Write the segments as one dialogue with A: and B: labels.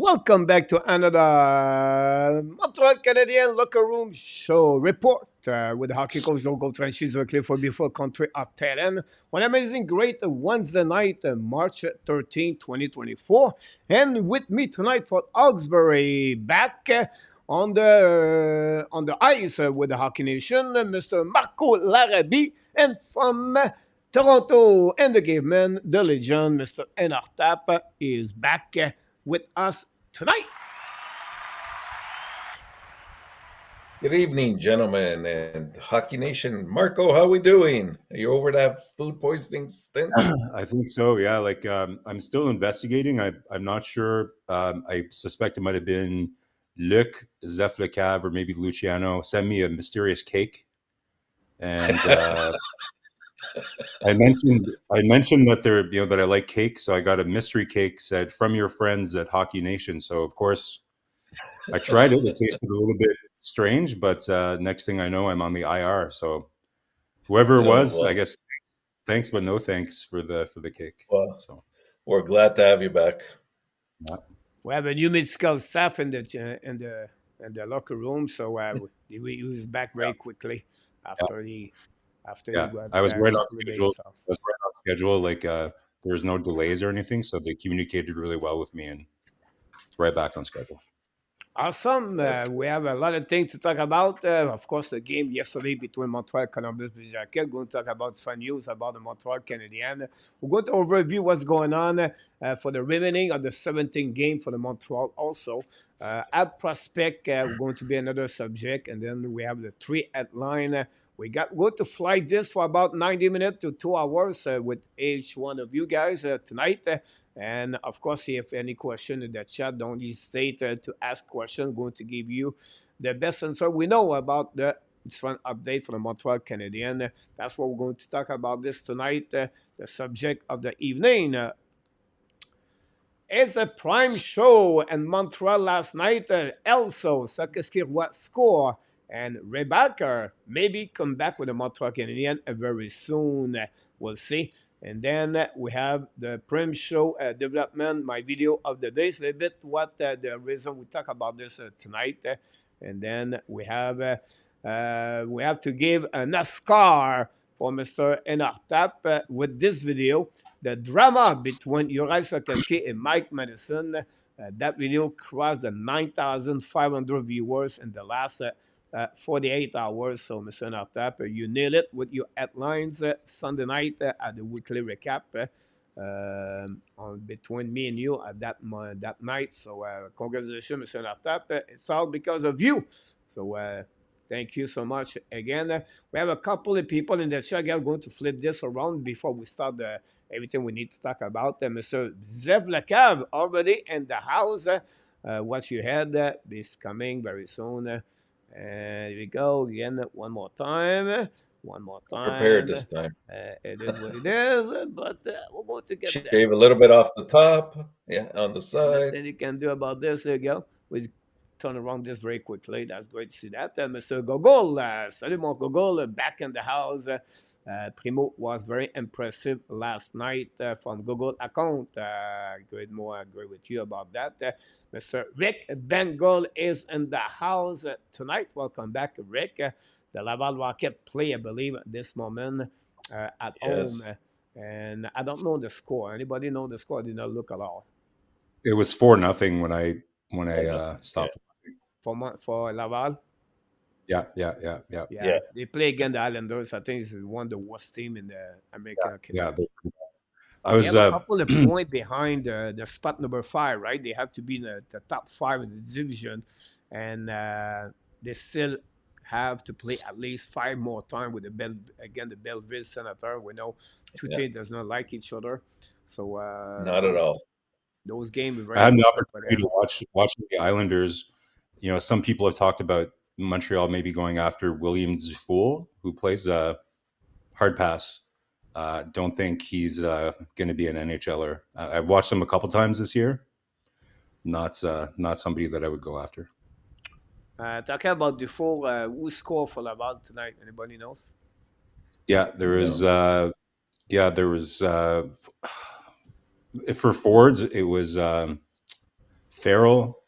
A: welcome back to another Montreal Canadiens Locker Room Show report with hockey coach local Francis Leclerc for before country of Terren. One amazing great Wednesday night, March 13, 2024. And with me tonight for Augsbury back on the ice with the Hockey Nation, Mr. Marko Larabi, and from Toronto and the Caveman, the legend, Mr. Enortap, is back with us tonight.
B: Good evening, gentlemen, and Hockey Nation. Marko, how we doing? Are you over that food poisoning stint?
C: I think so. Yeah, I'm still investigating. I'm not sure. I suspect it might have been Luc, Zef Le Cave, or maybe Luciano sent me a mysterious cake, and I mentioned that that I like cake, so I got a mystery cake said from your friends at Hockey Nation. So of course I tried it. It tasted a little bit strange, but next thing I know, I'm on the IR. So whoever it was, I guess thanks, but no thanks for the cake.
B: Well,
C: so
B: we're glad to have you back.
C: yeah.
A: We have a new medical staff in the locker room, so he was back very quickly after he got
C: I was right on
A: couple of
C: schedule.
A: days off.
C: Like there's no delays or anything, so they communicated really well with me and right back on schedule.
A: Awesome. We have a lot of things to talk about. Of course, the game yesterday between Montreal Columbus Blue Jackets. Going to talk about fun news about the Montreal Canadiens. We're going to overview what's going on for the remaining of the 17th game for the Montreal also. At prospect, we're going to be another subject. And then we have the 3 at line. We got going to fly this for about 90 minutes to 2 hours with each one of you guys tonight. And of course, if you have any question in the chat, don't hesitate to ask questions. Going to give you the best answer we know about the fun update for the Montreal Canadiens. That's what we're going to talk about this tonight. The subject of the evening is a prime show in Montreal last night. Also, Sakiskirwa score. And Ray Barker maybe come back with the Montreal Canadiens very soon. We'll see. And then we have the Prim Show development, my video of the day. So a bit what the reason we talk about this tonight. And then we have to give a NASCAR for Mr. Enortap with this video. The drama between Uri Sokoski and Mike Madison. That video crossed the 9,500 viewers in the last 48 hours. So, Mr. Enortap, you nailed it with your headlines Sunday night at the weekly recap between me and you at that night. So, congratulations, Mr. Enortap. It's all because of you. So, thank you so much again. We have a couple of people in the chat. I'm going to flip this around before we start everything we need to talk about. Mr. Zev Le Cave already in the house. What you had is coming very soon. And here we go again. One more time.
B: Prepared this time.
A: It is what it is, but we're going to get
B: Shave
A: there.
B: a little bit off the top, on the side.
A: Nothing you can do about this. There you go. We turn around this very quickly. That's great to see that. Mr. Gogol, salut mon Gogol, back in the house. Primeau was very impressive last night from Gogol account. Great, more agree with you about that. Mr. Rick Bengal is in the house tonight. Welcome back, Rick. The Laval Rocket play, I believe, at this moment at home. And I don't know the score. Anybody know the score? I did not look at all.
C: It was 4-0 when I stopped.
A: For Laval?
C: Yeah.
A: They play against the Islanders. I think it's one of the worst team in the American Canadian.
C: I was
A: a couple of points behind the spot number 5, right? They have to be in the top 5 in the division, and they still have to play at least 5 more times with the Belleville Senator. We know two teams does not like each other, so
B: not at all.
A: Those games are very.
C: I had the opportunity to watch the Islanders. Some people have talked about Montreal maybe going after William Dufour, who plays hard pass. Don't think he's going to be an NHLer. I've watched him a couple times this year. Not somebody that I would go after.
A: Talking about Dufour, who scored for Laval tonight? Anybody knows?
C: Yeah, there is. For forwards, it was Farrell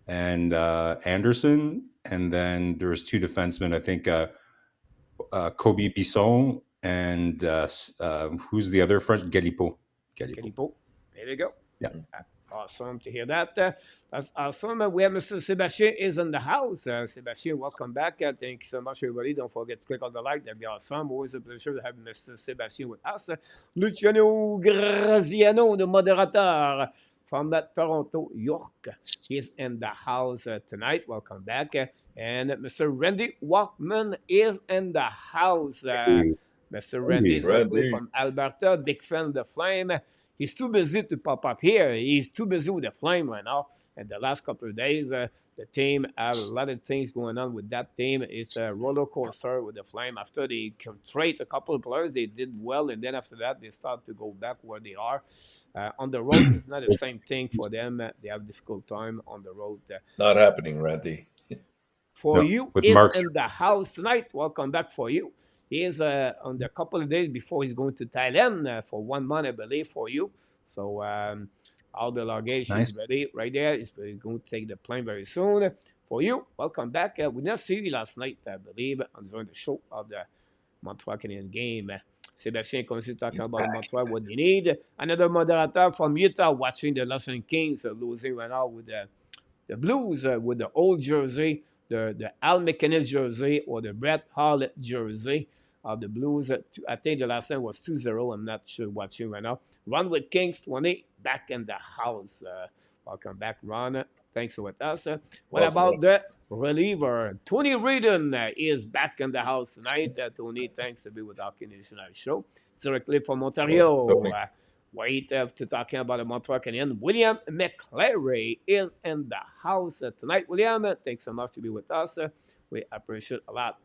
C: and Anderson, and then there's two defensemen. I think Kobe Bisson and who's the other French? Galipo.
A: Calipo. There we go.
C: Yeah.
A: Awesome to hear that. That's awesome. We have Mr. Sebastien is in the house. Sebastien, welcome back. Thank you so much, everybody. Don't forget to click on the like. That'd be awesome. Always a pleasure to have Mr. Sebastien with us. Luciano Graziano, the moderator from Toronto, York, is in the house tonight. Welcome back. And Mr. Randy Walkman is in the house. Mr. Randy is
B: Randy.
A: from Alberta, big fan of the Flame. He's too busy to pop up here. He's too busy with the Flame right now. And the last couple of days, the team have a lot of things going on with that team. It's a roller coaster with the Flame. After they trade a couple of players, they did well, and then after that, they start to go back where they are. On the road, it's not the same thing for them. They have a difficult time on the road.
B: Not happening, Randy.
A: For you
C: with
A: is
C: Mark
A: in the house tonight. Welcome back for you. He is on the couple of days before he's going to Thailand for 1 month, I believe, for you. So all the luggage is ready right there. He's going to take the plane very soon. For you, welcome back. We didn't see you last night, I believe, during the show of the Montreal Canadiens game. Sebastien continues talking about Montreal, what they need. Another moderator from Utah watching the Los Angeles Kings losing right now with the Blues with the old jersey. The Al McInnes jersey or the Brett Hall jersey of the Blues. I think the last time was 2-0. I'm not sure watching right now. Run with Kings 20 back in the house. Welcome back, Ron. Thanks for with us. What about the reliever? Tony Reardon is back in the house tonight. Tony, thanks to be with our Canadian show. Directly from Ontario. Wait to talking about the Montreal Canadiens. William McClary is in the house tonight. William, thanks so much to be with us. We appreciate a lot.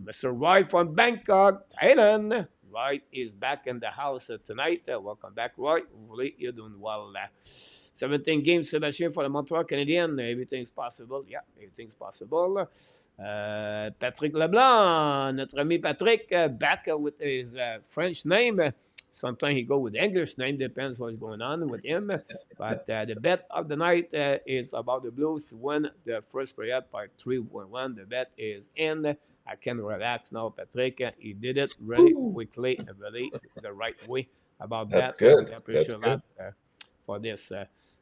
A: Mr. Roy from Bangkok, Thailand. Roy is back in the house tonight. Welcome back, Roy. Hopefully you're doing well. 17 games, Sebastien, for the Montreal Canadiens. Everything's possible. Yeah, everything's possible. Patrick Leblanc, notre ami Patrick, back with his French name. Sometimes he go with English name, depends what's going on with him. But the bet of the night is about the Blues to win the first period by 3-1. The bet is in. I can relax now, Patrick. He did it really quickly and really the right way about
B: That's
A: that.
B: Good.
A: I appreciate a lot for this.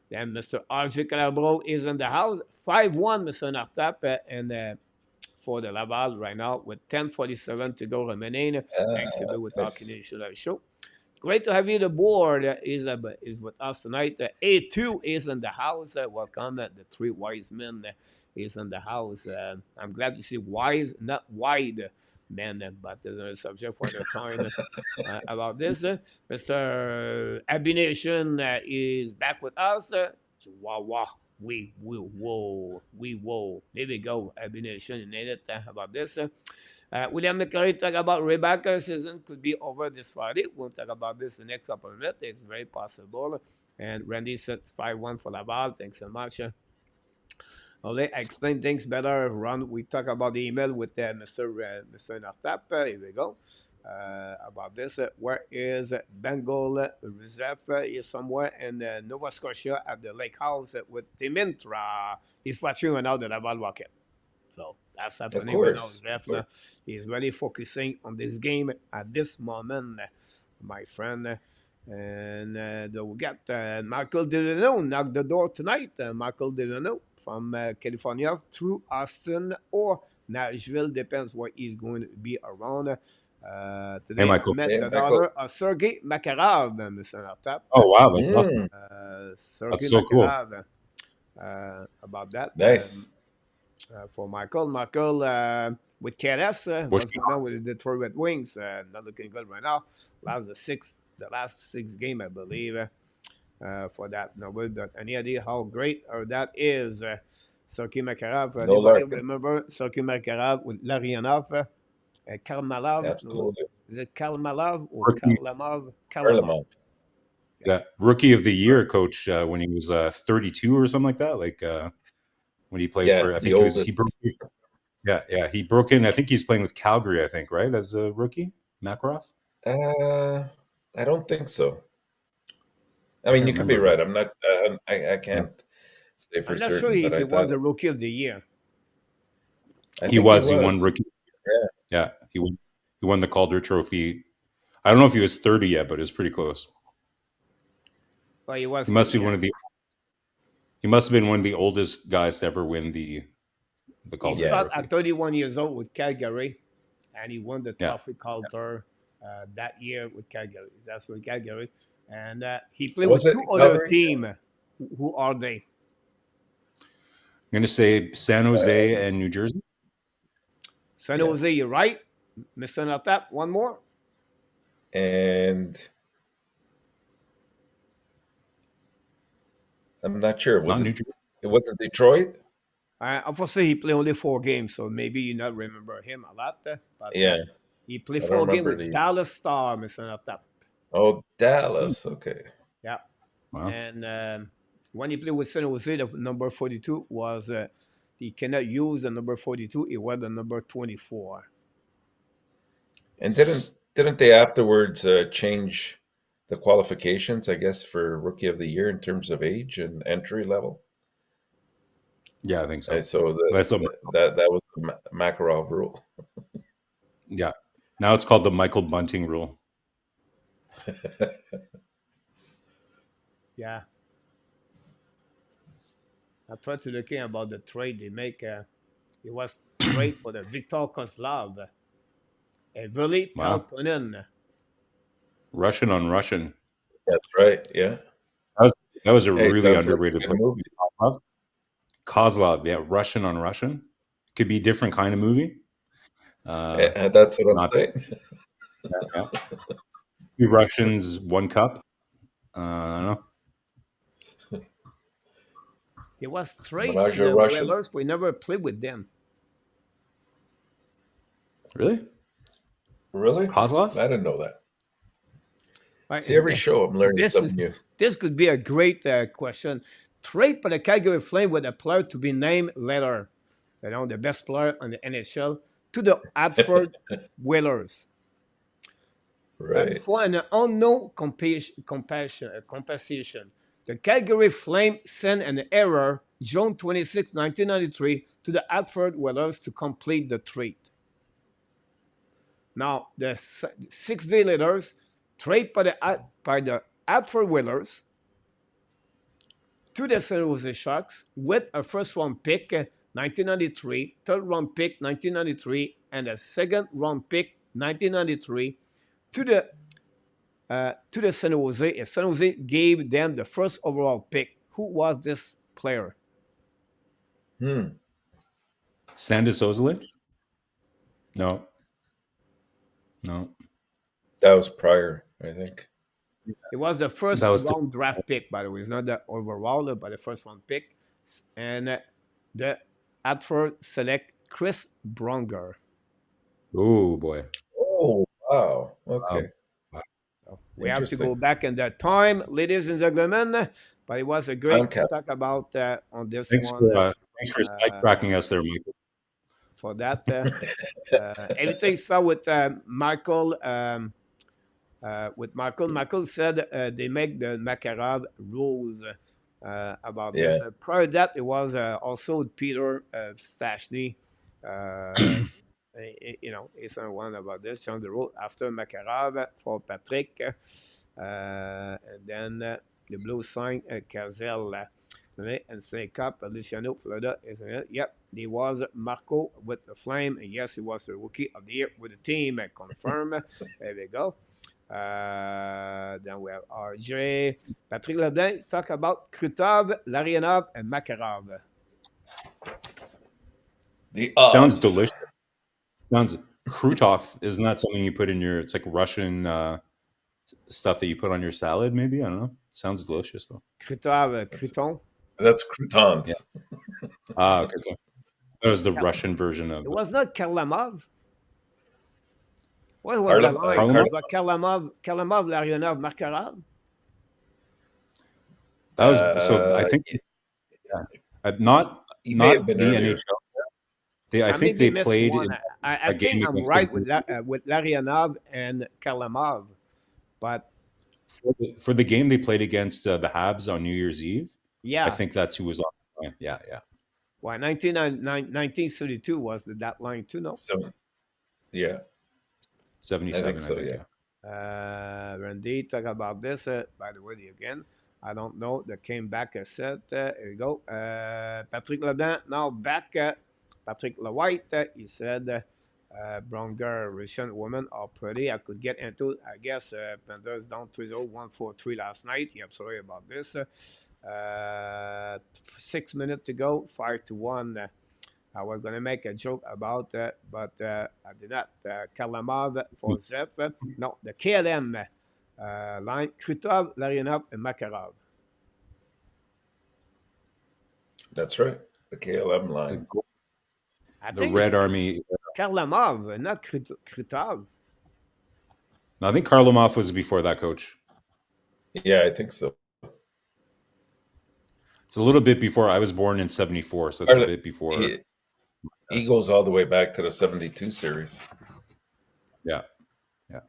A: Then Mr. RJ Calabro is in the house. 5-1, Mr. Enortap, and for the Laval right now with 10:47 to go remaining. Thanks to be with our Canadian show. Great to have you. The board is with us tonight. A2 is in the house. Welcome. The three wise men is in the house. I'm glad to see wise, not wide men, but there's a subject for the time about this. Mr. Abination is back with us. Wow. We will. There we go. Abination, you need it about this. William McClary talk about Rebecca season could be over this Friday. We'll talk about this the next couple of minutes. It's very possible. And Randy said 5-1 for Laval. Thanks so much. I explain things better. Ron, we talk about the email with Mr. Enortap. Here we go. About this. Where is Bengal Reserve? Is somewhere in Nova Scotia at the Lake House with Timintra. He's watching right now the Laval Rocket. So that's happening right now. He's really focusing on this game at this moment, my friend. And we got Marko Delano knock the door tonight. Marko Delano from California through Austin or Nashville, depends where he's going to be around. Today I met the daughter of Sergei Makarov, Mr. Enortap.
C: Oh, wow, that's awesome.
A: Sergei
C: That's so
A: Makarov, about that.
B: Nice.
A: For Michael with KLS, what's going on with the Detroit Red Wings? Not looking good right now. The last six game, I believe, for that. No, but any idea how great that is? Sergei Makarov. Remember Sergei Makarov with Larionov, Karmalov.
B: Absolutely.
A: Is it Karmalov or Karlamov?
B: Karlamov.
C: Yeah, rookie of the year, coach, when he was 32 or something like that. Like when he played for, I think he broke. Yeah, he broke in. I think he's playing with Calgary. I think, right, as a rookie, Makarov.
B: I don't think so. I mean,
C: can't
B: you could be
C: remember,
B: right.
C: but
B: I'm not. I
C: yeah,
B: can't say for
A: I'm not sure
B: certain, but
A: if
B: I
A: he was
B: thought
A: the rookie of the year.
B: I
C: he
B: think he
C: was. He won
B: was.
C: rookie.
B: Yeah.
C: Yeah, he won. He won the Calder Trophy. I don't know if he was 30 yet, but it was pretty close.
A: Well, he was
C: He must
A: 30,
C: be one
A: yeah.
C: of the. He must have been one of the oldest guys to ever win the
A: He
C: Calder
B: Yeah.
A: started
C: Trophy.
A: at 31 years old with Calgary, and he won the
C: Yeah,
A: trophy Calder that year with Calgary. That's with Calgary. And he played
B: Was
A: with
B: it
A: two other
B: Calgary?
A: teams. Who are they?
C: I'm going to say San Jose and New Jersey.
A: San
B: Yeah.
A: Jose, you're right. Mr. Enortap, one more.
B: And I'm not sure.
C: It's not New Jersey.
B: It wasn't Detroit?
A: Unfortunately, he played only 4 games, so maybe you not remember him a lot. But
B: Yeah.
A: he played
B: I don't
A: 4 games
B: remember
A: with Dallas Star, Mr. Enortap.
B: Oh, Dallas. Okay.
A: Yeah.
C: Wow.
A: And when he played with San Jose, the number 42 was he cannot use the number 42. It was the number 24.
B: And didn't they afterwards change the qualifications, I guess, for Rookie of the Year in terms of age and entry level?
C: Yeah, I think so.
B: So
C: That's what,
B: that was the Makarov rule.
C: yeah. Now it's called the Michael Bunting rule.
A: Yeah. I tried to look in about the trade they make. It was trade for the Victor Kozlov, Eveli
C: Wow.
A: Peltonen.
C: Russian on Russian.
B: That's right. Yeah.
C: That was a
B: Hey,
C: really
B: sounds like
C: underrated
B: a good
C: player.
B: movie.
C: Kozlov, yeah, Russian on Russian. Could be a different kind of movie.
B: That's what I'm
C: Not
B: saying.
C: yeah. Two Russians, one cup. I don't know.
A: He was traded to
B: Menage a
A: the
B: Russian.
A: Whalers, but he never played with them.
C: Really?
B: Really?
C: Kozlov?
B: I didn't know that.
A: Right?
B: See, every show I'm learning
A: This
B: something new.
A: this could be a great question. Trade for the Calgary Flame with a player to be named later. The best player on the NHL to the Hartford Whalers.
B: Right.
A: For an unknown compensation, the Calgary Flame sent an error June 26, 1993 to the Hartford Whalers to complete the trade. Now, the 6 days later, trade by the Hartford Whalers to the San Jose Sharks with a first-round pick 1993, third-round pick 1993, and a second-round pick 1993 to the San Jose. And San Jose gave them the first overall pick. Who was this player?
C: Sandis Ozolic? No. No.
B: That was prior, I think.
A: It was the first
C: That was
A: round draft pick, by the way. It's not the overall, but the first round pick. And the Hartford select Chris Bronger.
C: oh boy.
B: Oh, wow. Okay.
C: Wow.
A: So we have to go
B: Interesting.
A: back in that time, ladies and gentlemen. But it was a great
B: Time
A: talk about on this
C: Thanks
A: one.
C: for sidetracking us there, Michael.
A: For that, everything started with Michael. With Marko. Marko said they make the Makarov rules about
B: Yeah.
A: this. Prior to that, it was also Peter Stashny. It's one about this. Change the rule after Makarov for Patrick. And then the Blues signed Kazel and Snake Cup, Luciano, Florida. Yep, there was Marko with the Flame. And yes, he was the rookie of the year with the team. Confirmed. There we go. Then we have RJ. Patrick Leblanc talk about Krutov, Larionov, and Makarov.
B: The
C: Sounds
B: odds.
C: delicious. Sounds Krutov. Isn't that something you put in your? It's like Russian stuff that you put on your salad. Maybe I don't know. Sounds delicious though.
A: Krutov, Crouton.
B: That's croutons.
C: Ah, okay. That was the Russian version of.
A: It was not Karlamov. What was the line?
C: Karlamov?
A: It was Karlamov, Larionov, Makarov.
C: That was so. I think not
B: He may have
C: the
B: been earlier.
C: NHL. I think they played.
A: I
C: a game
A: think I'm
C: against
A: right
C: the-
A: with Larionov and Karlamov, but
C: For the game they played against the Habs on New Year's Eve, I
A: Yeah.
C: think that's who was on the line. Yeah, yeah.
A: Well, 1932 was that line too, no?
B: So yeah, I think
C: 77, I
B: so.
C: think,
B: Yeah.
C: yeah.
A: Randy talk about this. By the way, again, I don't know. That came back a set. Here we go. Patrick Leblanc now back. Patrick LeWhite, he said, brown girl, Russian women are pretty. I could get into, I guess, Panthers down 3-0, 1-4-3 last night. Yeah, I'm sorry about this. 6 minutes to go, 5-1. I was going to make a joke about that, but I did not. Kalamov for Zep. No, the KLM line. Krutov, Larionov, and Makarov.
B: That's right. The KLM
C: It's
B: line.
A: I
C: the
A: think it's
C: Red Army.
A: Karlamov, not Krutov.
C: No, I think Karlamov was before that, coach.
B: Yeah, I think so.
C: It's a little bit before. I was born in 74, so it's a bit before.
B: He goes all the way back to the 72 series.
C: Yeah. Yeah.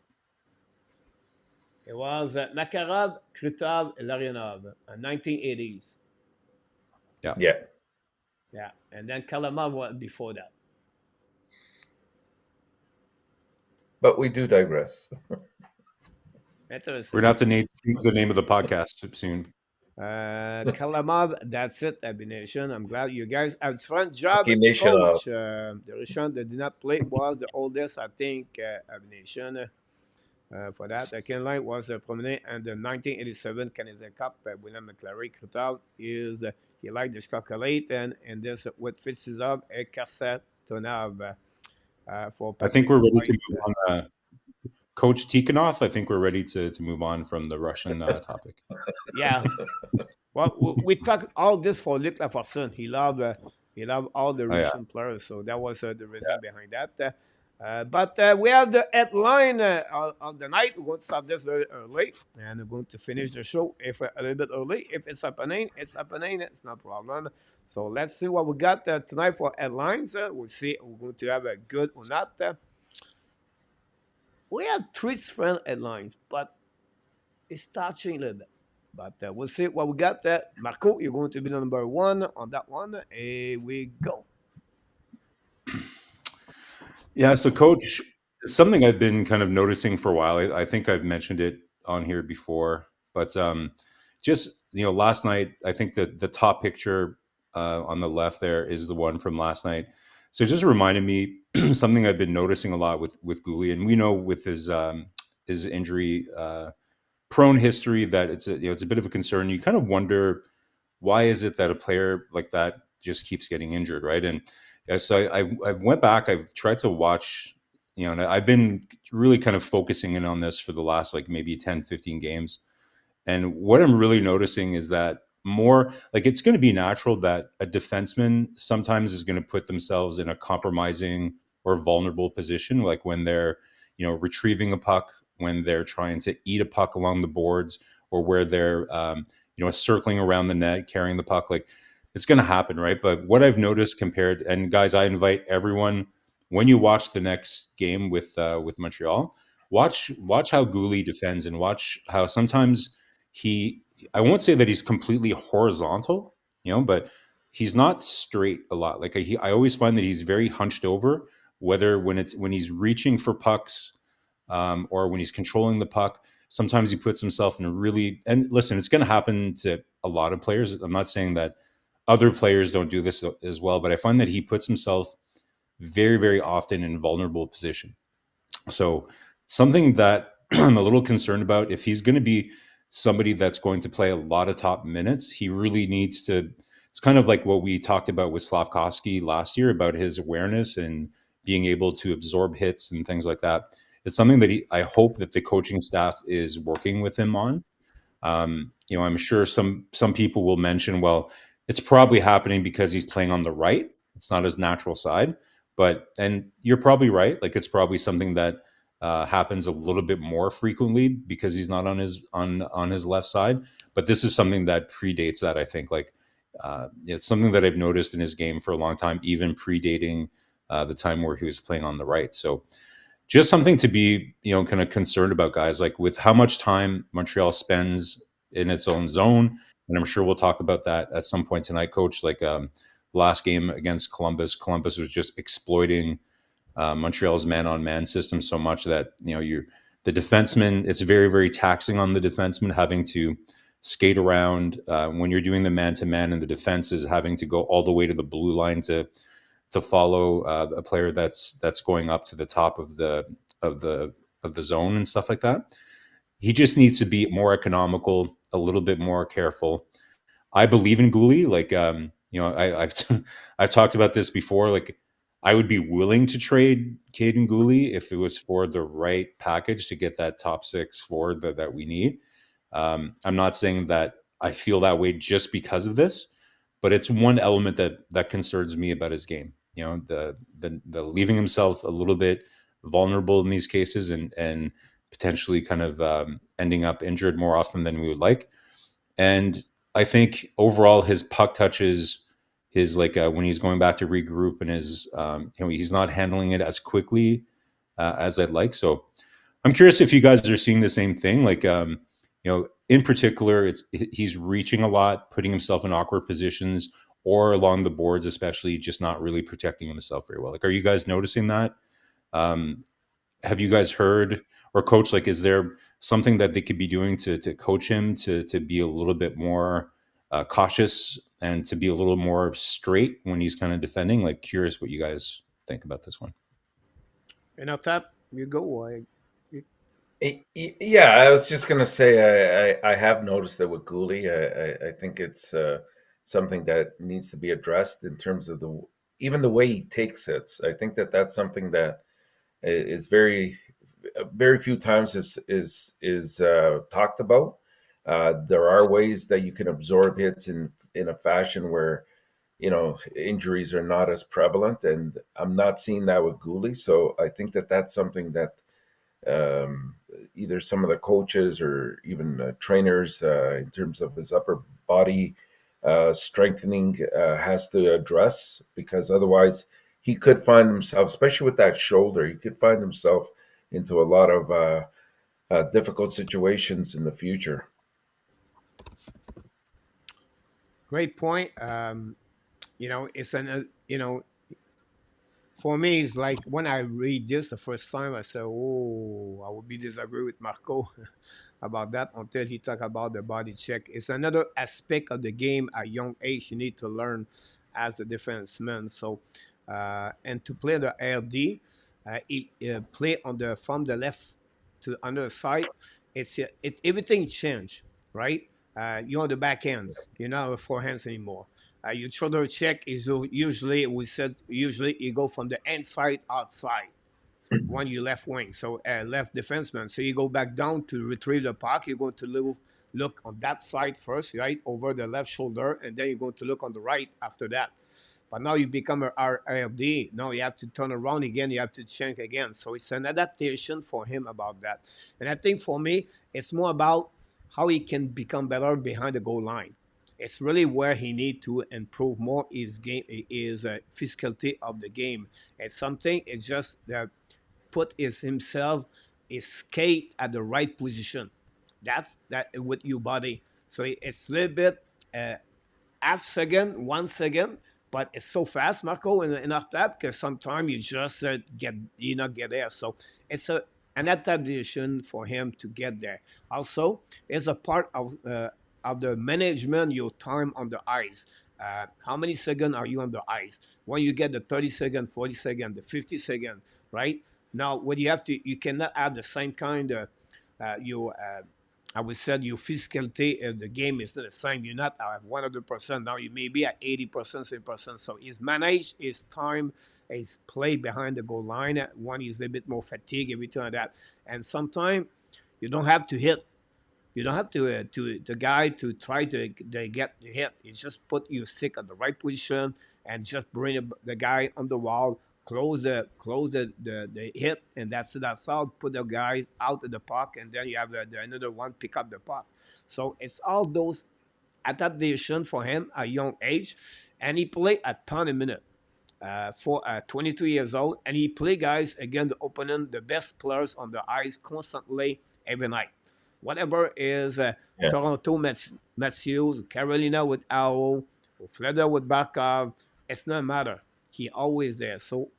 A: It was Makarov, Krutov, and Larionov, 1980s.
C: Yeah.
B: Yeah.
A: Yeah, and then Kalamov was before that.
B: But we do digress.
A: Interesting.
C: We're going to have to name the name of the podcast soon.
A: Kalamov, that's it, Abination. I'm glad you guys had fun job,
B: Okay, Nation
A: coach. The Russian that did not play was the oldest, I think, Abination. For that, Ken Line was prominent in the 1987 Canadian Cup. William McClary Krutov is he liked the chocolate and this with Fitzizov and Karsatonov for
C: I think we're ready to move on. Coach Tikhonov, I think we're ready to move on from the Russian topic.
A: Yeah. Well, we talked all this for Luc Lafortune. He loved all the Russian players, so that was the reason behind that. But we have the headline of the night. We're going to start this very early, and we're going to finish the show if a little bit early. If it's happening, it's happening. It's no problem. So let's see what we got tonight for headlines. We'll see if we're going to have a good or not. We have three different headlines, but it's touching a little bit. But we'll see what we got. Marko, you're going to be the number one on that one. Here we go.
C: Yeah, so coach, something I've been kind of noticing for a while. I think I've mentioned it on here before, but just last night, I think that the top picture on the left there is the one from last night. So it just reminded me something I've been noticing a lot with Gouli, and we know with his injury prone history that it's a bit of a concern. You kind of wonder why is it that a player like that just keeps getting injured, right? And so I've went back. I've tried to watch, and I've been really kind of focusing in on this for the last like maybe 10, 15 games. And what I'm really noticing is that more like it's going to be natural that a defenseman sometimes is going to put themselves in a compromising or vulnerable position, like when they're, retrieving a puck, when they're trying to eat a puck along the boards, or where they're, circling around the net, carrying the puck. Like it's going to happen, right? But what I've noticed and guys, I invite everyone, when you watch the next game with Montreal, watch how Gouli defends, and watch how sometimes I won't say that he's completely horizontal, but he's not straight a lot. Like I always find that he's very hunched over, whether when he's reaching for pucks, or when he's controlling the puck. Sometimes he puts himself in and listen, it's going to happen to a lot of players. I'm not saying that other players don't do this as well, but I find that he puts himself very, very often in vulnerable position. So something that I'm a little concerned about, if he's going to be somebody that's going to play a lot of top minutes, he really needs to, it's kind of like what we talked about with Slavkovsky last year about his awareness and being able to absorb hits and things like that. It's something that I hope that the coaching staff is working with him on. I'm sure some people will mention, well, it's probably happening because he's playing on the right. It's not his natural side, and you're probably right. Like it's probably something that happens a little bit more frequently because he's not on his left side. But this is something that predates that. I think it's something that I've noticed in his game for a long time, even predating the time where he was playing on the right. So just something to be, kind of concerned about, guys, like with how much time Montreal spends in its own zone. And I'm sure we'll talk about that at some point tonight, Coach. Like last game against Columbus was just exploiting Montreal's man-on-man system so much that you're the defenseman. It's very, very taxing on the defenseman having to skate around when you're doing the man-to-man, and the defense is having to go all the way to the blue line to follow a player that's going up to the top of the zone and stuff like that. He just needs to be more economical, a little bit more careful. I believe in Gouli. Like, I've I've talked about this before. Like, I would be willing to trade Cayden Gouli if it was for the right package to get that top six forward that we need. I'm not saying that I feel that way just because of this, but it's one element that concerns me about his game. The leaving himself a little bit vulnerable in these cases, and potentially kind of ending up injured more often than we would like. And I think overall his puck touches, his like when he's going back to regroup, and his he's not handling it as quickly as I'd like. So I'm curious if you guys are seeing the same thing. Like in particular, he's reaching a lot, putting himself in awkward positions, or along the boards, especially just not really protecting himself very well. Like, are you guys noticing that? Have you guys heard, or coach, like, is there something that they could be doing to coach him to be a little bit more cautious and to be a little more straight when he's kind of defending? Like, curious what you guys think about this one.
A: Enortap, you go.
B: Yeah, I was just gonna say I have noticed that with Gouli. I think it's something that needs to be addressed in terms of even the way he takes hits. I think that's something that is very few times is talked about. There are ways that you can absorb hits in a fashion where injuries are not as prevalent, and I'm not seeing that with Gouli. So I think that's something that either some of the coaches or even trainers, in terms of his upper body strengthening, has to address, because otherwise he could find himself, especially with that shoulder, he could find himself into a lot of difficult situations in the future.
A: Great point. It's for me, it's like when I read this the first time, I said, "Oh, I would be disagree with Marko about that until he talk about the body check." It's another aspect of the game at young age you need to learn as a defenseman. So, and to play the LD, play on the from the left to the other side, it everything changed, right? You're on the back ends. You're not a forehands anymore. Your shoulder check is usually, we said, usually you go from the inside outside when you left wing, so left defenseman. So you go back down to retrieve the puck. You're going to look on that side first, right, over the left shoulder, and then you're going to look on the right after that. But now you become a RFD. Now you have to turn around again. You have to check again. So it's an adaptation for him about that. And I think for me, it's more about how he can become better behind the goal line. It's really where he need to improve more his game, his physicality of the game. It's something. It's just that put himself, his skate at the right position. That's that with your body. So it's a little bit uh, half second, 1 second, but it's so fast, Marko, in our tab, because sometimes you just not get there. So it's an adaptation for him to get there. Also, it's a part of the management your time on the ice. How many seconds are you on the ice? When you get the 30-second, 40-second, the 50-second, right? Now, what you cannot have the same kind of you. I would say your physicality of the game is not the same. You're not at 100%. Now you may be at 80%, 70%. So he's managed his time, his play behind the goal line. One is a bit more fatigue, everything like that. And sometimes you don't have to hit. You don't have to the guy to try to get the hit. You just put your stick at the right position and just bring the guy on the wall, close the hit, and that's all. Put the guy out of the puck, and then you have another one pick up the puck. So it's all those adaptation for him at young age, and he played a ton of minutes. for 22 years old, and he play guys against the opponent, the best players on the ice constantly every night. Whatever is
B: Yeah.
A: Toronto Matthews, Carolina with Owl, Florida with Barkov, it's not matter. He always there. So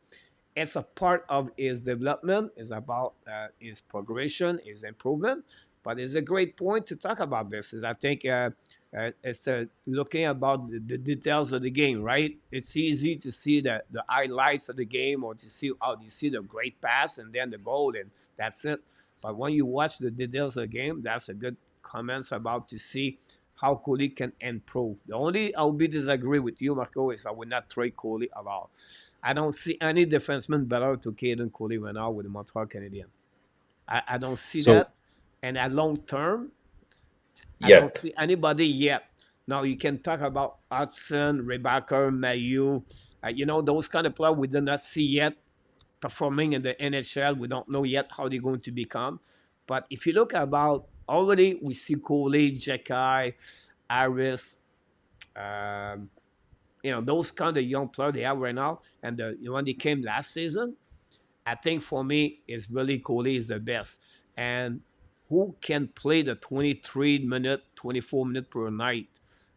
A: it's a part of his development. It's about his progression, his improvement. But it's a great point to talk about this. Is I think it's looking about the details of the game, right? It's easy to see the highlights of the game or to see how you see the great pass and then the goal and that's it. But when you watch the details of the game, that's a good comments about to see how Cooley can improve. The only I'll be disagree with you, Marco, is I would not trade Cooley at all. I don't see any defenseman better to Cayden Primeau right now with the Montreal Canadiens. I don't see
C: So
A: that. And at long term, I don't
B: Yet.
A: see anybody yet. Now you can talk about Hudson, Rebecca, Mayu, those kind of players we do not see yet performing in the NHL. We don't know yet how they're going to become. But if you look about already, we see Coley, Jekai, Harris, um, those kind of young players they have right now. And when they came last season, I think for me, it's really Coley is the best. And who can play the 23-minute, 24-minute per night?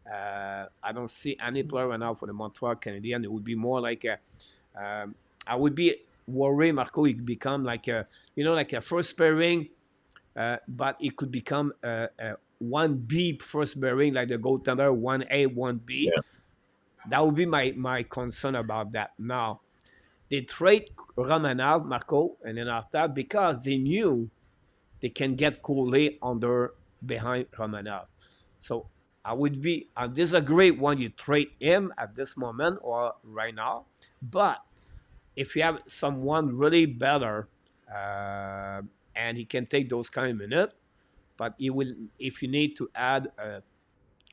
A: I don't see any player right now for the Montreal Canadiens. It would be more like I would be worried Marco he could become like like a first pairing, but it could become a 1B first pairing, like the goaltender 1A, 1B.
B: Yeah.
A: That would be my concern about that. Now, they trade Romanov, Marco, and Enortap because they knew they can get Coley under behind Romanov. So I disagree when you trade him at this moment or right now. But if you have someone really better uh, and he can take those kind of minutes, but he will if you need to add a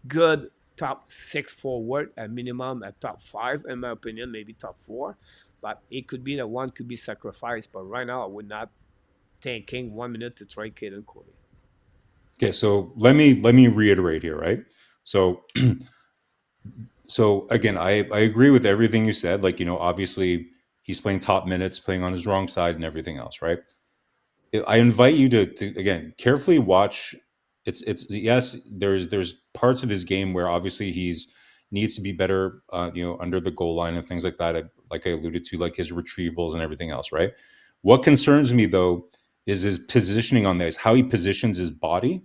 A: good top six forward, at minimum a top five, in my opinion, maybe top four. But it could be that one could be sacrificed. But right now, I would not taking 1 minute to trade Caden Coley.
C: okay, so let me reiterate here, right? So so again, I agree with everything you said. Like, obviously he's playing top minutes, playing on his wrong side and everything else, right? I invite you to again carefully watch. It's yes, there's parts of his game where obviously he's needs to be better, under the goal line and things like that. Like I alluded to, like his retrievals and everything else, right? What concerns me though is his positioning on this, how he positions his body.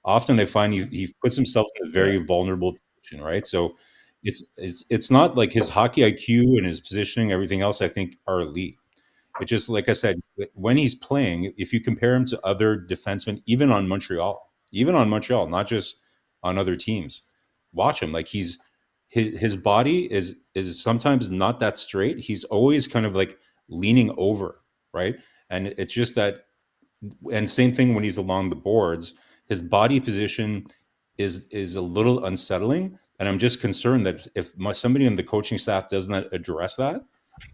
C: Often I find he puts himself in a
B: Yeah.
C: very vulnerable position, right? So it's not like his hockey IQ and his positioning, everything else I think are elite. It just, like I said, when he's playing, if you compare him to other defensemen, even on Montreal, not just on other teams, watch him. Like his body is sometimes not that straight. He's always kind of like leaning over, right? And it's just that, and same thing when he's along the boards, his body position is a little unsettling. And I'm just concerned that if somebody in the coaching staff does not address that,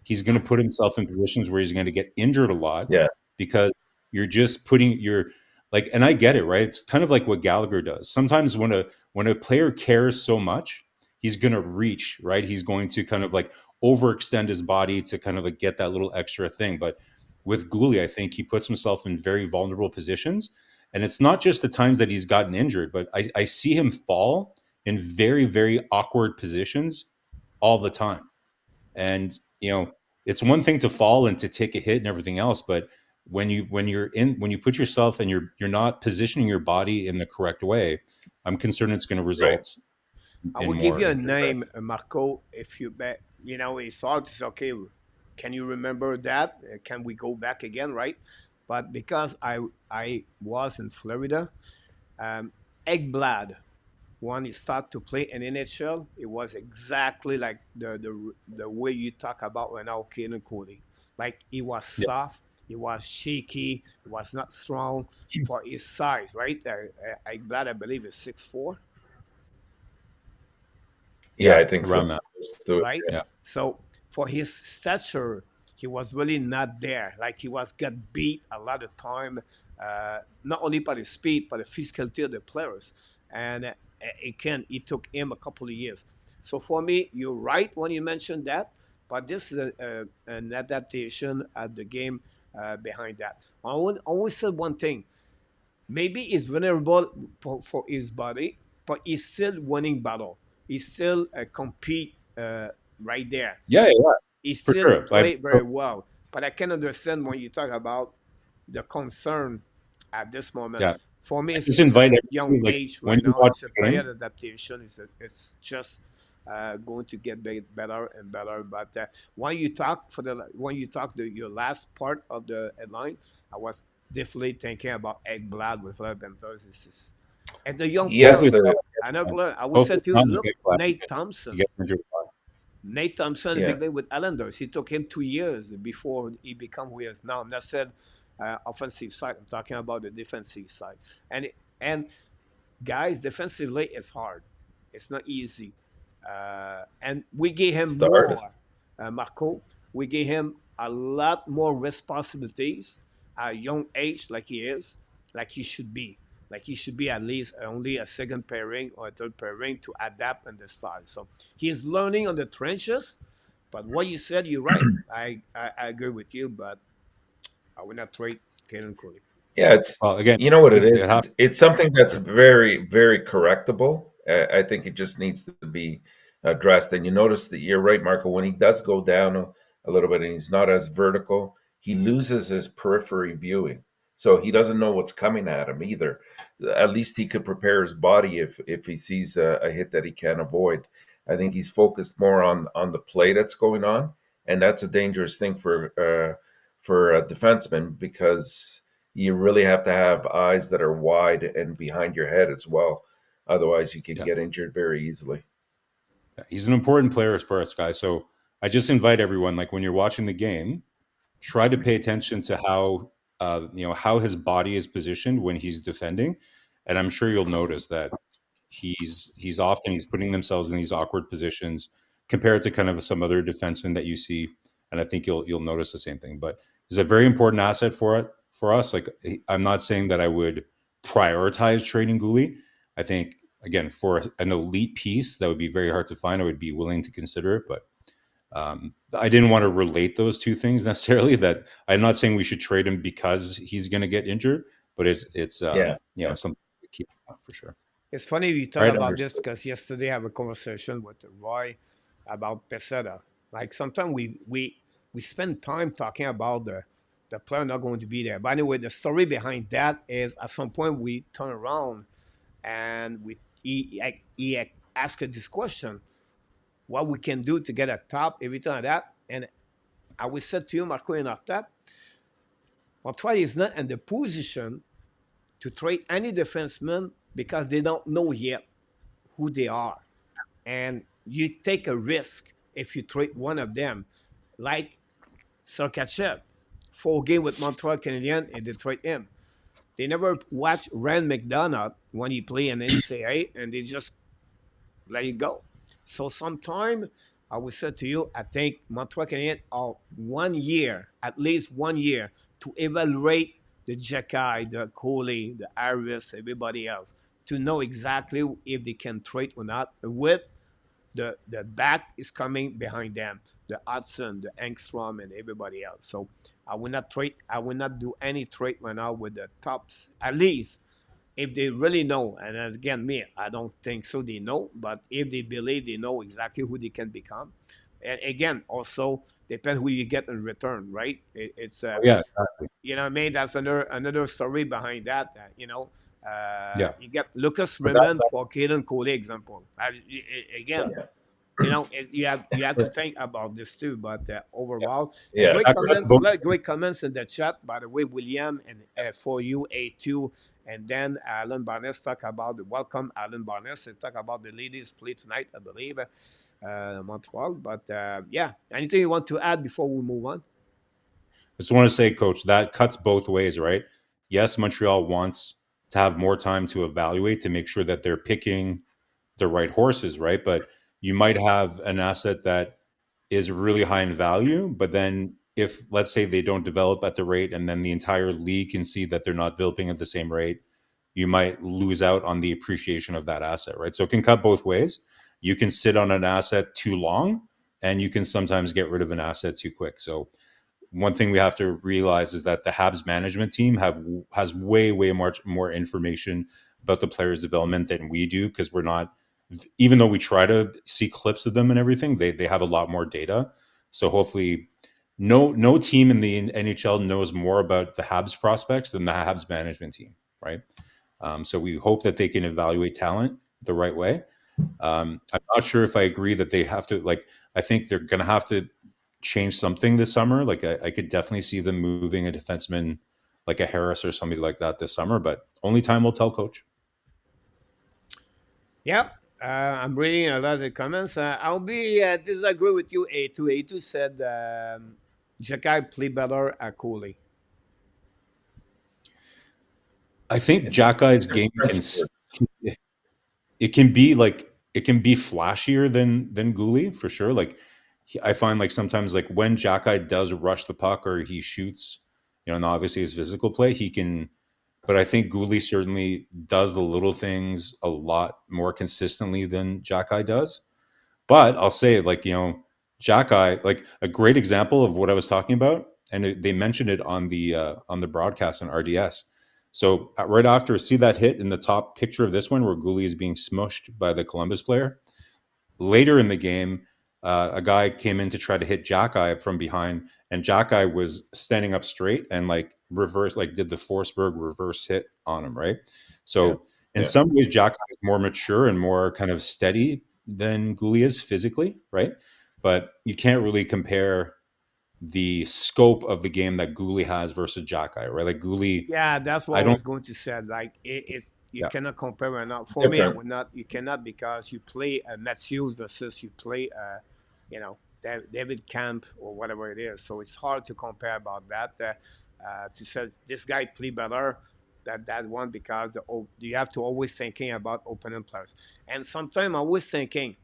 C: he's going to put himself in positions where he's going to get injured a lot
B: Yeah.
C: because you're just putting your like, and I get it, right? It's kind of like what Gallagher does. Sometimes when a player cares so much, he's going to reach, right? He's going to kind of like overextend his body to kind of like get that little extra thing. But with Gouli, I think he puts himself in very vulnerable positions. And it's not just the times that he's gotten injured, but I see him fall in very, very awkward positions all the time. And it's one thing to fall and to take a hit and everything else, but when you put yourself and you're not positioning your body in the correct way, I'm concerned it's going to
B: Right.
C: result
A: I
C: in
A: will give
C: more
A: you a
C: injuries.
A: name, Marco, if you bet. It's hard to say, okay, can you remember that? Can we go back again, right? But because I was in Florida, um, Eggblad, when he started to play in NHL, it was exactly like the way you talk about right now, Caden Cody. Like he was
C: Yeah,
A: soft, he was shaky, he was not strong for his size, right? Eggblad, I believe, is 6'4",
B: Yeah,
C: yeah,
B: I think so.
C: around that.
B: Let's do it.
A: right?
C: Yeah.
A: So for his stature, he was really not there. Like he was got beat a lot of time, not only by the speed, but the physicality of the players. And it took him a couple of years. So for me, you're right when you mentioned that. But this is an adaptation at the game behind that. I always said one thing. Maybe he's vulnerable for his body, but he's still winning battle. He still compete right there.
C: Yeah, yeah,
A: He
C: for
A: still
C: sure.
A: play very well. But I can understand when you talk about the concern at this moment.
C: Yeah,
A: For me,
C: I
A: it's
C: just
A: a
C: invite
A: young
C: everybody, like
A: age
C: when
A: right
C: you
A: now.
C: watch
A: It's a
C: the
A: period
C: game.
A: adaptation. It's just going to get better and better. But when you talk your last part of the headline, I was definitely thinking about Egg Blood with Fleur Benters. And the young
B: Yes,
A: player.
C: Hopefully,
B: the
A: I know, I would say
C: hopefully
A: to you,
C: not the
A: look,
C: big one.
A: Nate
C: He
A: Thompson.
C: gets injured.
A: Nate Thompson, a
B: yeah.
A: big day with Islanders. He took him 2 years before he become who he is now. I'm not saying offensive side. I'm talking about the defensive side. And guys, defensively, it's hard. It's not easy. And we gave him
B: It's the
A: more,
B: hardest.
A: Marco. We gave him a lot more responsibilities at a young age, like he is, like he should be. Like he should be at least only a second pairing or a third pairing to adapt in the style. So he's learning on the trenches. But what you said, you're right. I agree with you, but I will not trade Caden Cooley.
B: Yeah, it's
C: Well, again,
B: you know what it
C: it
B: is.
C: happened.
B: It's something that's very, very correctable. I think it just needs to be addressed. And you notice that you're right, Marco. When he does go down a little bit and he's not as vertical, he loses his periphery viewing, so he doesn't know what's coming at him either. At least he could prepare his body if he sees a hit that he can't avoid. I think he's focused more on the play that's going on, and that's a dangerous thing for a defenseman because you really have to have eyes that are wide and behind your head as well. Otherwise, you can
C: Yeah,
B: get injured very easily.
C: he's an important player for us, guys. So I just invite everyone, like when you're watching the game, try to pay attention to how how his body is positioned when he's defending, and I'm sure you'll notice that he's putting themselves in these awkward positions compared to kind of some other defensemen that you see, and I think you'll notice the same thing. But he's a very important asset for us. Like I'm not saying that I would prioritize trading Gooley. I think again for an elite piece that would be very hard to find, I would be willing to consider it, but I didn't want to relate those two things necessarily. That I'm not saying we should trade him because he's going to get injured, but it's
B: Yeah, yeah,
C: something to keep an eye on for sure.
A: It's funny you
C: All
A: talk
C: right,
A: about this
B: understood.
A: because yesterday I have a conversation with Roy about Peseta. Like sometimes we spend time talking about the player not going to be there. But anyway, the story behind that is at some point we turn around and he asked this question: what we can do to get a top, everything like that. And I will say to you, Marko Enortap, Montreal is not in the position to trade any defenseman because they don't know yet who they are. And you take a risk if you trade one of them, like Sergachev, 4 games with Montreal Canadiens and they trade him. They never watch Rand McDonough when he play in NCAA and they just let it go. So sometime I would say to you, I think Montreal Canadiens are 1 year, at least 1 year, to evaluate the Jekai, the Coley, the Iris, everybody else, to know exactly if they can trade or not with the back is coming behind them, the Hudson, the Engstrom, and everybody else. So I will not trade. I will not do any trade right now with the tops. At least if they really know, and again, me, I don't think so. They know, but if they believe they know exactly who they can become, and again, also depend who you get in return, right? It's
C: Oh, yeah, exactly.
A: you know what I mean. That's another story behind that.
C: Yeah,
A: You get Lucas
C: but
A: Raymond for Cayden Primeau example. Again,
B: yeah,
A: you have to think about this too. But overall, and
B: yeah.
A: great
C: that's
A: comments, a
C: both.
A: lot of great comments in the chat. By the way, William and for you A2, and then Alan Barnes talk about the welcome. Alan Barnes talk about the ladies play tonight, I believe, Montreal. But yeah, anything you want to add before we move on?
C: I just want to say, Coach, that cuts both ways, right? Yes, Montreal wants to have more time to evaluate to make sure that they're picking the right horses, right? But you might have an asset that is really high in value, but then if let's say they don't develop at the rate and then the entire league can see that they're not developing at the same rate, you might lose out on the appreciation of that asset, right? So it can cut both ways. You can sit on an asset too long and you can sometimes get rid of an asset too quick. So one thing we have to realize is that the Habs management team has way much more information about the players' development than we do, because we're not, even though we try to see clips of them and everything, they have a lot more data. So hopefully no team in the NHL knows more about the Habs prospects than the Habs management team, right? So we hope that they can evaluate talent the right way. I'm not sure if I agree that they have to, like, I think they're going to have to change something this summer. Like I could definitely see them moving a defenseman like a Harris or somebody like that this summer, but only time will tell, coach.
A: Yep. I'm reading a lot of the comments. I'll be disagree with you. A2. A2 said Jakai play better at Cooley.
C: I think Jack Guy's game it can be like, it can be flashier than Gooley for sure. Like I find like sometimes like when Jack Guy does rush the puck or he shoots, and obviously his physical play, he can. But I think Gooley certainly does the little things a lot more consistently than Jack Guy does. But I'll say, like, Jack Guy, like a great example of what I was talking about, and they mentioned it on the broadcast on RDS. So right after, see that hit in the top picture of this one where Gooley is being smushed by the Columbus player. Later in the game, a guy came in to try to hit Jack Guy from behind, and Jack Guy was standing up straight and like reverse, like did the Forsberg reverse hit on him, right? So in some ways, Jack Guy is more mature and more kind of steady than Gooley is physically, right? But you can't really compare the scope of the game that Gooley has versus Jack Guy, right? Like Gooley,
A: Yeah, that's what
C: I
A: I
C: don't.
A: was going to say. Like it's you
C: Yeah,
A: cannot compare right now. For me, I
B: Different.
A: would not. You cannot, because you play Matthews versus you play, David Camp or whatever it is. So it's hard to compare about that. To say this guy play better that one, because you have to always thinking about opening players. And sometimes I was thinking,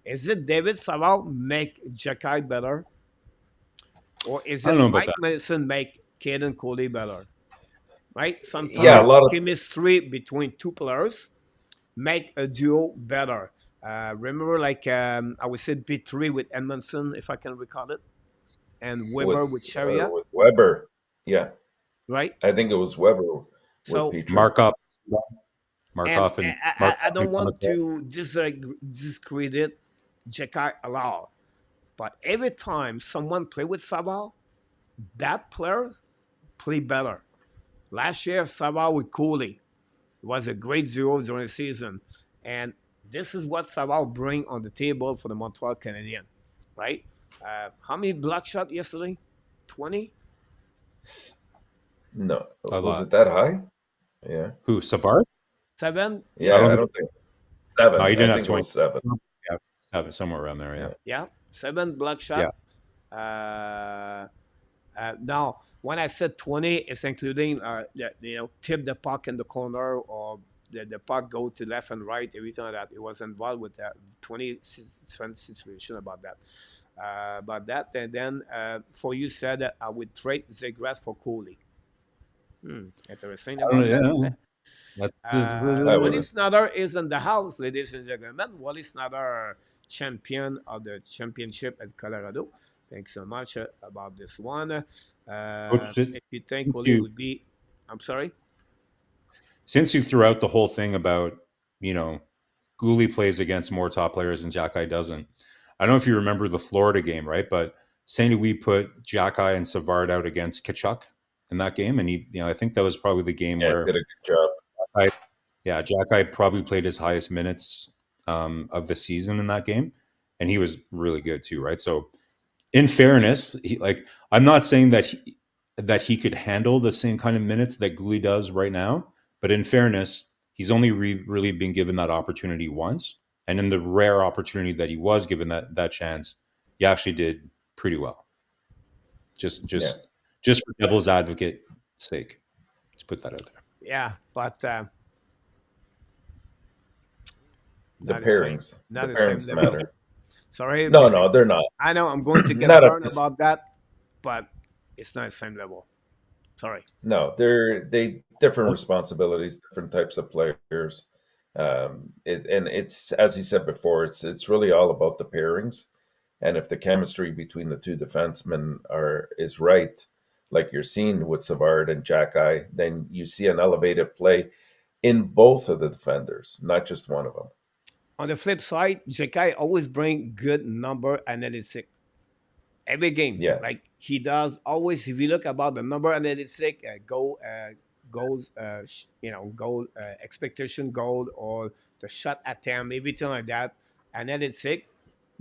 A: is it David Savard make Jacky better, or is
C: I don't
A: it
C: know about
A: Mike
C: that.
A: Madison make Caden Cody better? Right?
C: I
B: Yeah, a
A: Sometimes
C: don't.
B: lot of
A: chemistry between two players make a duo better. Remember, like I would say B3 with Edmondson, if I can recall it, and Weber with Sharia,
B: with Weber. Yeah,
A: right?
B: I think it was Weber with
A: So,
B: Petrie.
C: Markov,
A: and
C: Markov, and
A: I
C: Markov and
A: don't want
C: Konatar.
A: to discredit Jekai a lot, but every time someone play with Sabah, that player play better. Last year, Sabah with Cooley, it was a great duo during the season. And this is what Savard bring on the table for the Montreal Canadiens, right? How many block shot yesterday? 20?
B: No,
C: A
B: was
C: lot.
B: it that high? Yeah,
C: Who, Savard?
A: 7
C: I
B: yeah.
C: don't
B: I
C: think.
A: yesterday?
B: don't think
C: No, he
B: 7. I
C: didn't have
B: think it
C: 20.
B: was 7.
C: Yeah, 7, somewhere around there. Yeah.
B: Yeah,
A: Yeah, 7 block
C: Yeah.
A: shot. Uh, now, when I said 20, it's including, tip the puck in the corner, or the puck go to left and right, everything like that. It was involved with that 20 situation about that. And then for you said that I would trade Zegras for Cooley. Interesting
C: I don't
A: about that.
C: know. Yeah.
B: I
A: Wally
B: wouldn't.
A: Snyder is in the house, ladies and gentlemen. Wally Snyder, champion of the championship at Colorado. Thanks so much about this one.
C: Coach,
A: If you think Wally would be, I'm sorry.
C: since you threw out the whole thing about, you know, Gooley plays against more top players and Jack Eye doesn't. I don't know if you remember the Florida game, right? But St. Louis put Jack Eye and Savard out against Kachuk in that game. And I think that was probably the game
B: Yeah,
C: where
B: did a good job.
C: Jack Eye probably played his highest minutes of the season in that game. And he was really good too, right? So in fairness, I'm not saying that he could handle the same kind of minutes that Gooley does right now, but in fairness, he's only really been given that opportunity once, and in the rare opportunity that he was given that chance, he actually did pretty well. Just
B: Yeah,
C: just for devil's advocate sake, let's put that out there.
A: Yeah, but
B: the
A: not the same.
B: pairings.
A: Not
B: The
A: the same
B: pairings
A: level.
B: matter.
A: Sorry,
B: No,
A: because
B: they're not.
A: I know I'm going to get
B: Not at
A: burned
B: this.
A: about that, but it's not the same level. Sorry.
B: No, they different responsibilities, different types of players. And it's, as you said before, it's really all about the pairings. And if the chemistry between the two defensemen is right, like you're seeing with Savard and Jack-Eye, then you see an elevated play in both of the defenders, not just one of them.
A: On the flip side, Jekai always bring good number analytics every game.
B: Yeah.
A: Like he does always. If you look about the number analytic, goals, goal expectation goal or the shot attempt, everything like that. Analytic,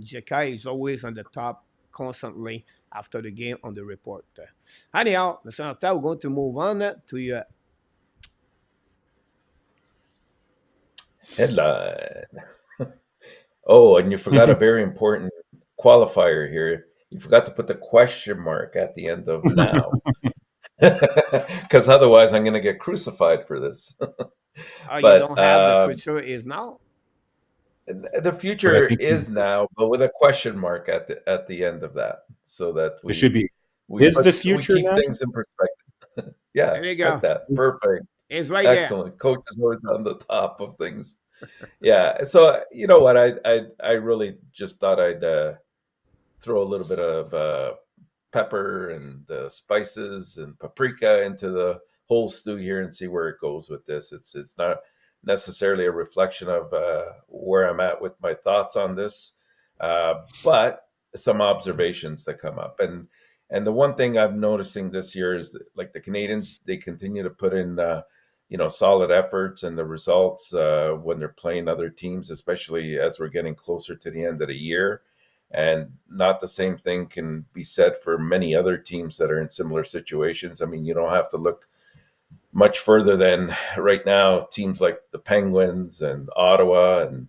A: Jekai is always on the top constantly after the game on the report. Anyhow, Mr. Enortap, we're going to move on to your
B: Headline. Oh, and you forgot a very important qualifier here. You forgot to put the question mark at the end of now. Because otherwise I'm going to get crucified for this.
A: you
B: But
A: don't have the future is now.
B: the
C: But I
B: future
C: think
B: is now, but with a question mark at the end of that, so that
C: it should be.
B: we
C: Is the
B: we
C: future
B: keep
C: now?
B: things in perspective. Yeah,
A: There you
B: like
A: go.
B: that. Perfect.
A: It's right there.
B: Excellent. Coach is always on the top of things. Yeah. So you know what? I really just thought I'd throw a little bit of pepper and spices and paprika into the whole stew here and see where it goes with this. It's not necessarily a reflection of where I'm at with my thoughts on this, but some observations that come up. And the one thing I'm noticing this year is that, like the Canadiens, they continue to put in solid efforts, and the results when they're playing other teams, especially as we're getting closer to the end of the year. And not the same thing can be said for many other teams that are in similar situations. I mean, you don't have to look much further than right now teams like the Penguins and Ottawa and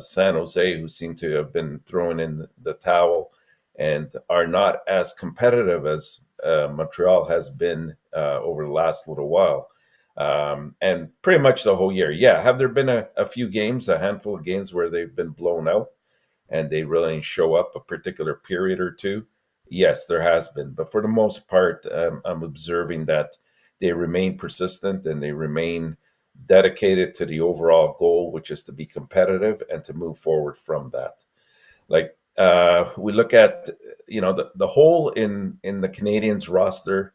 B: San Jose, who seem to have been throwing in the towel and are not as competitive as Montreal has been over the last little while. And pretty much the whole year. Yeah, have there been a few games, a handful of games where they've been blown out and they really show up a particular period or two? Yes, there has been. But for the most part, I'm observing that they remain persistent and they remain dedicated to the overall goal, which is to be competitive and to move forward from that. Like we look at, the hole in the Canadiens roster,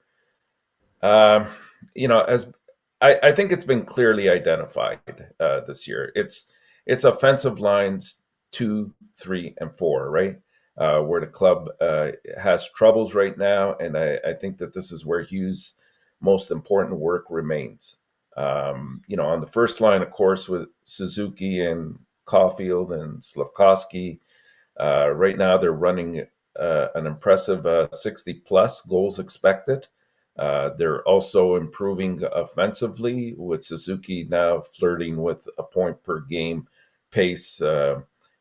B: as I think it's been clearly identified this year. It's offensive lines 2, 3, and 4, right? Where the club has troubles right now, and I think that this is where Hughes' most important work remains. On the first line, of course, with Suzuki and Caulfield and Slafkovsky, right now they're running an impressive 60-plus goals expected. They're also improving offensively, with Suzuki now flirting with a point per game pace.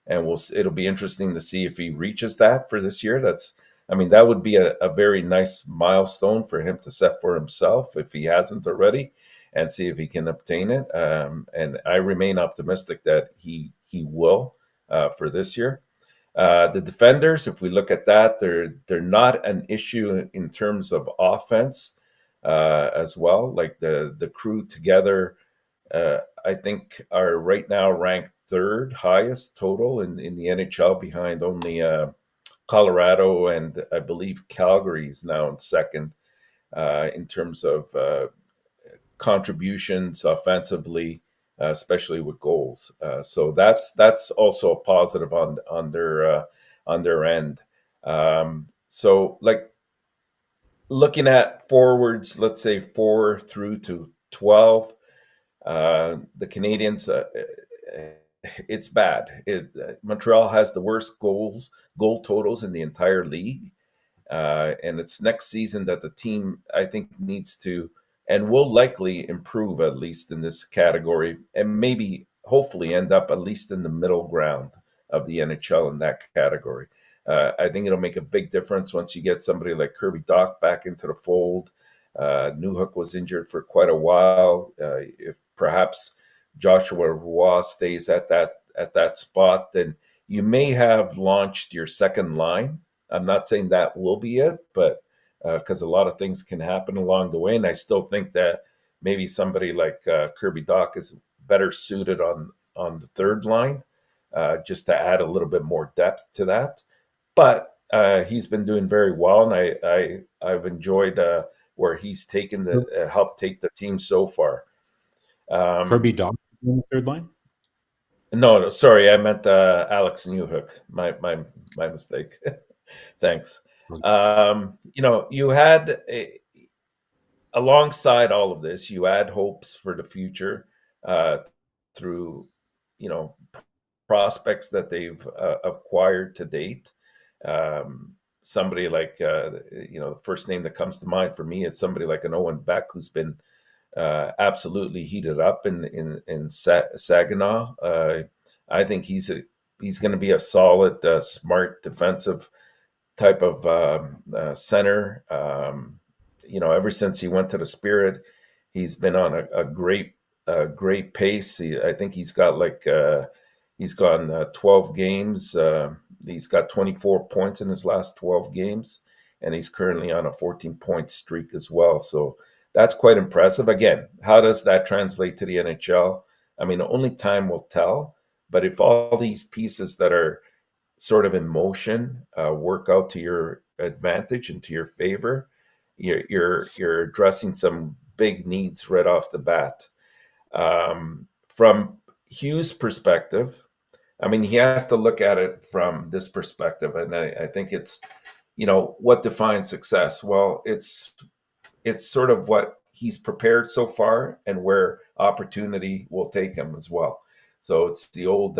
B: And it'll be interesting to see if he reaches that for this year. That would be a very nice milestone for him to set for himself if he hasn't already, and see if he can obtain it. And I remain optimistic that he will for this year. The defenders, if we look at that, they're not an issue in terms of offense as well. Like the crew together, I think are right now ranked third highest total in the NHL, behind only Colorado, and I believe Calgary is now in second in terms of contributions offensively, especially with goals. So that's also a positive on their end. So like looking at forwards, let's say 4 through to 12, the Canadiens, it's bad. Montreal has the worst goal totals in the entire league. And it's next season that the team, I think, needs to and will likely improve, at least in this category, and maybe hopefully end up at least in the middle ground of the NHL in that category. I think it'll make a big difference once you get somebody like Kirby Dach back into the fold. Newhook was injured for quite a while. If perhaps Joshua Roy stays at that spot, then you may have launched your second line. I'm not saying that will be it, but because a lot of things can happen along the way, and I still think that maybe somebody like Kirby Dach is better suited on the third line, just to add a little bit more depth to that. but he's been doing very well, and I've enjoyed where he's taken helped take the team so far.
C: Kirby Dach on the third line.
B: No, sorry, I meant Alex Newhook. My mistake. Thanks. You had alongside all of this, you had hopes for the future uh, through, prospects that they've acquired to date. Somebody like, the first name that comes to mind for me is somebody like an Owen Beck, who's been absolutely heated up in Saginaw. I think he's going to be a solid, smart defensive type of center. Ever since he went to the Spirit, he's been on a great pace. I think he's got he's gone 12 games. He's got 24 points in his last 12 games, and he's currently on a 14-point streak as well. So that's quite impressive. Again, how does that translate to the NHL? I mean, only time will tell. But if all these pieces that are sort of in motion work out to your advantage and to your favor, you're addressing some big needs right off the bat. From Hughes' perspective, I mean, he has to look at it from this perspective, and I think it's, what defines success. Well, it's sort of what he's prepared so far and where opportunity will take him as well. So it's the old,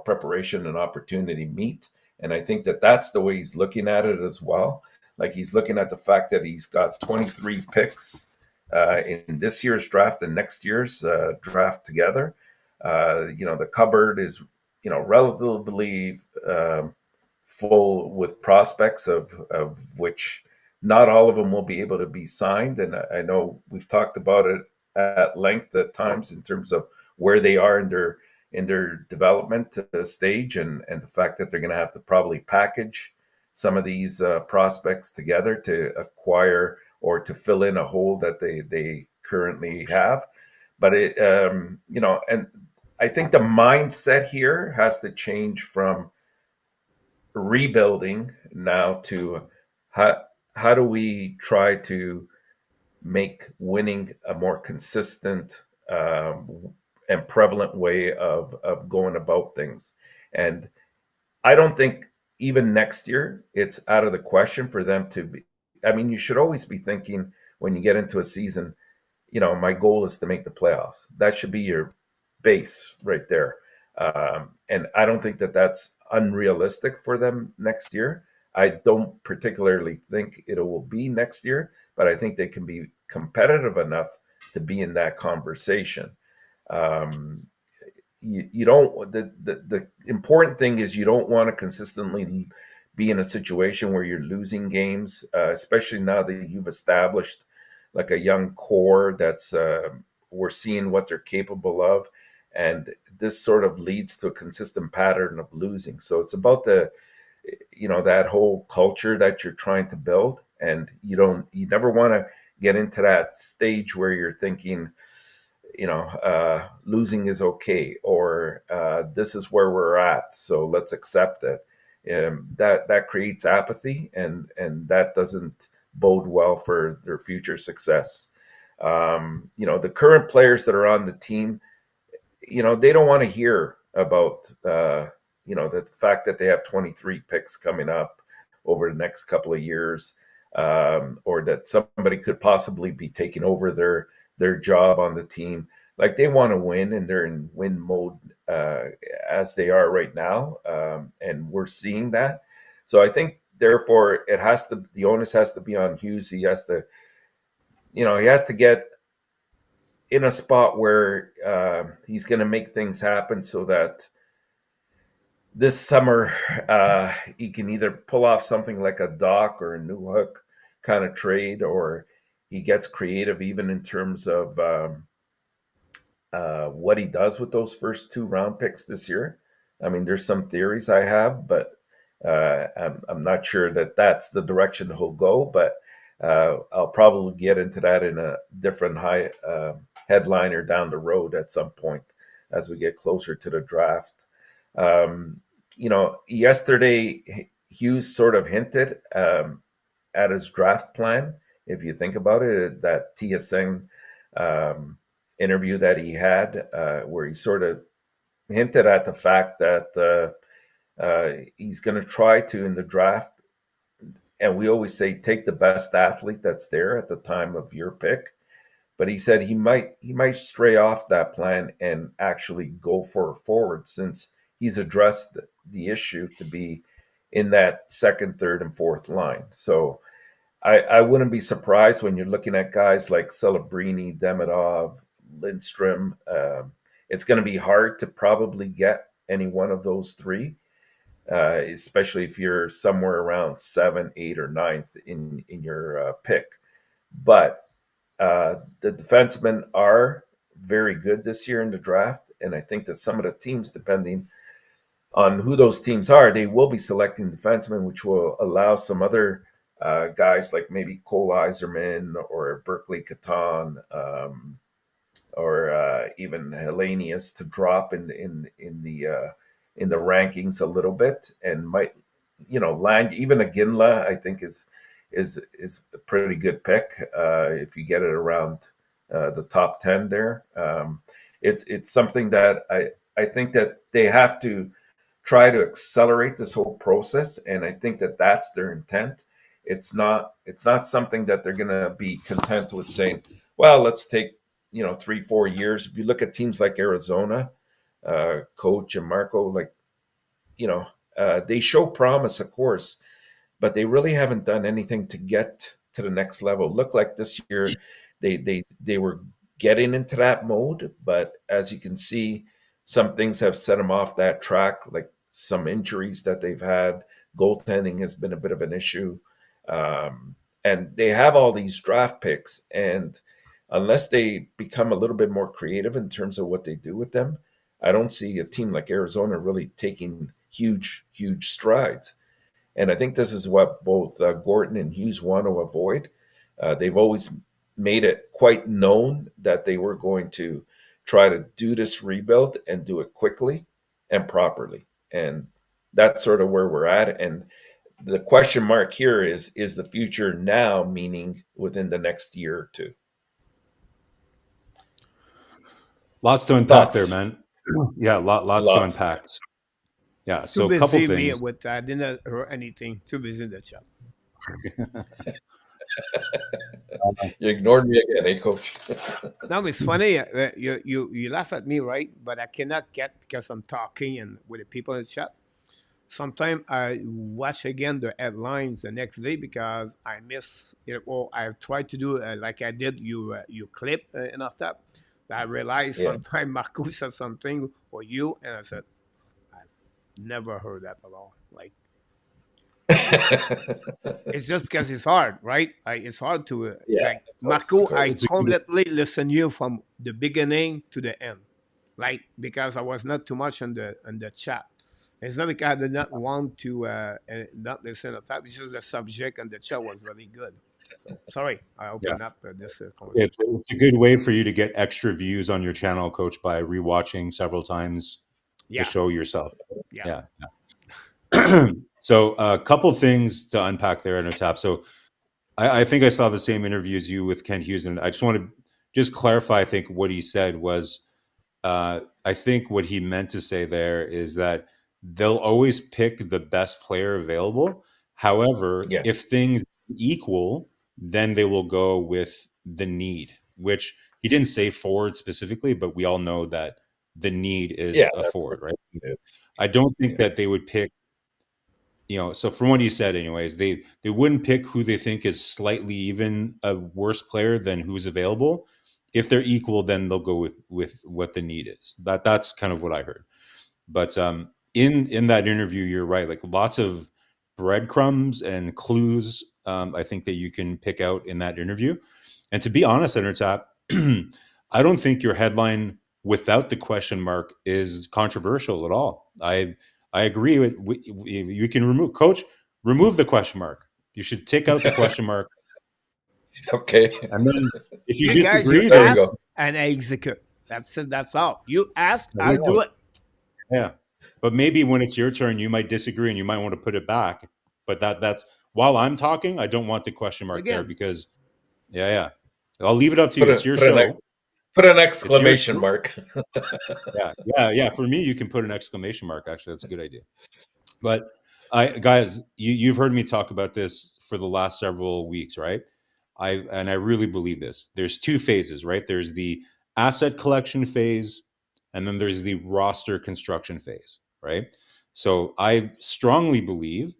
B: preparation and opportunity meet. And I think that that's the way he's looking at it as well. Like, he's looking at the fact that he's got 23 picks in this year's draft and next year's draft together. The cupboard is, relatively full with prospects of which not all of them will be able to be signed. And I know we've talked about it at length at times in terms of where they are in their development stage, and the fact that they're going to have to probably package some of these prospects together to acquire or to fill in a hole that they currently have. But and I think the mindset here has to change from rebuilding now to how do we try to make winning a more consistent and prevalent way of going about things. And I don't think even next year it's out of the question for them to be. I mean, you should always be thinking when you get into a season, my goal is to make the playoffs. That should be your base right there. And I don't think that that's unrealistic for them next year. I don't particularly think it will be next year, but I think they can be competitive enough to be in that conversation. You don't. The important thing is you don't want to consistently be in a situation where you're losing games, especially now that you've established like a young core that's we're seeing what they're capable of, and this sort of leads to a consistent pattern of losing. So it's about that whole culture that you're trying to build, and you never want to get into that stage where you're thinking, losing is okay, or this is where we're at, so let's accept it. That creates apathy, and that doesn't bode well for their future success. The current players that are on the team, they don't want to hear about the fact that they have 23 picks coming up over the next couple of years, or that somebody could possibly be taking over their job on the team. Like, they want to win, and they're in win mode as they are right now, and we're seeing that. So I think, therefore, the onus has to be on Hughes. He has to get in a spot where he's going to make things happen so that this summer he can either pull off something like a Doc or a Newhook kind of trade, or he gets creative even in terms of what he does with those first 2 round picks this year. I mean, there's some theories I have, but I'm not sure that that's the direction he'll go. But I'll probably get into that in a different headliner down the road at some point as we get closer to the draft. Yesterday Hughes sort of hinted at his draft plan. If you think about it, that TSN interview that he had, where he sort of hinted at the fact that he's going to try to, in the draft, and we always say take the best athlete that's there at the time of your pick. But he said he might stray off that plan and actually go for a forward, since he's addressed the issue to be in that second, third, and fourth line. So I wouldn't be surprised when you're looking at guys like Celebrini, Demidov, Lindstrom. It's going to be hard to probably get any one of those three, especially if you're somewhere around 7, 8, or 9th in your pick. But the defensemen are very good this year in the draft, and I think that some of the teams, depending on who those teams are, they will be selecting defensemen, which will allow some other guys like maybe Cole Iserman or Berkeley Catan, or even Hellenius to drop in the rankings a little bit, and might land. Even a Ginla, I think, is a pretty good pick if you get it around the top 10 there. It's something that I think that they have to try to accelerate this whole process, and I think that that's their intent. It's not something that they're going to be content with saying, well, let's take 3-4 years. If you look at teams like Arizona, Coach and Marko, they show promise, of course, but they really haven't done anything to get to the next level. Look like this year they were getting into that mode, but as you can see, some things have set them off that track, like some injuries that they've had. Goaltending has been a bit of an issue. And they have all these draft picks, and unless they become a little bit more creative in terms of what they do with them, I don't see a team like Arizona really taking huge strides. And I think this is what both Gorton and Hughes want to avoid. They've always made it quite known that they were going to try to do this rebuild and do it quickly and properly. And that's sort of where we're at. And the question mark here is the future now, meaning within the next year or two?
C: Lots to unpack there, man. Yeah, lots to unpack. Yeah, so a couple things.
A: I didn't hear anything. Too busy in the chat.
B: You ignored me again, eh, Coach?
A: No, it's funny. You laugh at me, right? But I cannot get, because I'm talking and with the people in the chat. Sometimes I watch again the headlines the next day because I miss it. Or I tried to do like I did you clip Enortap. I realized sometimes Marko said something or you, and I said, I've never heard that at all. Like, it's just because it's hard, right? It's hard to like Marko. I completely listen to you from the beginning to the end, like, because I was not too much on the chat. It's not because I did not want to not listen to that. It's just the subject and the chat was really good. So, sorry, I opened up this conversation.
C: It's a good way for you to get extra views on your channel, Coach, by rewatching several times to show yourself. Yeah. So a couple things to unpack there, Enortap. So I think I saw the same interview as you with Kent Hughes, and I just want to just clarify. I think what he said was, I think what he meant to say there is that they'll always pick the best player available. However, if things equal, then they will go with the need, which he didn't say forward specifically, but we all know that the need is a forward, right? I don't think that they would pick, so from what he said anyways, they wouldn't pick who they think is slightly even a worse player than who's available. If they're equal, then they'll go with what the need is. That's kind of what I heard. But in that interview, you're right. Like, lots of breadcrumbs and clues, I think, that you can pick out in that interview. And to be honest, Enortap, I don't think your headline without the question mark is controversial at all. I agree with you can remove the question mark. You should take out the question mark.
B: Okay.
C: And then if you
A: disagree,
C: there you
A: go. And I execute. That's it. That's all. You ask, I'll do it.
C: Yeah. But maybe when it's your turn, you might disagree and you might want to put it back. But that's while I'm talking, I don't want the question mark there
A: Again,
C: because yeah. I'll leave it up to you. It's your show.
B: Put an
C: It's your
B: exclamation
C: show.
B: mark.
C: Yeah. For me, you can put an exclamation mark. Actually, that's a good idea. But guys, you've heard me talk about this for the last several weeks, right? I really believe this. There's two phases, right? There's the asset collection phase, and then there's the roster construction phase, right? So I strongly believe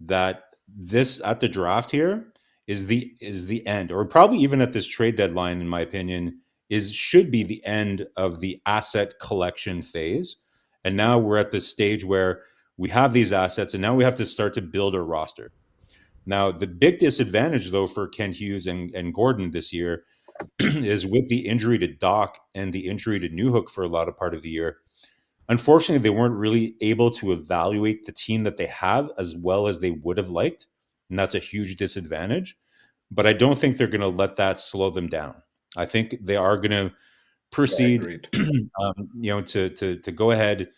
C: that this at the draft here is the end, or probably even at this trade deadline, in my opinion, should be the end of the asset collection phase. And now we're at this stage where we have these assets, and now we have to start to build a roster. Now, the big disadvantage, though, for Kent Hughes and Gordon this year is with the injury to Doc and the injury to Newhook for a lot of part of the year. Unfortunately, they weren't really able to evaluate the team that they have as well as they would have liked, and that's a huge disadvantage. But I don't think they're going to let that slow them down. I think they are going to proceed, to go ahead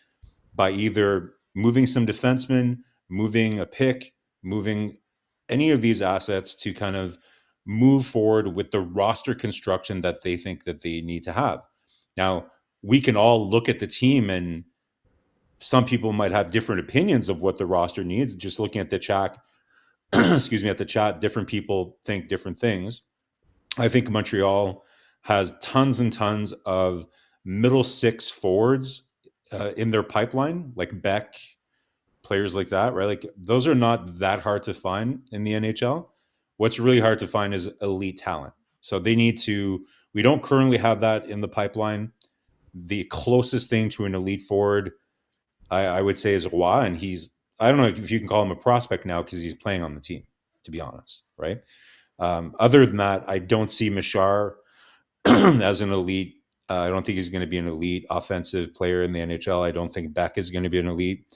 C: by either moving some defensemen, moving a pick, moving any of these assets to kind of move forward with the roster construction that they think that they need to have. Now, we can all look at the team, and some people might have different opinions of what the roster needs. Just looking at the chat, at the chat, different people think different things. I think Montreal has tons and tons of middle six forwards in their pipeline, like Beck, players like that, right? Like those are not that hard to find in the NHL. What's really hard to find is elite talent. So they need to, we don't currently have that in the pipeline. The closest thing to an elite forward, I would say, is Roy, and I don't know if you can call him a prospect now because he's playing on the team, to be honest, right? Other than that, I don't see Machar as an elite. I don't think he's going to be an elite offensive player in the NHL. I don't think Beck is going to be an elite,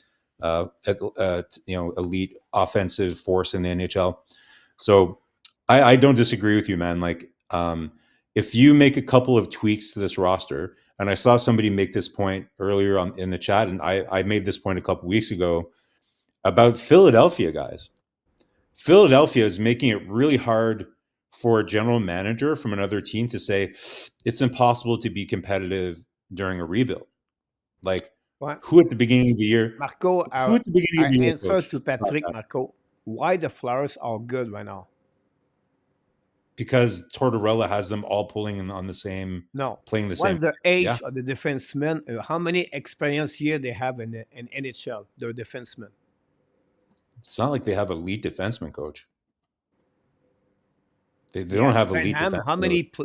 C: elite offensive force in the NHL. So I don't disagree with you, man. Like, if you make a couple of tweaks to this roster, and I saw somebody make this point earlier in the chat, and I made this point a couple weeks ago about Philadelphia, guys. Philadelphia is making it really hard for a general manager from another team to say it's impossible to be competitive during a rebuild. Like,
A: what?
C: who at the beginning of the year?
A: Marco,
C: Who at the beginning of
A: our
C: the year,
A: answer
C: coach?
A: to Patrick, Marco, why the Flyers are good right now?
C: Because Tortorella has them all pulling on the same,
A: No.
C: playing the
A: What's
C: same.
A: the age
C: Yeah.
A: of the defensemen? How many experience year they have in NHL, their defensemen?
C: It's not like they have elite defensemen, coach. They don't have elite defensemen.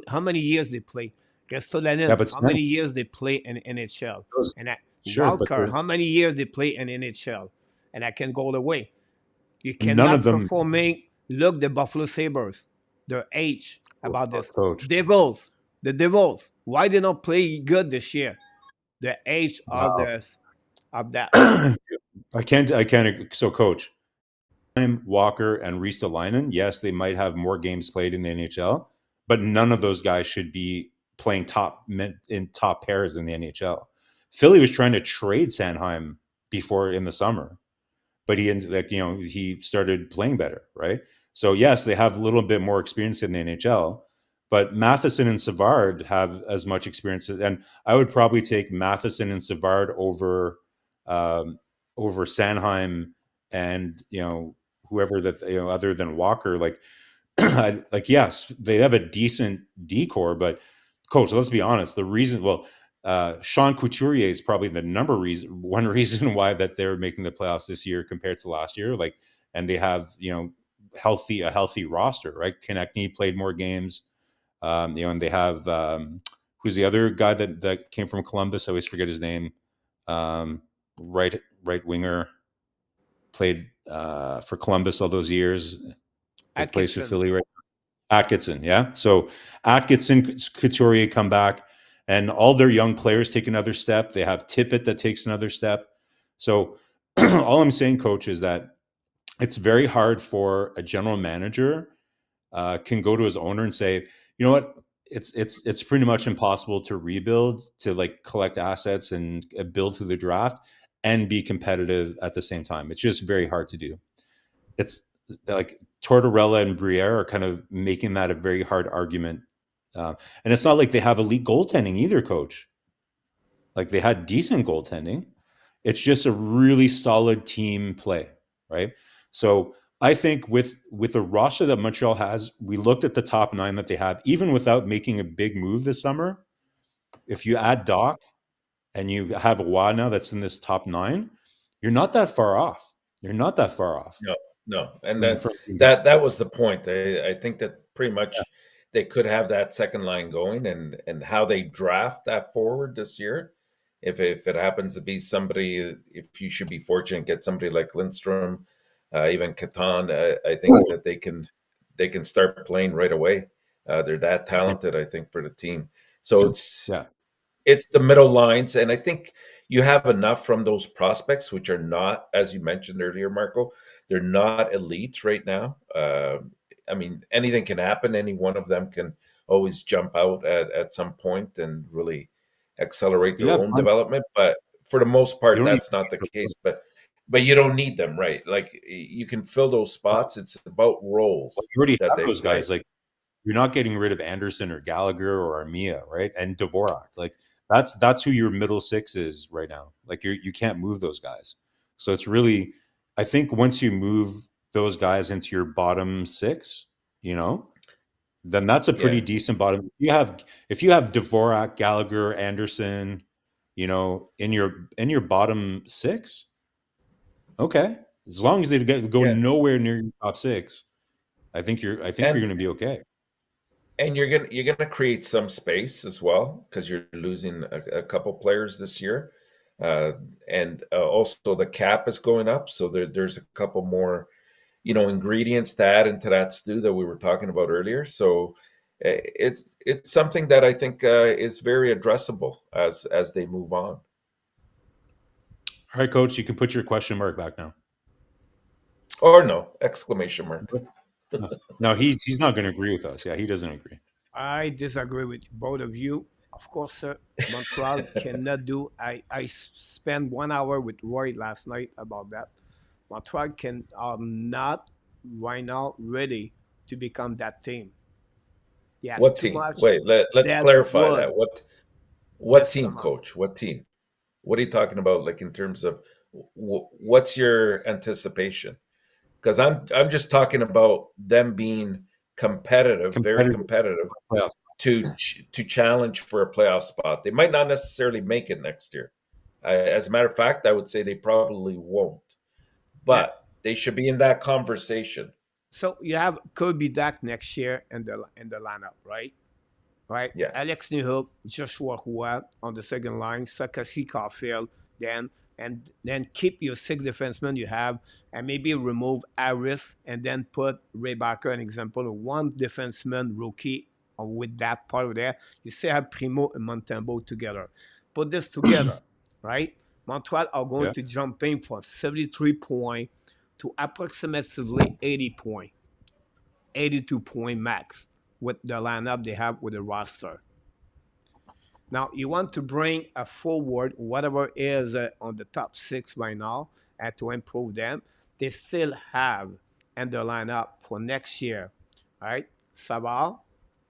A: How many years they play? Restolainen,
C: Yeah, but
A: how many years they play in NHL? And
C: sure,
A: Walker, how many years they play in NHL? And I can go the way. You
C: none
A: cannot
C: of them
A: performing. Look, the Buffalo Sabres, their age about this.
C: Coach.
A: The Devils. Why they not play good this year? The age of that.
C: I can't. So, coach, Walker and Ristolainen, yes, they might have more games played in the NHL, but none of those guys should be playing in top pairs in the NHL. Philly was trying to trade Sanheim before in the summer, but he started playing better, right? So yes, they have a little bit more experience in the NHL, but Matheson and Savard have as much experience, and I would probably take Matheson and Savard over Sanheim and whoever that other than Walker. Like, yes, they have a decent decor, but coach, let's be honest. The reason, Sean Couturier is probably the one reason why that they're making the playoffs this year compared to last year. Like, and they have a healthy roster, right? Konechny played more games, and they have who's the other guy that came from Columbus? I always forget his name. Right winger, played for Columbus all those years. Plays for Philly, right? Atkinson, yeah. So Atkinson, Couturier come back, and all their young players take another step. They have Tippett that takes another step. So all I'm saying, coach, is that it's very hard for a general manager can go to his owner and say, you know what, it's pretty much impossible to rebuild, to like collect assets and build through the draft and be competitive at the same time. It's just very hard to do. it's like Tortorella and Briere are kind of making that a very hard argument. And it's not like they have elite goaltending either, coach. Like they had decent goaltending. It's just a really solid team play, right? So I think with the roster that Montreal has, we looked at the top 9 that they have, even without making a big move this summer. If you add Doc and you have a Waugh now that's in this top 9, you're not that far off. You're not that far off
B: No, no, and
C: from,
B: that
C: from
B: that was the point. I think that pretty
C: yeah,
B: much they could have that second line going, and how they draft that forward this year. If it happens to be somebody, if you should be fortunate, get somebody like Lindstrom, even Catan, I think that they can start playing right away. They're that
C: I think,
B: talented, I think, for the team. So
C: yeah,
B: it's the middle lines, and I think you have enough from those prospects, which are not, as you mentioned earlier, Marco, they're not elite right now. I mean, anything can happen. Any one of them can always jump out at some point and really accelerate
C: you
B: their
C: have
B: own
C: fun.
B: development. But for the most
C: You
B: part,
C: don't
B: that's not the case. But you don't need them, right? Like you can fill those
C: well,
B: spots. It's about roles
C: you already
B: that
C: have
B: they
C: those
B: play.
C: guys. Like you're not getting rid of Anderson or Gallagher or Armia, right? And Dvorak. Like that's who your middle 6 is right now. Like you can't move those guys. So it's really, I think once you move those guys into your bottom 6, you know, then that's a pretty
B: Yeah.
C: decent bottom. If you have Dvorak, Gallagher, Anderson, in your bottom 6, okay. As long as they go
B: Yeah.
C: nowhere near your top 6, I think you're
B: And
C: going to be okay.
B: And you're gonna create some space as well because you're losing a couple players this year, uh, and also the cap is going up, so there's a couple more ingredients to add into that stew that we were talking about earlier. So it's something that I think is very addressable as they move on.
C: All right, coach, you can put your question mark back now.
B: Or no exclamation mark.
C: No, he's not going to agree with us. Yeah, he doesn't agree.
A: I disagree with both of you. Of course, Montreal cannot do. I spent 1 hour with Roy last night about that. Montreal can are not right now ready to become that team. They have
B: What
A: too
B: team?
A: much
B: Wait, let's
A: dead
B: clarify
A: wood
B: that. What
A: this
B: team,
A: summer.
B: coach? What team? What are you talking about? Like in terms of what's your anticipation? Because I'm just talking about them being competitive, very
C: Competitive
B: competitive,
C: playoffs.
B: to challenge for a playoff spot. They might not necessarily make it next year. As a matter of fact, I would say they probably won't,
A: Yeah.
B: but they should be in that conversation.
A: So you have Kirby Dak next year in the lineup, right? Right?
B: Yeah.
A: Alex Newhook, Joshua Roy on the second line, Sakasi Caulfield, then keep your 6 defensemen you have, and maybe remove Harris, and then put Ray Barker, an example of one defenseman rookie with that part of there. You still have Primo and Montembeau together. Put this together, right? Montreal are going
C: Yeah.
A: to jump in from 73 points to approximately 80 points, 82-point max with the lineup they have with the roster. Now, you want to bring a forward, whatever is on the top 6 right now, and to improve them. They still have in the lineup for next year, all right? Savard,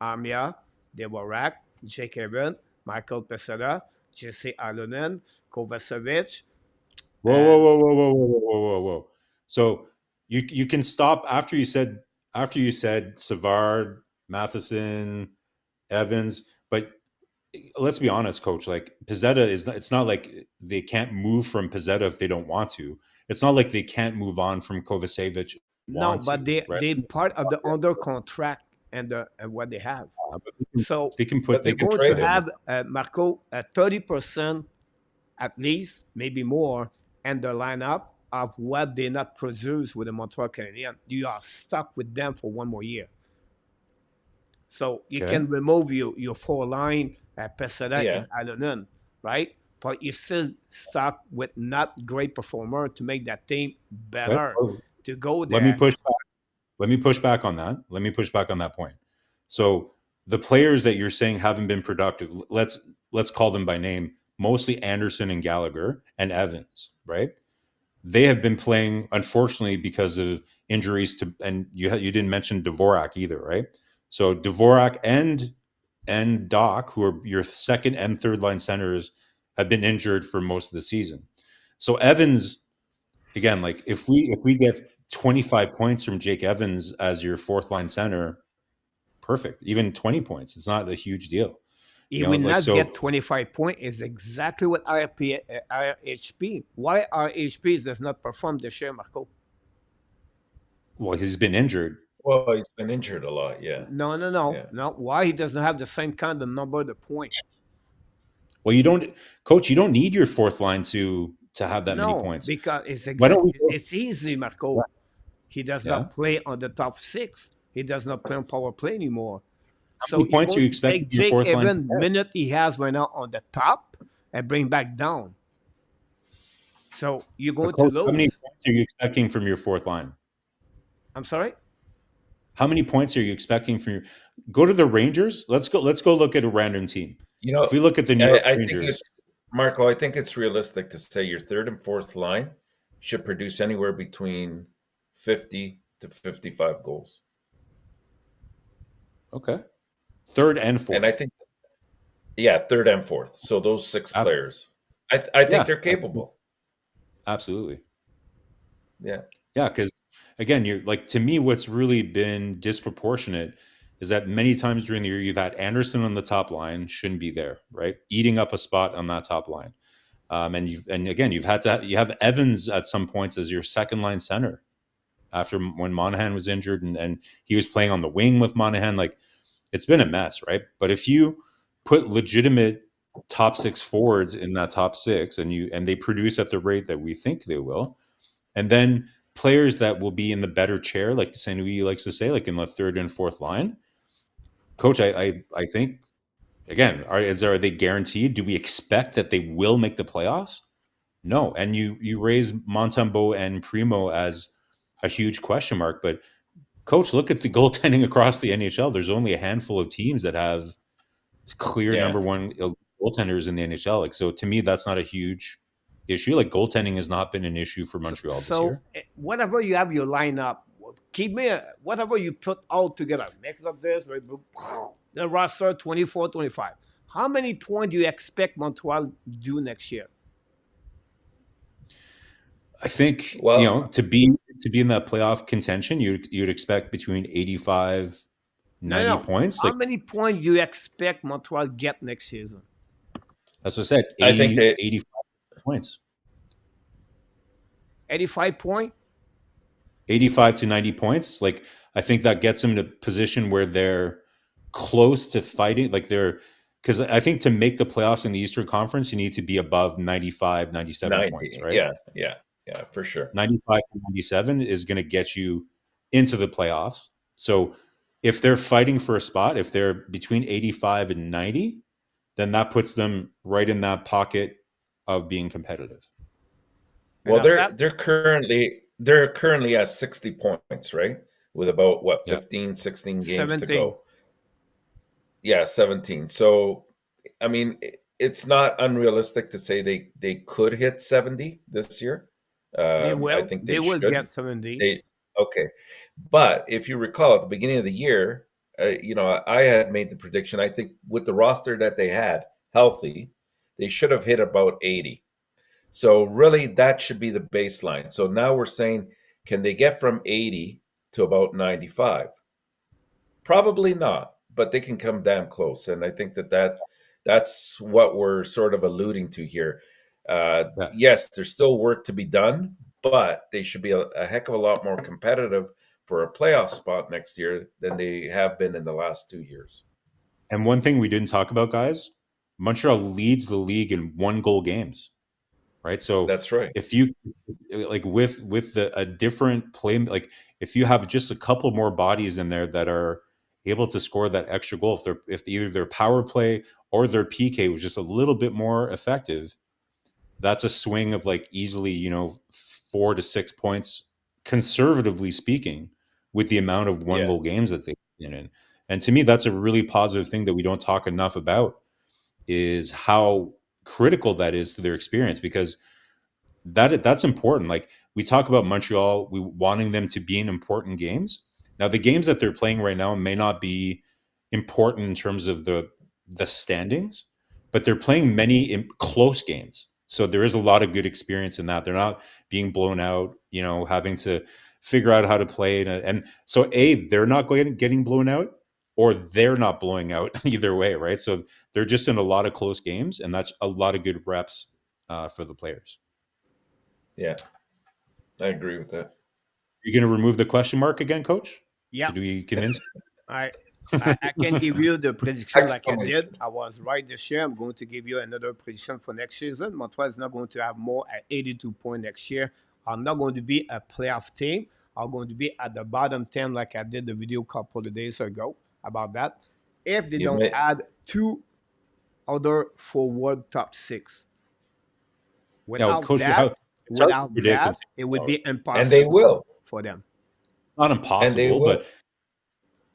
A: Armia, Dvorak, Jake Evan, Michael Pesera, Jesse Alonen, Kovacevic,
C: Whoa, whoa,
A: and
C: whoa, whoa, whoa, whoa, whoa, whoa, whoa. So you can stop after you said Savard, Matheson, Evans, but let's be honest, coach. Like Pizzetta is not, it's not like they can't move from Pizzetta if they don't want to. It's not like they can't move on from Kovacevic
A: no,
C: want
A: but
C: to, right?
A: they part of the under contract and what they have.
C: But they can,
A: So
C: they can
B: But
C: put
B: they
C: they
A: you're
C: can
B: can
A: going to
B: trade him.
A: have Marco 30% at least, maybe more, and the lineup of what they not produce with the Montreal Canadiens. You are stuck with them for 1 more year. So you
C: okay.
A: can remove your 4 line, Pesada
B: Yeah.
A: and Alonen, right? But you're still stuck with not great performer to make that team
C: Okay.
A: better.
C: Well,
A: To go
C: let me
A: there,
C: push back. Let me push back on that. Let me push back on that point. So the players that you're saying haven't been productive, let's call them by name, mostly Anderson and Gallagher and Evans, right? they have been playing, unfortunately, because of injuries to, and you didn't mention Dvorak either, right? So Dvorak and Doc, who are your second and third line centers, have been injured for most of the season. So Evans, again, like if we get 25 points from Jake Evans as your fourth line center, perfect. Even 20 points, it's not a huge deal.
A: He
C: You know,
A: will
C: like
A: not
C: so.
A: get 25 points. Is exactly what RHP. Why RHP does not perform this year, Marco?
C: Well, he's been injured.
B: Well, he's been injured a lot. Yeah. Yeah.
A: No. Why he doesn't have the same kind of number of point?
C: Well, you don't, coach. You don't need your fourth line to have that many
A: No,
C: points.
A: because it's
C: Why don't we?
A: it's easy, Marco. He does
C: Yeah.
A: not play on the top six. He does not play on power play anymore.
C: How
A: So
C: many points are you expecting
A: take
C: your
A: Jake
C: fourth line?
A: Evans minute he has right now on the top and bring back down. So you're going to lose.
C: How many points are you expecting from your fourth line?
A: I'm sorry.
C: How many points are you expecting from your? Go to the Rangers. Let's go look at a random team.
B: You know,
C: If we look at the New York
B: I think
C: Rangers,
B: it's Marco. I think it's realistic to say your third and fourth line should produce anywhere between 50 to 55 goals.
C: okay, third and fourth,
B: And I think, yeah, third and fourth. So those six players, I think they're capable.
C: Absolutely.
B: Yeah.
C: Yeah, because again, you're like, to me, what's really been disproportionate is that many times during the year you've had Anderson on the top line, shouldn't be there, right? Eating up a spot on that top line. And again, you have Evans at some points as your second line center after when Monahan was injured and he was playing on the wing with Monahan. Like, it's been a mess, right? But if you put legitimate top six forwards in that top six and they produce at the rate that we think they will, and then players that will be in the better chair, like St. Louis likes to say, like in the third and fourth line, coach, I think, again, are they guaranteed? Do we expect that they will make the playoffs? No. And you raise Montembeault and Primeau as a huge question mark, but coach, look at the goaltending across the NHL. There's only a handful of teams that have clear number one goaltenders in the NHL. Like, so to me, that's not a huge issue. Like, goaltending has not been an issue for Montreal this year.
A: Whatever you have your lineup, whatever you put all together, mix up this, the roster 24, 25. How many points do you expect Montreal to do next year?
C: I think, to be in that playoff contention, you'd expect between 85, 90 points.
A: How many points do you expect Montreal get next season?
C: That's what I said. 85 points.
A: 85 points?
C: 85 to 90 points. Like, I think that gets them in a position where they're close to fighting. Like, because I think to make the playoffs in the Eastern Conference, you need to be above 95, 97 points, right?
B: Yeah, for sure.
C: 95 to 97 is going to get you into the playoffs. So if they're fighting for a spot, if they're between 85 and 90, then that puts them right in that pocket of being competitive.
B: Well, they're currently at 60 points, right? With about 15, 16 games
A: 17.
B: to go. Yeah, 17. So, I mean, it's not unrealistic to say they could hit 70 this year.
A: They will.
B: I think they
A: will
B: should.
A: Get 70.
B: Okay. But if you recall at the beginning of the year, I had made the prediction, I think with the roster that they had healthy, they should have hit about 80. So really that should be the baseline. So now we're saying, can they get from 80 to about 95? Probably not, but they can come damn close. And I think that's what we're sort of alluding to here. Yes, there's still work to be done, but they should be a heck of a lot more competitive for a playoff spot next year than they have been in the last 2 years.
C: And one thing we didn't talk about, guys, Montreal leads the league in 1-goal games, right? So
B: that's right.
C: If you like with a different play, like if you have just a couple more bodies in there that are able to score that extra goal, if either their power play or their PK was just a little bit more effective, that's a swing of like easily 4 to 6 points, conservatively speaking, with the amount of 1-goal games that they've been in. And to me, that's a really positive thing that we don't talk enough about, is how critical that is to their experience. Because that's important. Like, we talk about Montreal, we wanting them to be in important games. Now, the games that they're playing right now may not be important in terms of the standings, but they're playing many close games. So there is a lot of good experience in that. They're not being blown out, having to figure out how to play. And so, they're not getting blown out, or they're not blowing out either way, right? So they're just in a lot of close games, and that's a lot of good reps for the players.
B: Yeah, I agree with that.
C: You're going to remove the question mark again, Coach?
A: Yeah,
C: Did we convince?
A: I I can give you the prediction like I
B: Exclamation.
A: did. I was right this year. I'm going to give you another prediction for next season. Montreal is not going to have more at 82 points next year. I'm not going to be a playoff team. I'm going to be at the bottom 10 like I did the video a couple of days ago about that. If they
B: You
A: don't
B: may,
A: add two other forward top six.
C: No,
A: Without
C: Coach,
A: that,
C: it's hard to predict.
A: it would be
B: and they
A: impossible
B: will,
A: for them.
C: Not
B: and they
C: impossible,
B: will.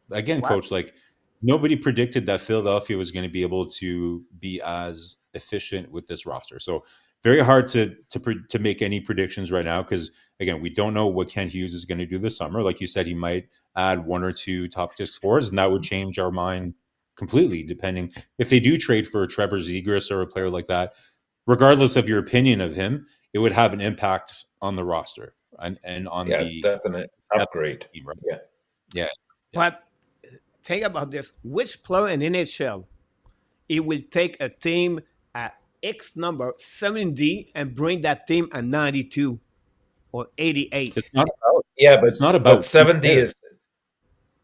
C: but again,
A: What?
C: Coach, like, nobody predicted that Philadelphia was going to be able to be as efficient with this roster. So very hard to make any predictions right now, because again, we don't know what Ken Hughes is going to do this summer. Like you said, he might add one or two top six forwards, and that would change our mind completely. Depending if they do trade for Trevor Zegras or a player like that, regardless of your opinion of him, it would have an impact on the roster and on
B: Yeah, it's
C: the
B: definite upgrade.
C: team, right?
B: Yeah,
C: Yeah.
A: But think about this. Which player in NHL it will take a team at X number 70 and bring that team at 92 or 88?
C: It's not about
B: yeah,
C: it's not
B: but
C: about
B: 70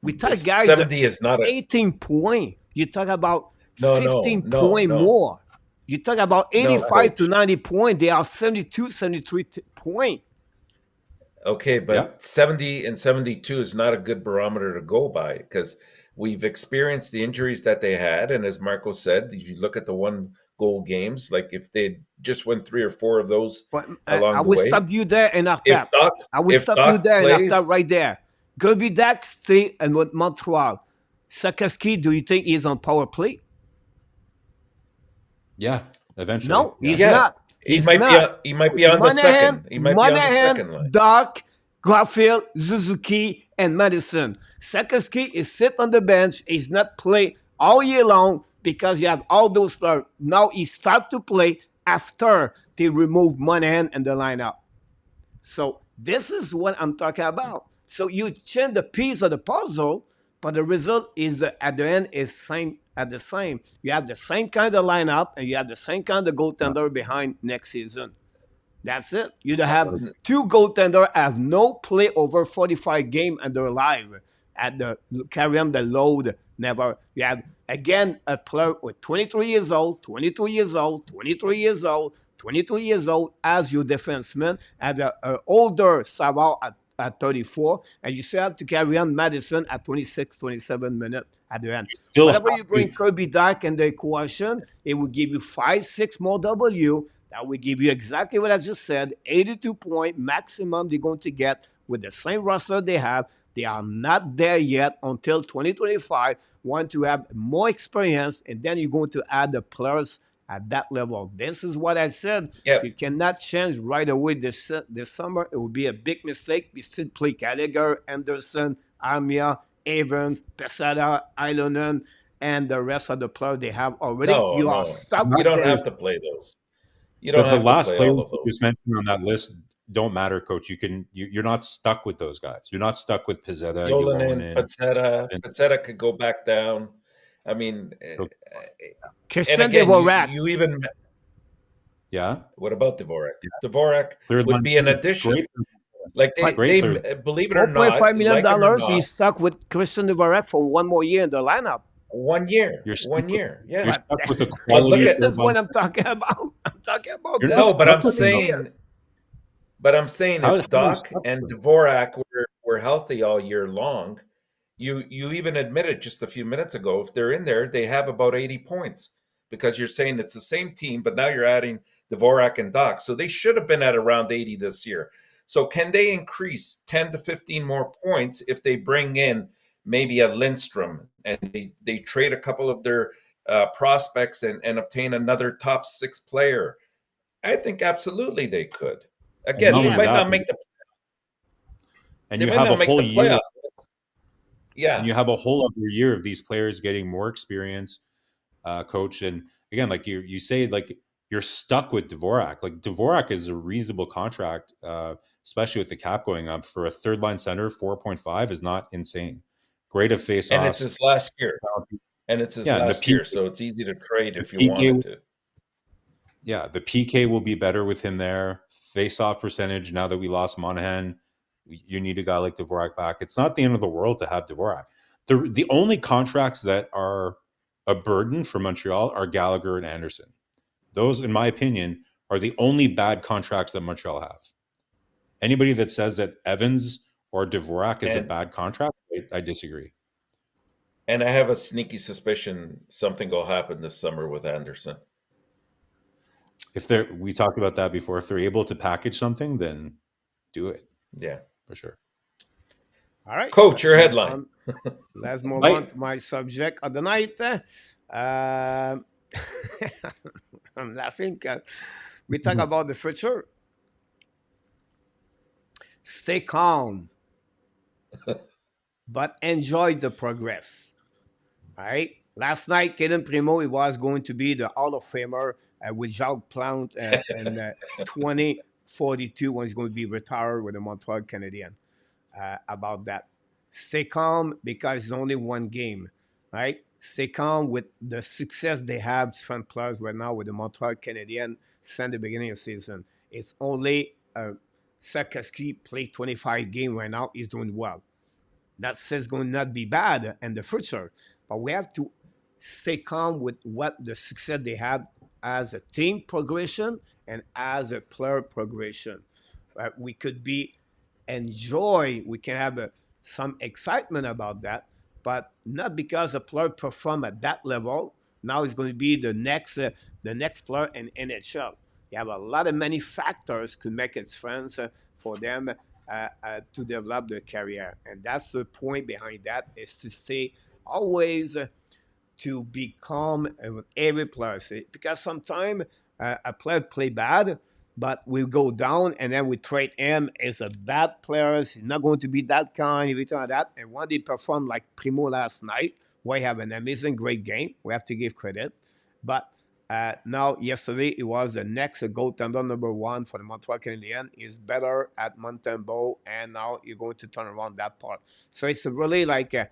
A: We talk
B: is
A: guys
B: 70 is not a
A: 18 point. You talk about
B: no,
A: 15
B: no,
A: point more. You talk about
B: no,
A: 85 to
B: Coach.
A: 90 point. They are 72, 73 point.
B: Okay,
C: Yeah.
B: but 70 and 72 is not a good barometer to go by, because we've experienced the injuries that they had. And as Marco said, if you look at the 1-goal games, like if they just won 3 or 4 of those
A: But I
B: along the
A: will
B: way,
A: stop you there in
B: if
A: Enortap.
B: Doc,
A: I will
B: if
A: stop you
B: Doc
A: there in
B: plays,
A: Enortap right there. Kirby Dak stay and with Montreal. Sakaski, do you think he's on power play?
C: Yeah, eventually.
A: No, he's
B: yeah,
A: not.
B: he
A: He's
B: might
A: not.
B: be on the second. He might be on the second line.
A: Doc, Garfield, Suzuki, and Madison. Sakaski is sit on the bench. He's not play all year long because you have all those players. Now he start to play after they remove Monahan and the lineup. So this is what I'm talking about. So you change the piece of the puzzle, but the result is at the end is same at the same. You have the same kind of lineup and you have the same kind of goaltender behind next season. That's it. You have two goaltenders have no play over 45 game and they're live at the carrying the load. Never. You have again a player with 23 years old, 22 years old, 23 years old, 22 years old as your defenseman, and an older Savard at 34, and you still have to carry on Madison at 26, 27 minutes at the end.
C: Still
A: Whenever
C: have
A: you bring
C: to-
A: Kirby Dak in the equation, it will give you 5, 6 more W. That will give you exactly what I just said, 82 point maximum they're going to get with the same roster they have. They are not there yet until 2025. Want to have more experience, and then you're going to add the players at that level. This is what I said.
B: Yep.
A: You cannot change right away this summer. It would be a big mistake. You still play Gallagher, Anderson, Armia, Evans, Pesada, Ilonen, and the rest of the players they have already.
B: No,
A: You are
B: no,
A: stuck
B: you
A: with
B: don't
A: them.
B: have to play those. You don't
C: But the
B: have
C: last
B: to play
C: players
B: all of
C: you
B: those.
C: just mentioned on that list don't matter, Coach. You're not stuck with those guys. You're not stuck with Pizzetta,
B: Yolonen,
C: Yolonen.
B: Pezzetta could go back down. I mean,
A: Christian
B: and again,
A: Dvorak.
B: you even.
C: Yeah.
B: What about Dvorak? Dvorak
C: Third
B: would
C: line-
B: be an addition.
C: Great.
B: Like
C: Great
B: they
C: third.
B: believe it or not,
A: $4.5 million.
B: like him or not,
A: He's stuck with Christian Dvorak for one more year in the lineup.
B: 1 year.
C: You're stuck
B: 1
C: with-
B: year. Yeah.
C: You're stuck with the
B: look
C: quality.
B: at-
A: This is what I'm talking about. I'm talking about
C: You're
A: that.
C: not
B: No, but I'm
C: stuck with them, though.
B: saying,
C: How-
B: if Doc and Dvorak were healthy all year long, you even admitted just a few minutes ago, if they're in there, they have about 80 points, because you're saying it's the same team, but now you're adding Dvorak and Doc. So they should have been at around 80 this year. So can they increase 10 to 15 more points if they bring in maybe a Lindstrom and they trade a couple of their prospects and obtain another top 6 player? I think absolutely they could.
C: And
B: Again,
C: not
B: they
C: only
B: might
C: that,
B: not make the
C: and
B: they
C: you
B: might
C: have a
B: not make
C: whole
B: the
C: year,
B: playoffs.
C: and
B: Yeah,
C: you have a whole other year of these players getting more experience, coach. And again, like you say, like you're stuck with Dvorak. Like Dvorak is a reasonable contract, especially with the cap going up for a third line center. 4.5 is not insane. Great at
B: and it's
C: faceoffs.
B: his last year. And it's his
C: Yeah, and
B: last year, so it's easy to trade
C: the
B: if you
C: PK,
B: wanted to.
C: yeah, the PK will be better with him there. Face-off percentage. Now that we lost Monahan, you need a guy like Dvorak back. It's not the end of the world to have Dvorak. The only contracts that are a burden for Montreal are Gallagher and Anderson. Those, in my opinion, are the only bad contracts that Montreal have. Anybody that says that Evans or Dvorak is a
B: And
C: bad contract, I disagree.
B: and I have a sneaky suspicion something will happen this summer with Anderson.
C: If they're, we talked about that before. If they're able to package something, then do it
B: Yeah.
C: for sure.
A: All right,
B: Coach,
A: let's
B: your
A: move
B: headline.
A: on. Let's move on
C: Right.
A: to my subject of the night. Um, I'm laughing 'cause we talk about the future. Stay calm, but enjoy the progress. All right. Last night, Cayden Primeau, he was going to be the Hall of Famer with Jacques Plante in 2042 when he's going to be retired with the Montreal Canadiens. About that. Stay calm because it's only one game, right? Stay calm with the success they have, different players right now with the Montreal Canadiens since the beginning of the season. It's only Sakaski played 25 games right now. He's doing well. That says going to not be bad in the future, but we have to stay calm with what the success they have as a team progression and as a player progression. We could be enjoy, we can have some excitement about that, but not because a player perform at that level. Now it's going to be the next player in NHL. You have a lot of many factors could make it friends for them to develop their career, and that's the point behind that is to stay always to be calm with every player. Because sometimes a player play bad, but we go down and then we trade him as a bad player. He's not going to be that kind, everything like that. And when they perform like Primo last night, we have an amazing, great game. We have to give credit. But now, yesterday, it was the next goaltender number one for the Montreal Canadiens. Is better at Montembeault, and now you're going to turn around that part. So it's really like, from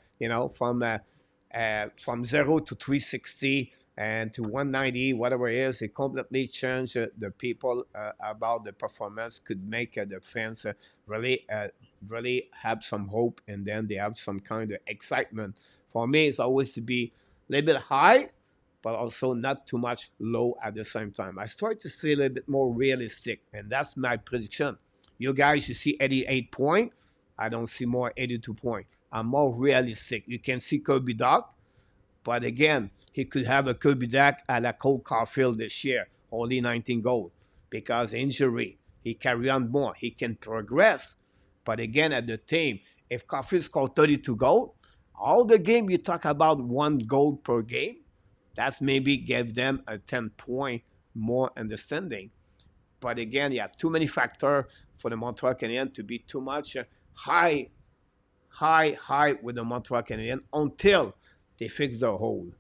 A: 0 to 360 and to 190, whatever it is, it completely changed the people about the performance, could make the fans really have some hope, and then they have some kind of excitement. For me, it's always to be a little bit high, but also not too much low at the same time. I try to stay a little bit more realistic, and that's my prediction. You guys, you see 88 points. I don't see more 82 points. I'm more realistic. You can see Kirby Doc, but again, he could have a Kirby Doc at a Cole Caulfield this year, only 19 goals because injury. He carry on more. He can progress, but again, at the team, if Caulfield scored 32 goals, all the game you talk about 1 goal per game, that's maybe give them a 10-point more understanding. But again, yeah, too many factors for the Montreal Canadiens to be too much high with the Montreal Canadiens until they fix the hole.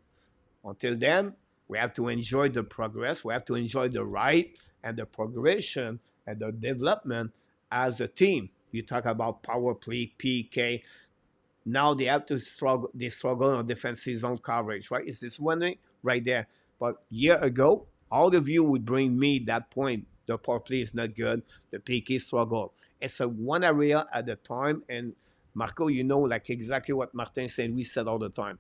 A: Until then, we have to enjoy the progress. We have to enjoy the ride and the progression and the development as a team. You talk about power play, PK. Now they have to struggle. They struggle on defensive zone coverage, right? It's this one thing right there. But year ago, all of you would bring me that point. The power play is not good. The PK struggle. It's a one area at a time. And Marko, you know, like exactly what Martin said. We said all the time.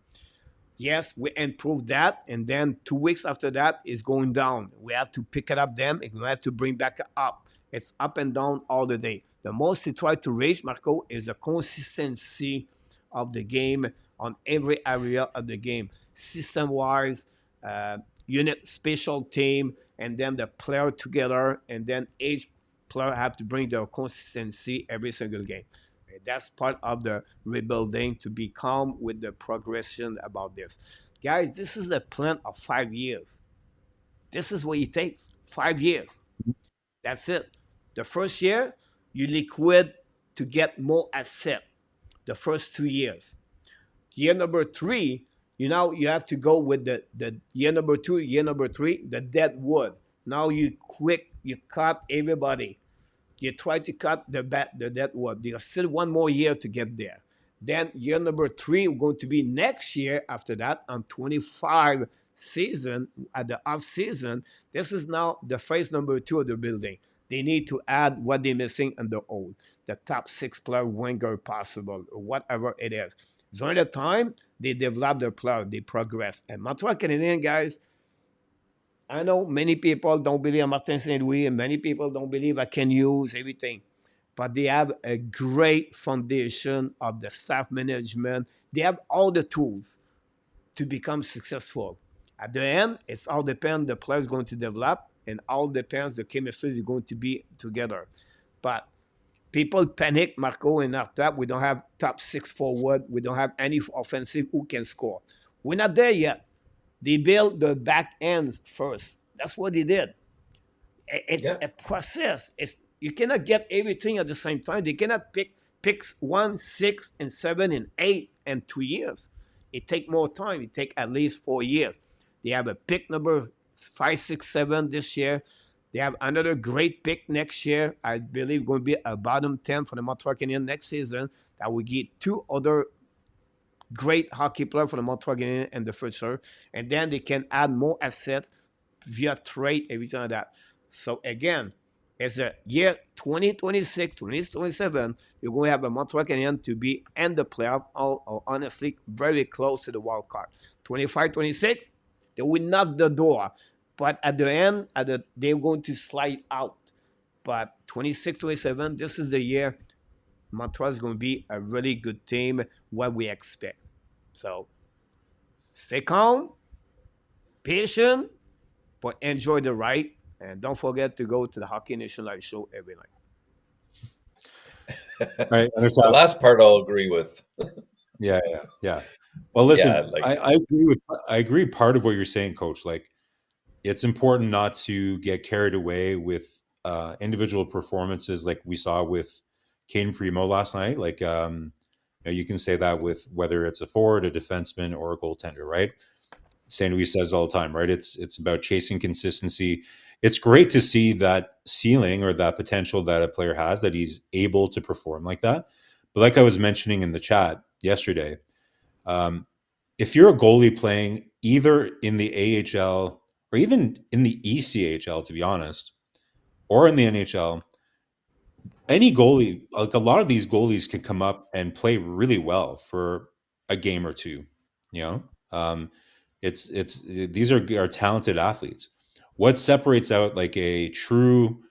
A: Yes, we improved that, and then 2 weeks after that is going down. We have to pick it up then, and we have to bring back up. It's up and down all the day. The most he tried to reach, Marco, is the consistency of the game on every area of the game, system-wise, unit, special team, and then the player together, and then each player have to bring their consistency every single game. That's part of the rebuilding to be calm with the progression about this. Guys, this is a plan of 5 years. This is what it takes. 5 years. That's it. The first year, you liquid to get more asset. The first 2 years. Year number three, you have to go with the year number two, year number three, the dead wood. Now you cut everybody. You try to cut the dead wood. There's still one more year to get there. Then year number three going to be next year after that on 25 season at the off season. This is now the phase number two of the building. They need to add what they're missing in the old, the top six player winger possible, or whatever it is. During the time, they develop their player, they progress. And Montreal Canadiens, guys, I know many people don't believe in Martin St. Louis, and many people don't believe I can use everything. But they have a great foundation of the staff management. They have all the tools to become successful. At the end, it's all depends the players going to develop, and all depends the chemistry is going to be together. But people panic, Marko and Enortap. We don't have top six forward. We don't have any offensive who can score. We're not there yet. They build the back ends first. That's what they did. It's
B: Yeah.
A: a process. You cannot get everything at the same time. They cannot pick picks 1, 6, and 7, and 8 and 2 years. It take more time. It take at least 4 years. They have a pick number 5, 6, 7 this year. They have another great pick next year. I believe going to be a bottom 10 for the Montreal Canadiens next season. That will get two other great hockey player for the Montreal Canadiens in the future, and then they can add more assets via trade, everything like that. So again, it's a year 2026, 2027, you're going to have a Montreal Canadiens to be in the playoff, or honestly, very close to the wild card. 25, 26, they will knock the door, but at the end, they're going to slide out. But 26, 27, this is the year Montreal is going to be a really good team, what we expect. So stay calm, patient, but enjoy the ride. And don't forget to go to the Hockey Nation Live show every night.
C: Right.
B: The last part I'll agree with.
C: Yeah. Well, listen,
B: Yeah,
C: I agree part of what you're saying, Coach. Like, it's important not to get carried away with individual performances like we saw with Cayden Primeau last night. Like, you can say that with whether it's a forward, a defenseman, or a goaltender, right? St. Louis says all the time, right? It's about chasing consistency. It's great to see that ceiling or that potential that a player has, that he's able to perform like that. But like I was mentioning in the chat yesterday, if you're a goalie playing either in the AHL or even in the ECHL, to be honest, or in the NHL, any goalie, like a lot of these goalies can come up and play really well for a game or two. You know, these are talented athletes. What separates out like a true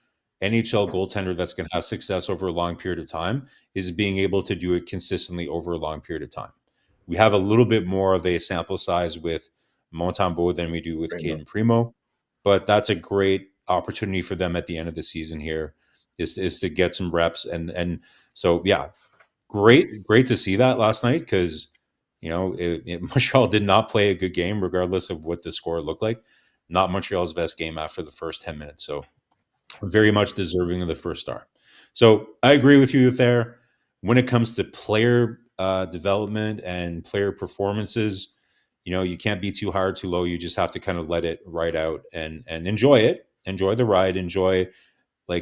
C: NHL goaltender that's going to have success over a long period of time is being able to do it consistently over a long period of time. We have a little bit more of a sample size with Montembeault than we do with Cayden Primeau, but that's a great opportunity for them at the end of the season here is to get some reps. And so, yeah, great to see that last night because, Montreal did not play a good game regardless of what the score looked like. Not Montreal's best game after the first 10 minutes. So very much deserving of the first star. So I agree with you there. When it comes to player development and player performances, you can't be too hard, too low. You just have to kind of let it ride out and enjoy it. Enjoy the ride. Enjoy, they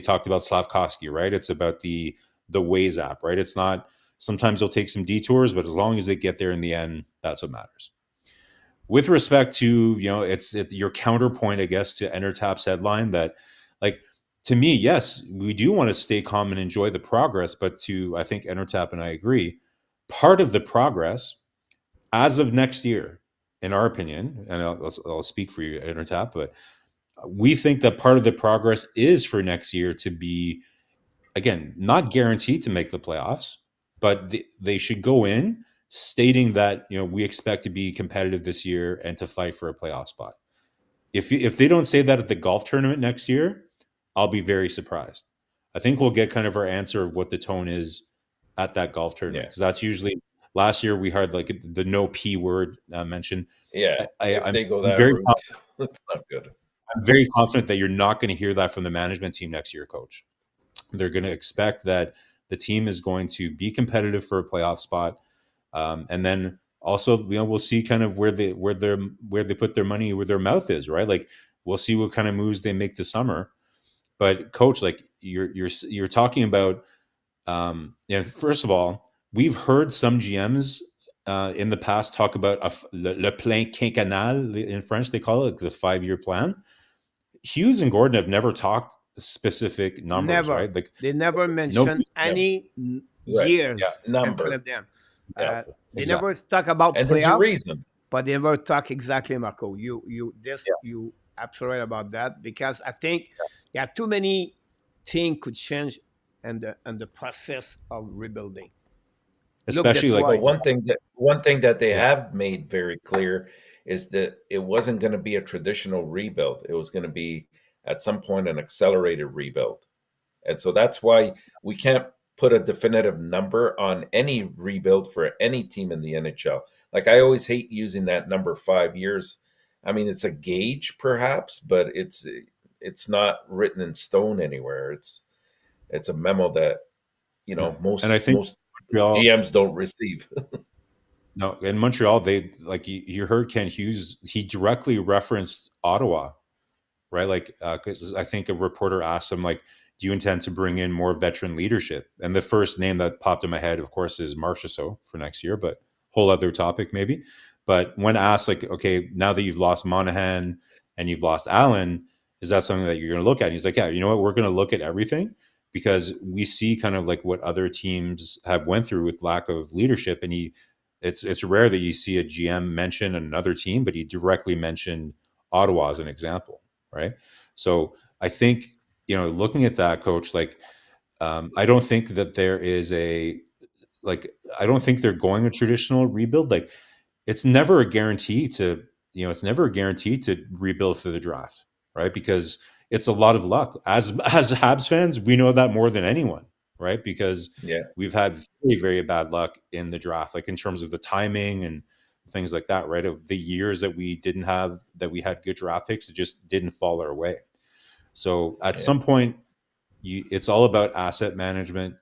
C: talked about Slavkovsky, right? It's about the Waze app, right? It's not, sometimes they'll take some detours, but as long as they get there in the end, that's what matters. With respect to, it's your counterpoint, I guess, to Enortap's headline that, like, to me, yes, we do want to stay calm and enjoy the progress, but I think Enortap and I agree, part of the progress as of next year, in our opinion, and I'll speak for you, Enortap, but we think that part of the progress is for next year to be, again, not guaranteed to make the playoffs, but they should go in stating that, we expect to be competitive this year and to fight for a playoff spot. If they don't say that at the golf tournament next year, I'll be very surprised. I think we'll get kind of our answer of what the tone is at that golf tournament, because that's usually, last year we heard like the no P word mentioned.
B: Yeah, if they go that route, that's not good.
C: I'm very confident that you're not going to hear that from the management team next year, coach. They're going to expect that the team is going to be competitive for a playoff spot, and then also, we'll see kind of where they put their money where their mouth is, right? Like, we'll see what kind of moves they make this summer. But coach, like you're talking about, first of all, we've heard some GMs in the past talk about le plan quinquennal in French. They call it, like, the 5-year plan. Hughes and Gordon have never talked specific numbers,
A: Never.
C: right? Like,
A: They never mention
C: nobody's
A: any
B: Right. Yeah.
A: years in front
B: Number.
A: of them.
B: Yeah.
A: They
C: exactly.
A: never talk about
B: And there's a
A: playoff,
B: reason.
A: but they never talk exactly, Marco. You
C: Yeah.
A: you absolutely right about that, because I think too many things could change and the process of rebuilding.
C: Especially like
B: But one thing that they
C: yeah,
B: have made very clear is that it wasn't going to be a traditional rebuild. It was going to be at some point an accelerated rebuild. And so that's why we can't put a definitive number on any rebuild for any team in the NHL. Like, I always hate using that number 5 years. I mean, it's a gauge perhaps, but it's not written in stone anywhere. It's a memo that,
C: yeah. And I think
B: most
C: Montreal,
B: GMs don't receive.
C: no, in Montreal, they, like, you heard Ken Hughes, he directly referenced Ottawa, right? Like, because I think a reporter asked him, like, do you intend to bring in more veteran leadership? And the first name that popped in my head, of course, is Marchessault for next year, but whole other topic maybe. But when asked, like, okay, now that you've lost Monahan and you've lost Allen, is that something that you're going to look at? And he's like, yeah, you know what? We're going to look at everything, because we see kind of like what other teams have went through with lack of leadership. And it's rare that you see a GM mention another team, but he directly mentioned Ottawa as an example, right? So I think, looking at that, coach, like, I don't think that there is I don't think they're going a traditional rebuild. Like, it's never a guarantee to, rebuild through the draft, right? Because it's a lot of luck. As Habs fans, we know that more than anyone, right? Because
B: Yeah.
C: we've had very, very bad luck in the draft, like in terms of the timing and things like that, right? Of the years that we had good draft picks, it just didn't fall our way. So at some point, it's all about asset management.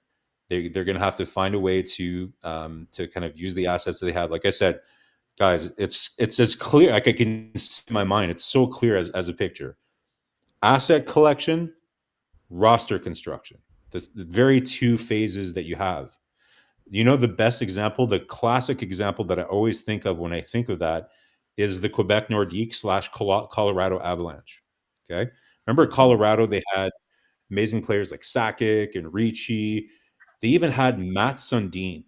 C: They're going to have to find a way to kind of use the assets that they have. Like I said, guys, it's as clear, like I can see in my mind. It's so clear as a picture. Asset collection, roster construction. The very two phases that you have. The best example, the classic example that I always think of when I think of that is the Quebec Nordiques / Colorado Avalanche. Okay. Remember Colorado, they had amazing players like Sakic and Ricci. They even had Matt Sundin.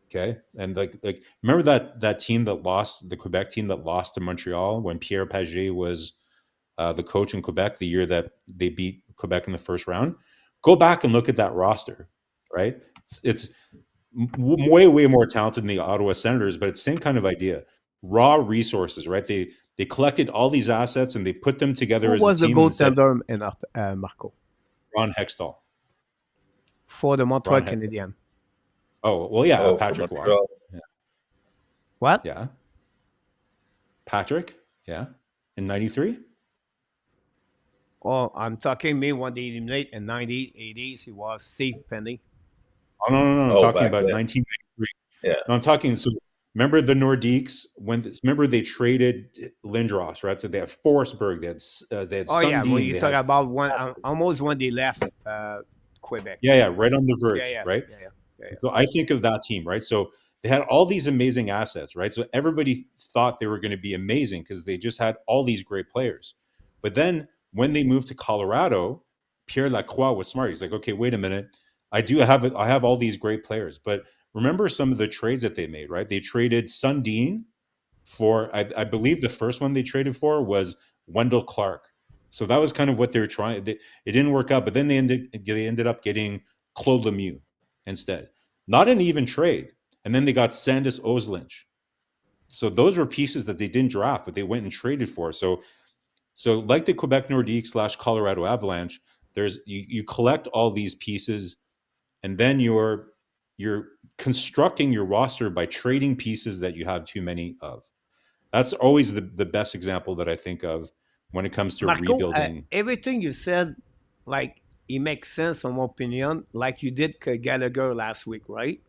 C: Okay. And like remember that team that lost, the Quebec team that lost to Montreal when Pierre Pagé was the coach in Quebec the year that they beat Quebec in the first round? Go back and look at that roster, right? It's way, way more talented than the Ottawa Senators, but it's the same kind of idea. Raw resources, right? They collected all these assets and they put them together
A: Who
C: as a
A: was the
C: team and said,
A: goaltender in Marco
C: Ron Hextall.
A: for the Montreal
C: Ron Hextall.
A: Canadiens?
C: Oh, well, yeah,
B: Oh,
C: Patrick
B: from
C: Roy.
B: Montreal.
C: Yeah.
A: What?
C: Yeah. Patrick, yeah, in 93.
A: Oh, I'm talking me when they eliminate in 90s, 80s. It was Steve Penny.
C: Oh, no. I'm
B: Oh,
C: talking
B: back
C: about
B: then.
C: 1993.
B: Yeah.
C: No, I'm talking, so remember the Nordiques, remember they traded Lindros, right? So they had Forsberg, they had
A: Oh yeah, well
C: Sundin,
A: you
C: they
A: talk
C: had,
A: about almost when they left Quebec.
C: yeah, right on the
A: Yeah,
C: verge,
A: yeah,
C: right?
A: yeah, yeah.
C: So I think of that team, right? So they had all these amazing assets, right? So everybody thought they were going to be amazing because they just had all these great players. But then when they moved to Colorado, Pierre Lacroix was smart. He's like, okay, wait a minute. I have all these great players, but remember some of the trades that they made, right? They traded Sundin for, I believe the first one they traded for was Wendell Clark. So that was kind of what they were trying. It didn't work out, but then they ended up getting Claude Lemieux instead. Not an even trade. And then they got Sandis Oslynch. So those were pieces that they didn't draft, but they went and traded for. So like the Quebec Nordiques / Colorado Avalanche, there's you collect all these pieces, and then you're constructing your roster by trading pieces that you have too many of. That's always the best example that I think of when it comes to
A: Marco,
C: rebuilding.
A: everything you said, like, it makes sense, in my opinion, like you did Gallagher last week, right?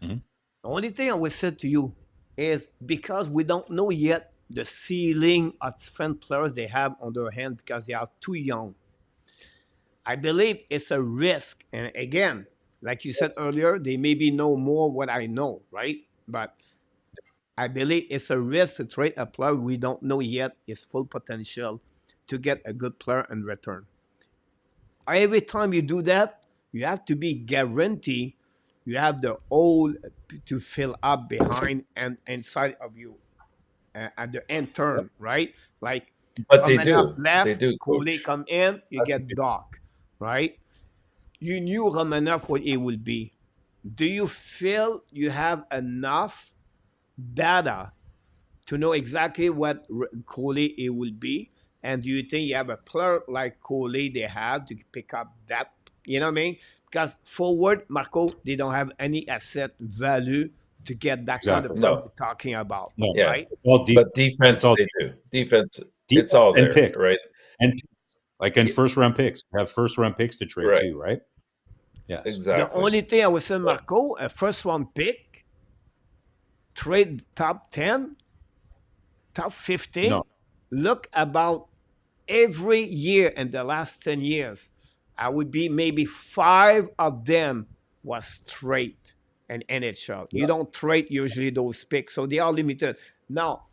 C: Mhm.
A: The only thing I would say to you is because we don't know yet the ceiling of different players they have on their hand because they are too young. I believe it's a risk. And again, like you said earlier, they maybe know more what I know, right? But I believe it's a risk to trade a player we don't know yet his full potential to get a good player in return. Every time you do that, you have to be guaranteed you have the hole to fill up behind and inside of you at the end
C: Yep.
A: turn, right? Like
B: But
A: come enough
B: they
A: left,
B: do,
A: Coley
B: coach.
A: come in, you
B: I think
A: get dark, right? You knew Romanov what it will be. Do you feel you have enough data to know exactly what Coley it will be? And do you think you have a player like Coley they have to pick up that? You know what I mean? Because forward, Marco, they don't have any asset value to get that kind of
C: Exactly.
A: player we're
B: no,
A: talking about,
C: No,
B: yeah,
A: right?
C: it's all deep.
B: but
C: It's
B: defense
C: all
B: they do. Defense, it's
C: defense
B: all
C: and
B: there,
C: picks
B: right?
C: and picks. Like in
B: Yeah,
C: first round picks, you have first round picks to trade
B: right,
C: too, right? Yes.
A: The
B: exactly.
A: only thing I would say,
B: But
A: Marco, a first round pick, trade top 10, top
C: No.
A: 15, look about every year in the last 10 years, I would be maybe five of them was straight in NHL. You
C: Yeah.
A: don't trade usually those picks, so they are limited. Now,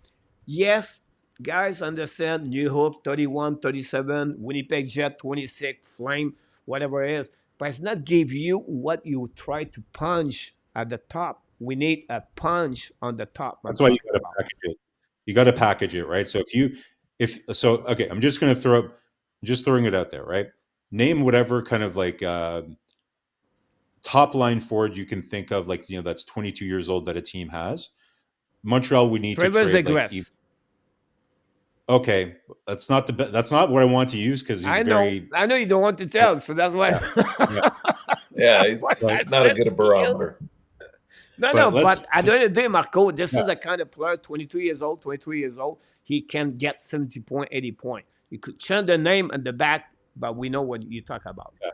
A: yes, guys understand New Hope 31, 37, Winnipeg Jet 26, Flame, whatever it is, but it's not give you what you try to punch at the top. We need a punch on the top, I'm
C: That's why you
A: talking
C: got to
A: about.
C: package it. You got to package it, right? So if so, okay, I'm just going to just throwing it out there, right? Name whatever kind of like top line forward you can think of, like that's 22 years old that a team has. Montreal would need to
A: Trevor
C: trade like
A: Zegras.
C: okay, that's not what I want to use because he's very
A: I know you don't want to
C: uh,
A: tell, so that's why.
C: yeah, yeah.
B: yeah,
A: That's
B: it's
A: what
C: But
A: I
B: not a
A: said
B: good
A: to you.
B: barometer.
A: No, no,
C: but let's
A: but at the end of the day, Marco, this
C: yeah,
A: is a kind of player, 22 years old, 23 years old. He can get 70 point, 80 point. You could change the name and the back, but we know what you talk about.
C: yeah.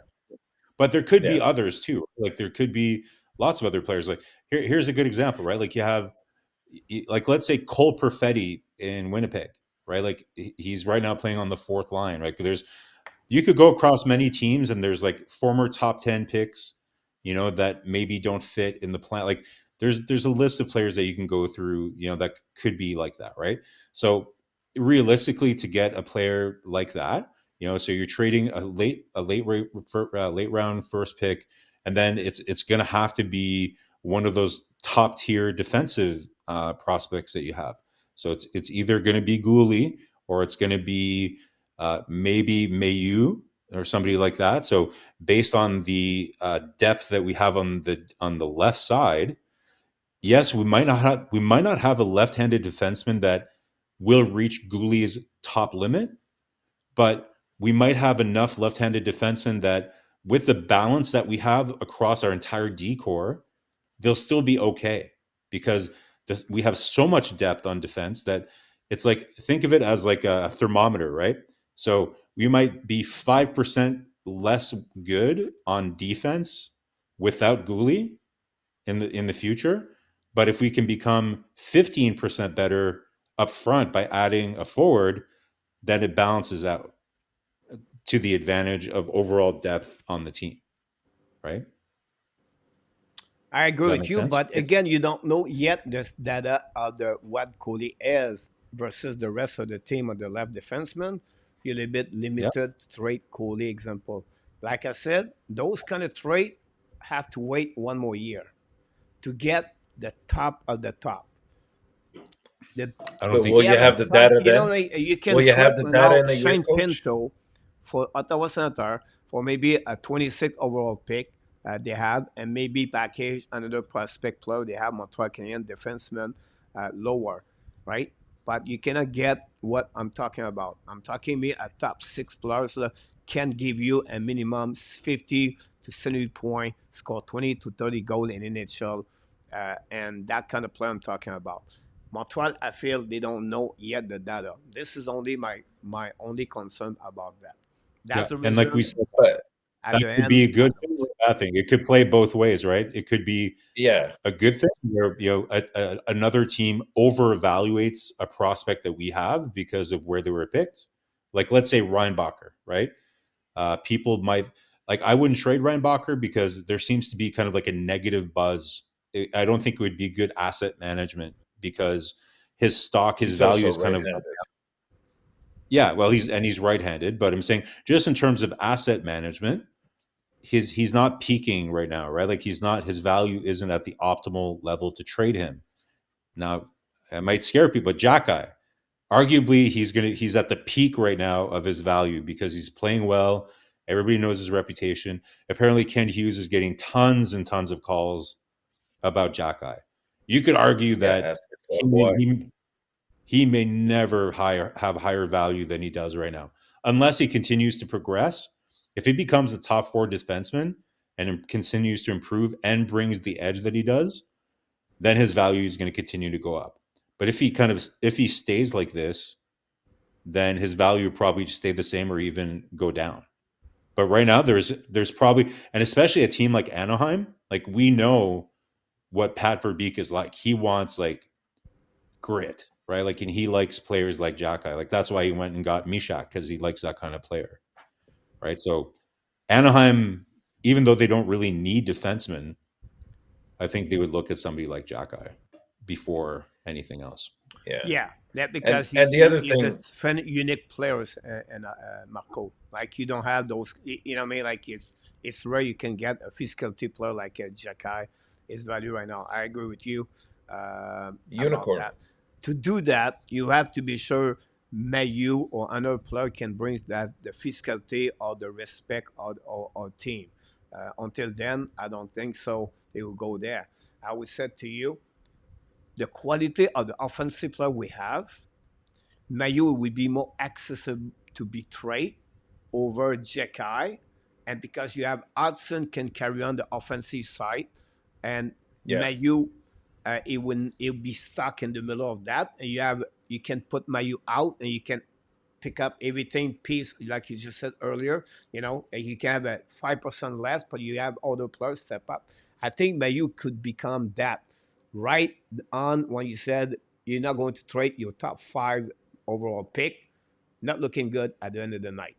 C: But there could
B: Yeah,
C: be others too. Like there could be lots of other players. Like here's a good example, right? Like you have like let's say Cole Perfetti in Winnipeg, right? Like he's right now playing on the fourth line, right? There's you could go across many teams and there's like former top 10 picks, that maybe don't fit in the plan. Like there's a list of players that you can go through, that could be like that, right? So realistically to get a player like that, so you're trading late round first pick, and then it's going to have to be one of those top tier defensive prospects that you have. So it's either going to be Gouli or it's going to be maybe Mayu or somebody like that. So based on the depth that we have on the left side, yes, we might not have a left-handed defenseman that will reach Gouli's top limit, but we might have enough left-handed defensemen that, with the balance that we have across our entire decor, they'll still be okay because we have so much depth on defense that it's like think of it as like a thermometer, right? So we might be 5% less good on defense without Gouli in the future, but if we can become 15% better up front by adding a forward, then it balances out to the advantage of overall depth on the team, right?
A: I
C: Does
A: agree
C: that
A: with
C: make
A: you,
C: sense?
A: but again, you don't know yet this data of the what Cody is versus the rest of the team of the left defenseman. You're a little bit
C: Yeah.
A: limited to trade Cody example. Like I said, those kind of trade have to wait one more year to get the top of the top. The
C: I don't
B: but
C: think
B: will
A: you
B: you
A: have a
B: have the
A: top,
B: data then?
A: like, you
B: Will
A: can
B: you
A: trade
B: have the data
A: now
B: in a year,
A: Shane
B: coach?
A: Pinto for Ottawa Senator for maybe a 26 overall pick they have, and maybe package another prospect player they have, Montreal Canadiens defenseman lower, right? But you cannot get what I'm talking about. I'm talking me a top six players can give you a minimum 50 to 70 point, score 20 to 30 goal in NHL, and that kind of player I'm talking about. Montreal, I feel they don't know yet the data. This is only my only concern about that.
C: Yeah,
A: That's the
C: and like we
A: reason
C: said,
B: But
A: at
C: that
A: the
C: could
A: end
C: be a
A: I
C: good thing
A: don't
C: or
A: see.
C: a bad thing. It could play both ways, right? It could be
B: yeah,
C: a good thing where another team over evaluates a prospect that we have because of where they were picked. Like let's say Reinbacher, right? People might like I wouldn't trade Reinbacher because there seems to be kind of like a negative buzz. I don't think it would be good asset management because his stock, his
B: he's
C: value
B: also
C: is kind of
B: right-handed.
C: yeah. Well, he's right-handed, but I'm saying just in terms of asset management, he's not peaking right now, right? Like he's not his value isn't at the optimal level to trade him. Now, it might scare people, but Jacky, arguably he's at the peak right now of his value because he's playing well. Everybody knows his reputation. Apparently, Ken Hughes is getting tons and tons of calls about Jacky. You could argue
B: Yeah,
C: that
B: ask
C: he
B: yourself
C: may,
B: why.
C: he, he may never have higher value than he does right now, unless he continues to progress. If he becomes a top four defenseman and continues to improve and brings the edge that he does, then his value is going to continue to go up. But if he stays like this, then his value would probably just stay the same or even go down. But right now, there's probably and especially a team like Anaheim, like we know what Pat Verbeek is like. He wants like grit, right? Like, and he likes players like Jacky. Like that's why he went and got Mishak because he likes that kind of player, right? So Anaheim, even though they don't really need defensemen, I think they would look at somebody like Jacky before anything else.
B: Yeah,
A: Yeah, that
B: and
A: because
B: and the other
A: he's a
B: thing,
A: unique player, and Marco. Like you don't have those, you know what I mean? Like it's rare you can get a physicality player like Jacky. His value right now. I agree with you about
B: unicorn.
A: that. To do that, you have to be sure Mayu or another player can bring that the physicality or the respect or team. Until then, I don't think so. They will go there. I would say to you, the quality of the offensive player we have, Mayu will be more accessible to be trade over Jekai. And because you have Hudson can carry on the offensive side, and
B: Yeah,
A: Mayu, it will be stuck in the middle of that. And you can put Mayu out and you can pick up everything piece like you just said earlier. And you can have a 5% less, but you have other players step up. I think Mayu could become that right on when you said you're not going to trade your top five overall pick. Not looking good at the end of the night,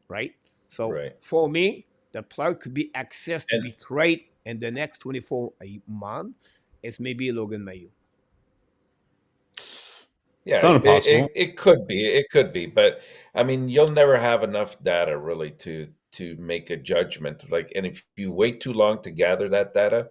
A: right? So
B: right.
A: for me, the player could be access to
B: And
A: be traded in the next 24 months. It's maybe Logan Mayu.
C: It's
B: yeah,
C: not
B: it
C: impossible.
B: it could be, it could be, but I mean, you'll never have enough data really to make a judgment. Like, and if you wait too long to gather that data,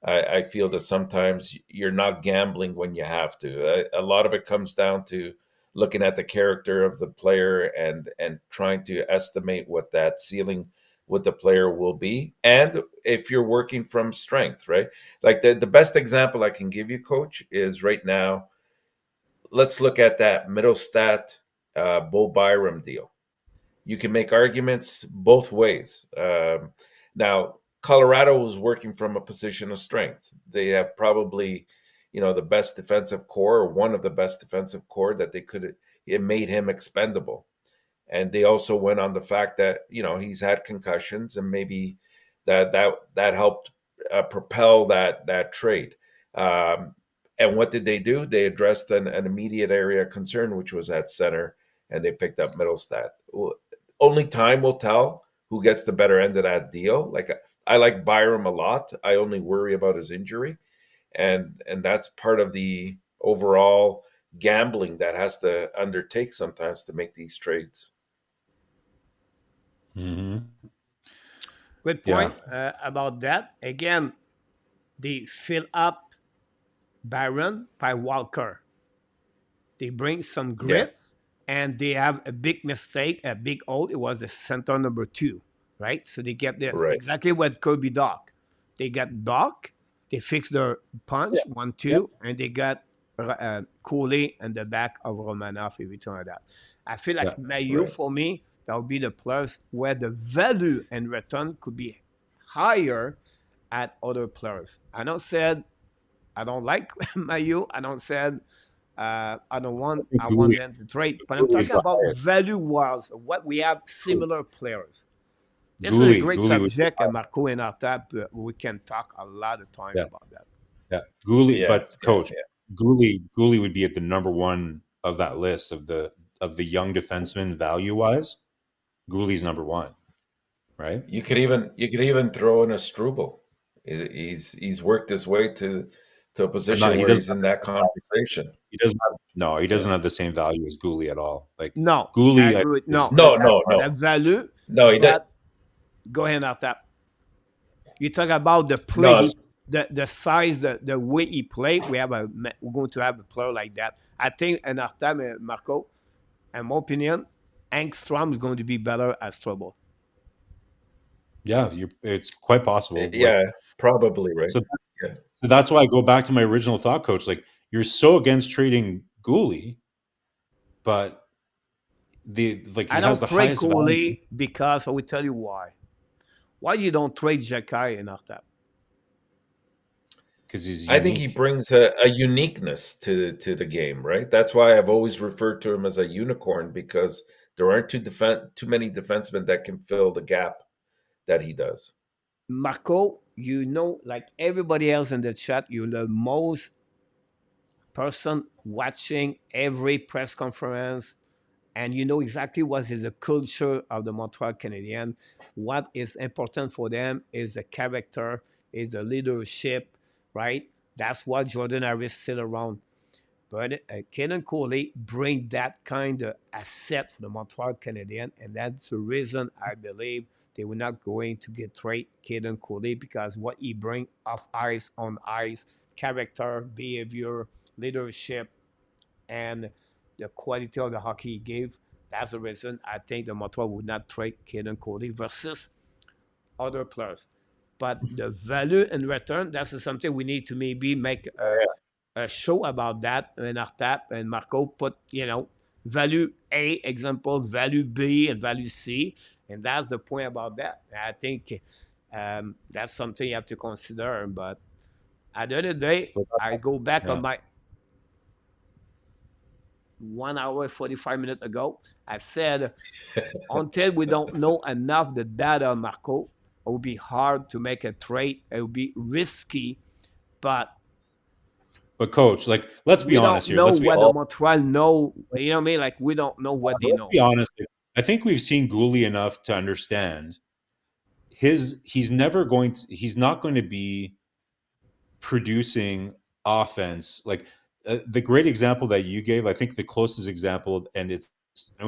B: I feel that sometimes you're not gambling when you have to. A lot of it comes down to looking at the character of the player and trying to estimate what that ceiling with the player will be. And if you're working from strength, right? Like the best example I can give you, coach, is right now, let's look at that middle stat Bo Byram deal. You can make arguments both ways. Now, Colorado was working from a position of strength. They have probably, the best defensive core, or one of the best defensive core that they could. It made him expendable, and they also went on the fact that he's had concussions, and maybe that helped propel that trade. Um, and what did they do? They addressed an immediate area of concern, which was at center, and they picked up Middlestat. Only time will tell who gets the better end of that deal. Like, I like Byram a lot. I only worry about his injury, and that's part of the overall gambling that has to undertake sometimes to make these trades.
C: Mm-hmm.
A: Good
C: Yeah,
A: point about that. Again, they fill up Byron by Walker. They bring some
B: Yeah,
A: grits, and they have a big mistake, a big hole. It was the center number two, right? So they get this
B: right.
A: exactly what Kirby Doc. They got Doc, they fixed their
C: yeah,
A: punch, one,
C: yeah.
A: two, and they got Cooley in the back of Romanov, everything like that. I feel
C: Yeah.
A: like Mayu,
B: Right.
A: for me, that would be the plus where the value in return could be higher at other players. I know said I don't like Mayu. I don't said I don't want. I want
C: Gouli,
A: them to trade. But I'm
C: Gouli's
A: talking
C: the
A: about
C: highest.
A: value wise. What we have similar players. This is a great
C: Gouli would be
A: subject,
C: high.
A: and Marko and Enortap. We can talk a lot of time
C: Yeah,
A: about that.
C: yeah. Gouli,
B: Yeah,
C: but
B: yeah,
C: coach, Gouli would be at the number one of that list of the young defensemen value wise. Gouli's number one, right?
B: You could even throw in a Struble. He's worked his way to a
C: But not
B: position where he's in that conversation.
C: he doesn't have no, he
B: Yeah.
C: doesn't have the same value as Gouli at all. Like
A: No, I
C: Gouli
A: agree with
C: is
A: no.
B: No,
A: That's
B: no,
A: that
B: no,
A: value.
B: no. He did.
A: But go ahead, Enortap. You talk about the
B: No,
A: play, the size, the way he played. We're going to have a player like that. I think in our time, Marco, in my opinion, Angstrom is going to be better as trouble.
C: yeah, it's quite possible. Like
B: yeah, probably right.
C: so,
B: Yeah.
C: so that's why I go back to my original thought, coach. Like you're so against trading Gouli, but he
A: I
C: has
A: don't
C: the
A: trade
C: highest value
A: Coley because I will tell you why. Why you don't trade Jakai in our time?
C: because he's
B: I think he
C: unique.
B: brings a uniqueness to the game, right? That's why I've always referred to him as a unicorn because there aren't too many defensemen that can fill the gap that he does.
A: Marco, like everybody else in the chat, you're the most person watching every press conference, and you know exactly what is the culture of the Montreal Canadiens. What is important for them is the character, is the leadership, right? That's what Jordan Harris still around. But Cayden Coley bring that kind of asset for the Montreal Canadiens, and that's the reason I believe they were not going to get trade Cayden Coley because what he bring off ice, on ice, character, behavior, leadership, and the quality of the hockey he gave. That's the reason I think the Montreal would not trade Cayden Coley versus other players. But the value in return, that's something we need to maybe make a show about that in our tap and Marco put, value A example, value B, and value C. And that's the point about that. I think that's something you have to consider. But at the end of the day,
C: So
A: I go back on
C: yeah,
A: my 1 hour, 45 minutes ago. I said, until we don't know enough the data, Marco, it will be hard to make a trade. It will be risky, but
C: but coach, like let's be
A: we don't
C: honest here.
A: know
C: Let's be
A: what the
C: all
A: Montreal know. You know what I mean? Like we don't know what they
C: let's
A: know.
C: be honest. I think we've seen Gouli enough to understand he's not going to be producing offense. Like the great example that you gave, I think the closest example, and it's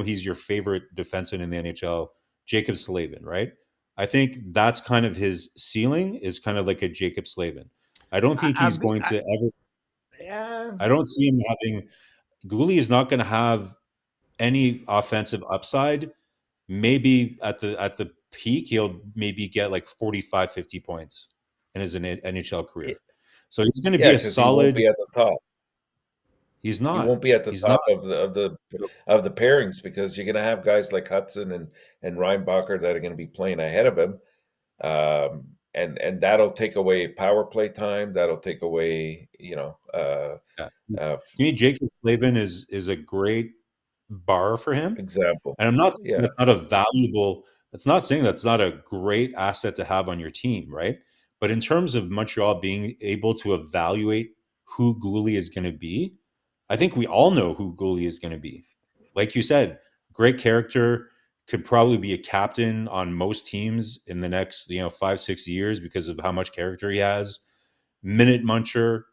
C: he's your favorite defenseman in the NHL, Jacob Slavin, right? I think that's kind of his ceiling is kind of like a Jacob Slavin. I don't think
A: I,
C: he's
A: be,
C: going
A: I
C: to ever.
A: yeah.
C: I don't see him having. Gouli is not going to have any offensive upside. Maybe at the peak, he'll maybe get like 45, 50 points in his NHL career. So he's going to be
B: Yeah,
C: a
B: because he won't
C: solid.
B: be at the top.
C: He's
B: He
C: not.
B: won't be at the
C: He's not.
B: top of the pairings because you're going to have guys like Hudson and Reinbacher that are going to be playing ahead of him, and that'll take away power play time. That'll take away,
C: Yeah.
B: uh,
C: To me, Jacob Slavin is a great bar for him.
B: example.
C: And I'm not saying
B: Yeah,
C: that's not a valuable. That's not saying that's not a great asset to have on your team, right? But in terms of Montreal being able to evaluate who Gouli is going to be, I think we all know who Gouli is going to be. Like you said, great character, could probably be a captain on most teams in the next 5-6 years because of how much character he has. Minute muncher,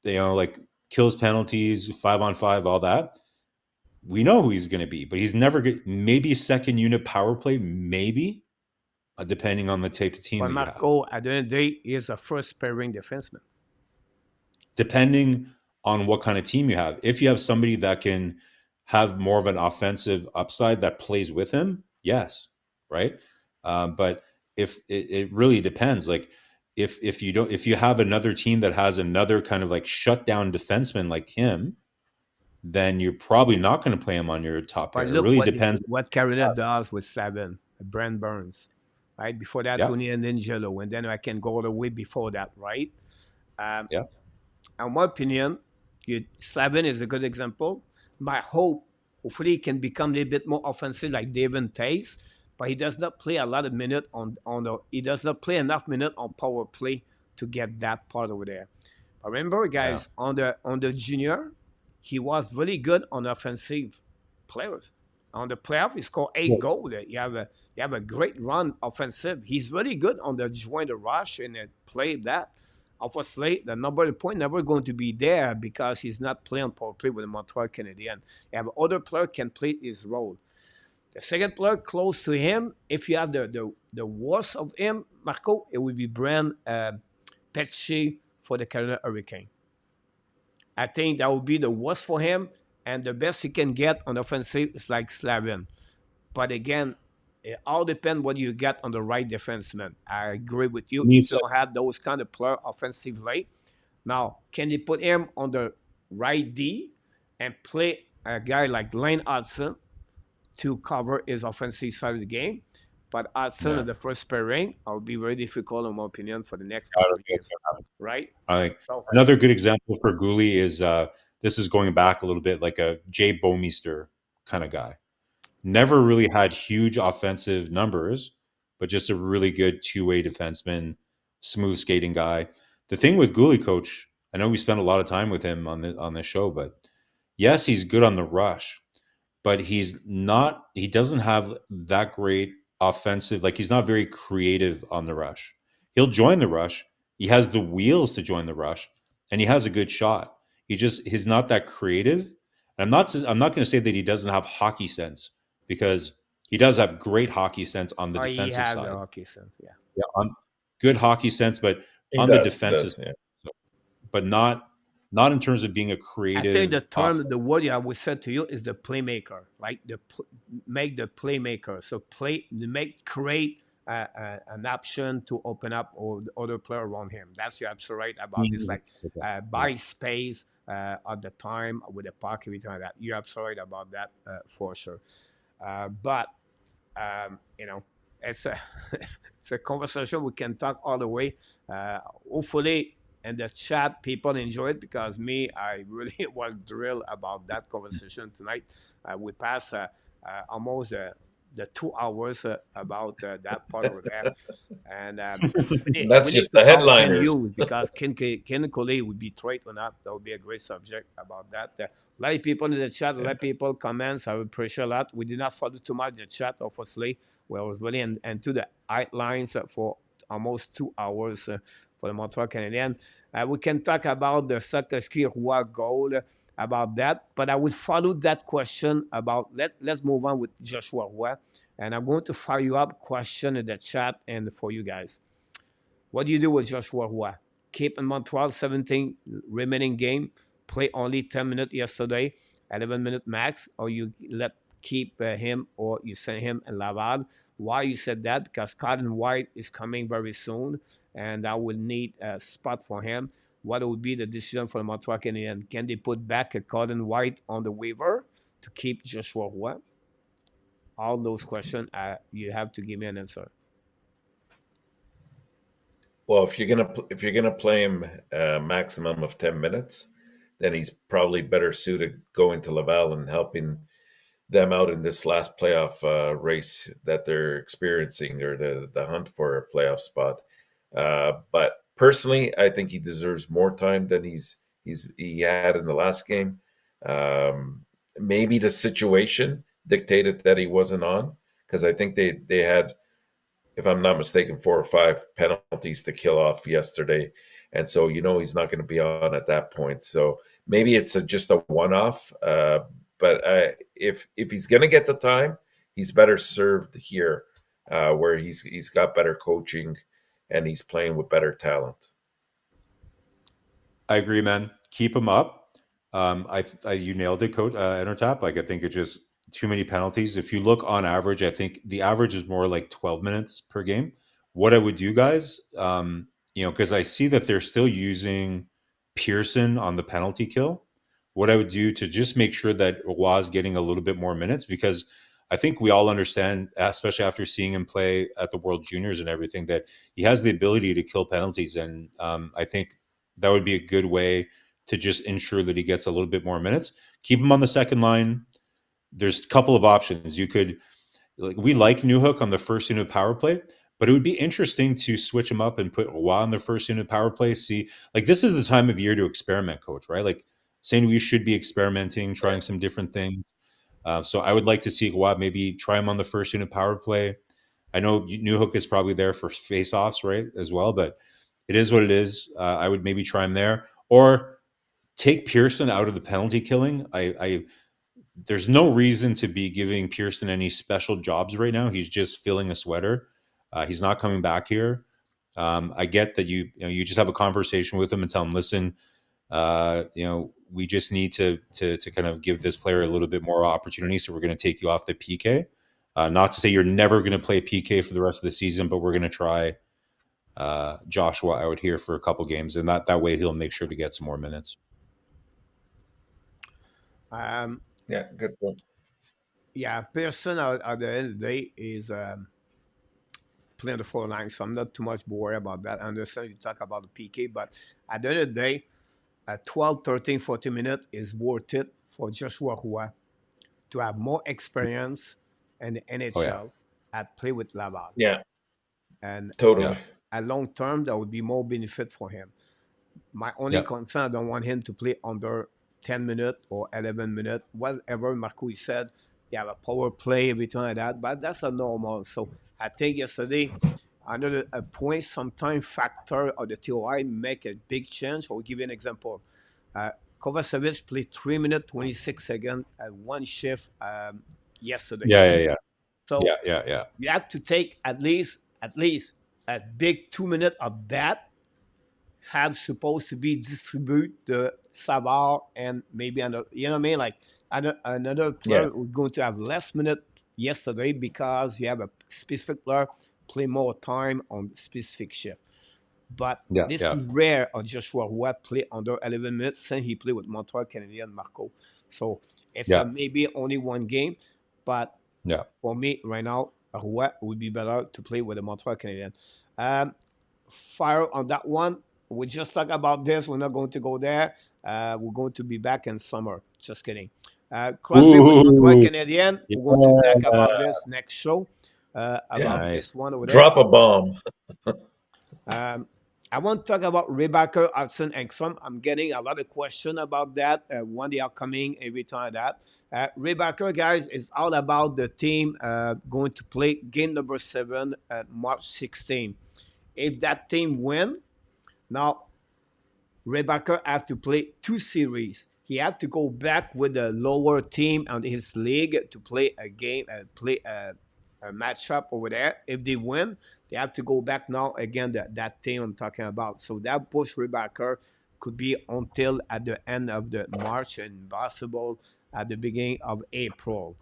C: like kills penalties, 5-on-5, all that. We know who he's going to be, but he's never maybe second unit power play, maybe depending on the type of team
A: But
C: that you have.
A: Marco, at the end of the day, is a first pairing defenseman.
C: Depending on what kind of team you have. If you have somebody that can have more of an offensive upside that plays with him, yes, right. But if it really depends, like if you have another team that has another kind of like shutdown defenseman like him, then you're probably not going to play him on your top
A: But
C: pair. It
A: look
C: really depends.
A: what Carolina does with Sabin, Brent Burns, right? Before that,
C: Yeah,
A: Tony and Angelo, and then I can go all the way before that, right? Um,
C: yeah.
A: in my opinion, Slavin is a good example. My hope, hopefully, he can become a little bit more offensive like David Tays, but he does not play a lot of minutes on the. He does not play enough minutes on power play to get that part over there. But remember,
C: Yeah.
A: guys, on the junior, he was really good on offensive players. On the playoff, he scored 8 goals. You have a great run offensive. He's really good on the join the rush and play that. Obviously, the number of point never going to be there because he's not playing power play with the Montreal Canadiens. You have other player can play his role. The second player close to him, if you have the worst of him, Marko, it would be Brand Pesce for the Carolina Hurricane. I think that would be the worst for him, and the best he can get on offensive is like Slavin. But again, it all depends what you get on the right defenseman. I agree with you. If
C: Needs
A: you don't have those kind of player offensively, now can they put him on the right D and play a guy like Lane Hudson to cover his offensive side of the game? But Hudson
C: yeah.
A: in the first pairing, will be very difficult in my opinion for the next
C: I
A: couple
C: don't
A: of
C: think it's
A: years,
C: gonna happen.
A: right?
C: I think
A: So
C: another good example for Gouli is this is going back a little bit like a Jay Bomeister kind of guy. Never really had huge offensive numbers, but just a really good two-way defenseman, smooth skating guy. The thing with Gouli, coach, I know we spent a lot of time with him on this show, but yes, he's good on the rush, but he doesn't have that great offensive, like he's not very creative on the rush. He'll join the rush. He has the wheels to join the rush, and he has a good shot. He's not that creative. And I'm not going to say that he doesn't have hockey sense, because he does have great hockey sense on the
A: he
C: defensive
A: has a
C: side.
A: hockey sense, yeah.
C: Yeah, on good hockey sense, but
B: He
C: on the
B: does. He
C: defensive,
B: does. Yeah.
C: but not in terms of being a
A: I think the
C: creative off.
A: term, the word I would say to you is the playmaker, right? Make the playmaker. So create an option to open up or the other player around him. That's you're absolutely right about this. Like buy space at the time with the puck, everything like that. You're absolutely right about that for sure. But you know, it's a it's a conversation we can talk all the way. Hopefully, in the chat, people enjoy it because me, I really was thrilled about that conversation tonight. We passed almost the 2 hours about that part over there, and we
B: That's
A: need
B: just
A: to
B: the
A: call Ken
B: headliners.
A: Hughes because Ken Coley would be trade or not. That would be a great subject about that. A lot of people in the chat, a lot of people comments. I would appreciate a lot. We did not follow too much the chat, obviously. We was really into the outlines for almost 2 hours for the Montreal Canadiens. We can talk about the soccer ski Roy goal about that, but I will follow that question about let's move on with Joshua Roy, and I'm going to fire you up question in the chat and for you guys. What do you do with Joshua Roy? Keep in Montreal 17 remaining game, play only 10 minutes yesterday, 11-minute max, or you let keep him or you send him in Laval. Why you said that? Because Cayden White is coming very soon, and I will need a spot for him. What would be the decision for the Montreal Canadiens? Can they put back a Cayden White on the waiver to keep Joshua Roy? All those questions, you have to give me an answer.
B: Well, if you're gonna play him a maximum of 10 minutes, then he's probably better suited going to Laval and helping them out in this last playoff race that they're experiencing, or the hunt for a playoff spot. But personally, I think he deserves more time than he had in the last game. Maybe the situation dictated that he wasn't on, because I think they had, if I'm not mistaken, 4 or 5 penalties to kill off yesterday, and so he's not going to be on at that point. So maybe it's just a one-off. But if he's going to get the time, he's better served here, where he's got better coaching and he's playing with better talent.
C: I agree, man. Keep him up. You nailed it, Coach Enortap. Like I think it's just too many penalties. If you look on average, I think the average is more like 12 minutes per game. What I would do, guys, because I see that they're still using Pearson on the penalty kill. What I would do to just make sure that Roy's getting a little bit more minutes, because I think we all understand, especially after seeing him play at the World Juniors and everything, that he has the ability to kill penalties. And I think that would be a good way to just ensure that he gets a little bit more minutes. Keep him on the second line. There's a couple of options. You could, like, we like Newhook on the first unit power play, but it would be interesting to switch him up and put Roy on the first unit power play. See, like, this is the time of year to experiment, coach, right? Like, saying we should be experimenting, trying some different things. So I would like to see Roy maybe try him on the first unit power play. I know Newhook is probably there for face-offs, right, as well, but it is what it is. I would maybe try him there, or take Pearson out of the penalty killing. There's no reason to be giving Pearson any special jobs right now. He's just filling a sweater. He's not coming back here. I get that you just have a conversation with him and tell him, listen, we just need to kind of give this player a little bit more opportunity. So we're going to take you off the PK. Not to say you're never going to play PK for the rest of the season, but we're going to try Joshua out here for a couple games, and that way he'll make sure to get some more minutes.
B: Yeah, good point.
A: Yeah, Pearson at the end of the day is playing the 4 line, so I'm not too much worried about that. I understand you talk about the PK, but at the end of the day, at 12, 13, 14 minutes is worth it for Joshua Roy to have more experience in the NHL at play with Laval.
B: Yeah,
A: And
B: totally.
A: at long term, that would be more benefit for him. My only concern, I don't want him to play under 10 minutes or 11 minutes, whatever Marko said. You have a power play, everything like that, but that's a normal. So I think yesterday, another a point, sometime factor of the TOI make a big change. I'll give you an example. Kovacevic played 3 minutes, 26 seconds at one shift yesterday.
C: Yeah.
A: So
C: yeah.
A: you have to take at least a big 2 minutes of that. Have supposed to be distribute the Savard and maybe another, you know what I mean? Like another player we're going to have less minute yesterday because you have a specific player play more time on specific shift. But this is rare of Joshua Roy play under 11 minutes since he played with Montreal Canadiens Marko. So it's maybe only one game, but for me right now, Roy would be better to play with the Montreal Canadiens. Fire on that one. We just talked about this. We're not going to go there. We're going to be back in summer. Just kidding. Crosby with Montreal Canadiens. We're going to talk about this next show. About this one over there.
B: Drop a bomb.
A: I want to talk about Rebecca, Hudson, and some. I'm getting a lot of questions about that when they are coming every time that. Rebecca, guys, is all about the team going to play game number 7 at March 16. If that team win, now Rebecca have to play 2 series. He had to go back with the lower team on his league to play a game, play a matchup over there. If they win, they have to go back now again that team I'm talking about. So that push Rebecca could be until at the end of the March and possible at the beginning of April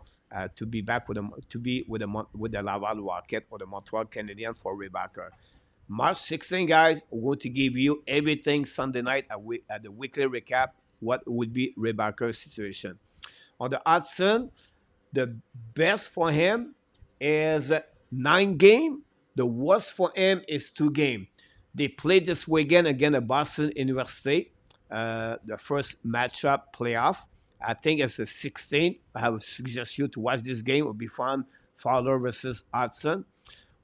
A: to be back with the Laval Rocket or the Montreal Canadiens for Rebecca. March 16, guys, we're going to give you everything Sunday night at the weekly recap, what would be Rebecca's situation. On the Hudson, the best for him is 9 games. The worst for him is 2 games. They played this weekend against the Boston University, the first matchup playoff. I think it's the 16th. I would suggest you to watch this game. It will be fun. Fowler versus Hudson.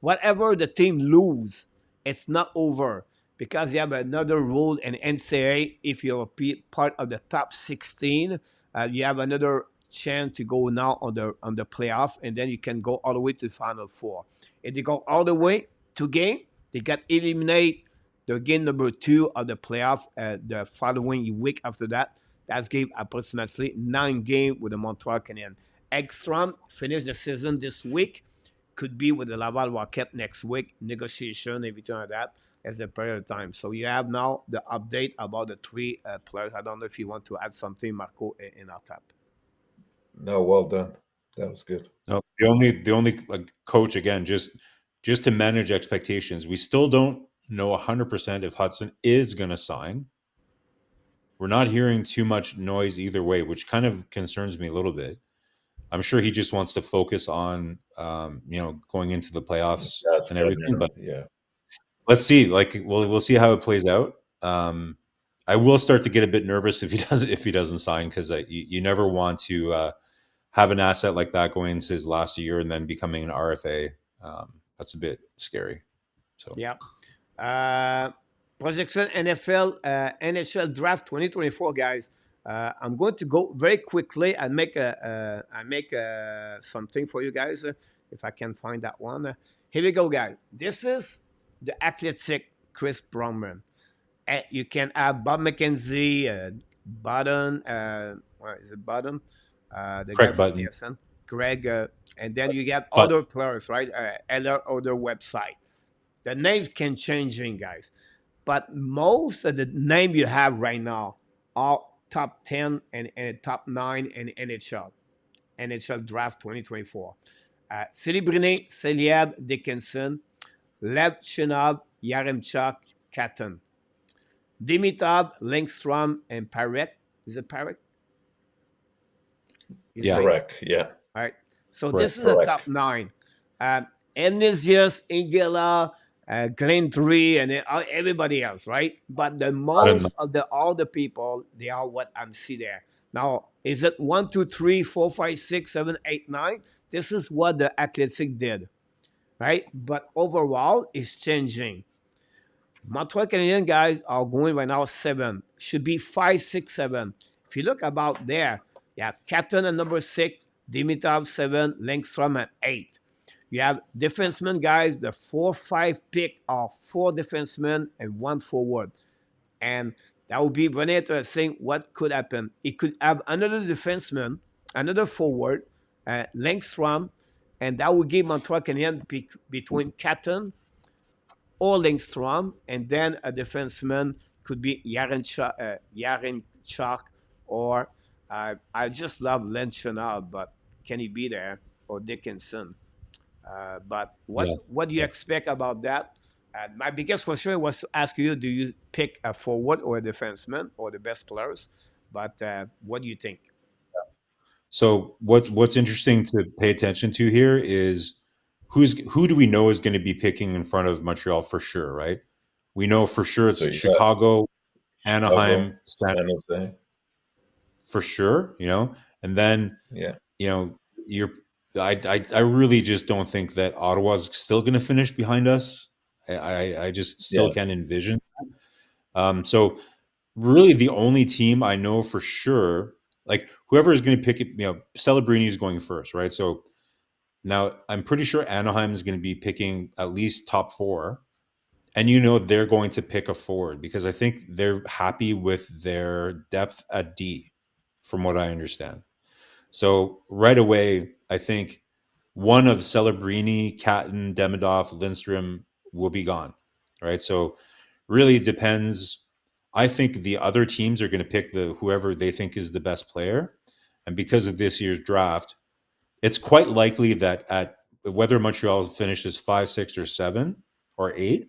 A: Whatever the team lose, it's not over because you have another rule in NCAA. If you're part of the top 16, you have another chance to go now on the playoff, and then you can go all the way to the Final Four. If they go all the way to game, they got eliminated the game number 2 of the playoff the following week after that. That's game approximately 9 games with the Montreal Canadiens. Ekstrom finished the season this week. Could be with the Laval Rocket next week, negotiation, everything like that, as a period of time. So you have now the update about the 3 players. I don't know if you want to add something, Marko, in our tap.
B: No, well done. That was good.
C: No, the only coach, again, just to manage expectations. We still don't know 100% if Hudson is going to sign. We're not hearing too much noise either way, which kind of concerns me a little bit. I'm sure he just wants to focus on, going into the playoffs and everything. But let's see. We'll see how it plays out. I will start to get a bit nervous if he doesn't sign, because you never want to have an asset like that going into his last year and then becoming an RFA. That's a bit scary. So
A: Yeah. Uh, Projection NHL draft 2024, guys. I'm going to go very quickly and make something for you guys if I can find that one. Here we go, guys. This is the athletic Chris Brumman. You can have Bob McKenzie, Button. What is it, Button? The guy
C: Craig
A: from
C: Button,
A: TSN, Greg, and then you get
C: but
A: other players, right? Other website. The names can change, guys, but most of the name you have right now are top 10 and top 9 in NHL Draft 2024. Celebrini, Seliab, Dickinson, Lev Chinov, Yaremchuk, Katten, Dimitrov, Lindstrom, and Parek. Is it Parek? His
C: yeah,
A: name.
B: Correct. Yeah.
A: All right. So
C: right.
A: this is a top
B: Correct.
A: 9. Enisius, Ingela, Glenn Tree, and everybody else, right? But the
C: Button,
A: most of the all the people, they are what I'm see there. Now, is it 1, 2, 3, 4, 5, 6, 7, 8, 9? This is what the Athletic did, right? But overall, it's changing. Montreal Canadiens guys are going right now 7. Should be 5, 6, 7. If you look about there, you have Katten at number 6, Dimitrov 7, Lindstrom at 8. You have defensemen guys, the 4, 5 pick are 4 defensemen and 1 forward. And that would be very interesting what could happen. It could have another defenseman, another forward, Lindstrom, and that would give Montreal Canadiens between Katten or Lindstrom, and then a defenseman could be Yarenchuk, or I just love Lenchonal, but can he be there? Or Dickinson. But
C: yeah.
A: what do you expect about that? My biggest question was to ask you: do you pick a forward or a defenseman or the best players? But what do you think?
C: So what's interesting to pay attention to here is who do we know is going to be picking in front of Montreal for sure, right? We know for sure
B: So
C: it's
B: you got
C: Chicago,
B: Chicago,
C: Anaheim, San
B: San Jose.
C: for sure, and then
B: Yeah.
C: you're I really just don't think that Ottawa's still going to finish behind us. I just still
B: Yeah.
C: can't envision. So really the only team I know for sure, like whoever is going to pick it, Celebrini is going first, right? So now I'm pretty sure Anaheim is going to be picking at least top 4, and they're going to pick a forward because I think they're happy with their depth at D, from what I understand. So right away, I think one of Celebrini, Catton, Demidov, Lindstrom will be gone, right? So really depends. I think the other teams are going to pick whoever they think is the best player, and because of this year's draft, it's quite likely that at whether Montreal finishes 5, 6, or 7 or 8,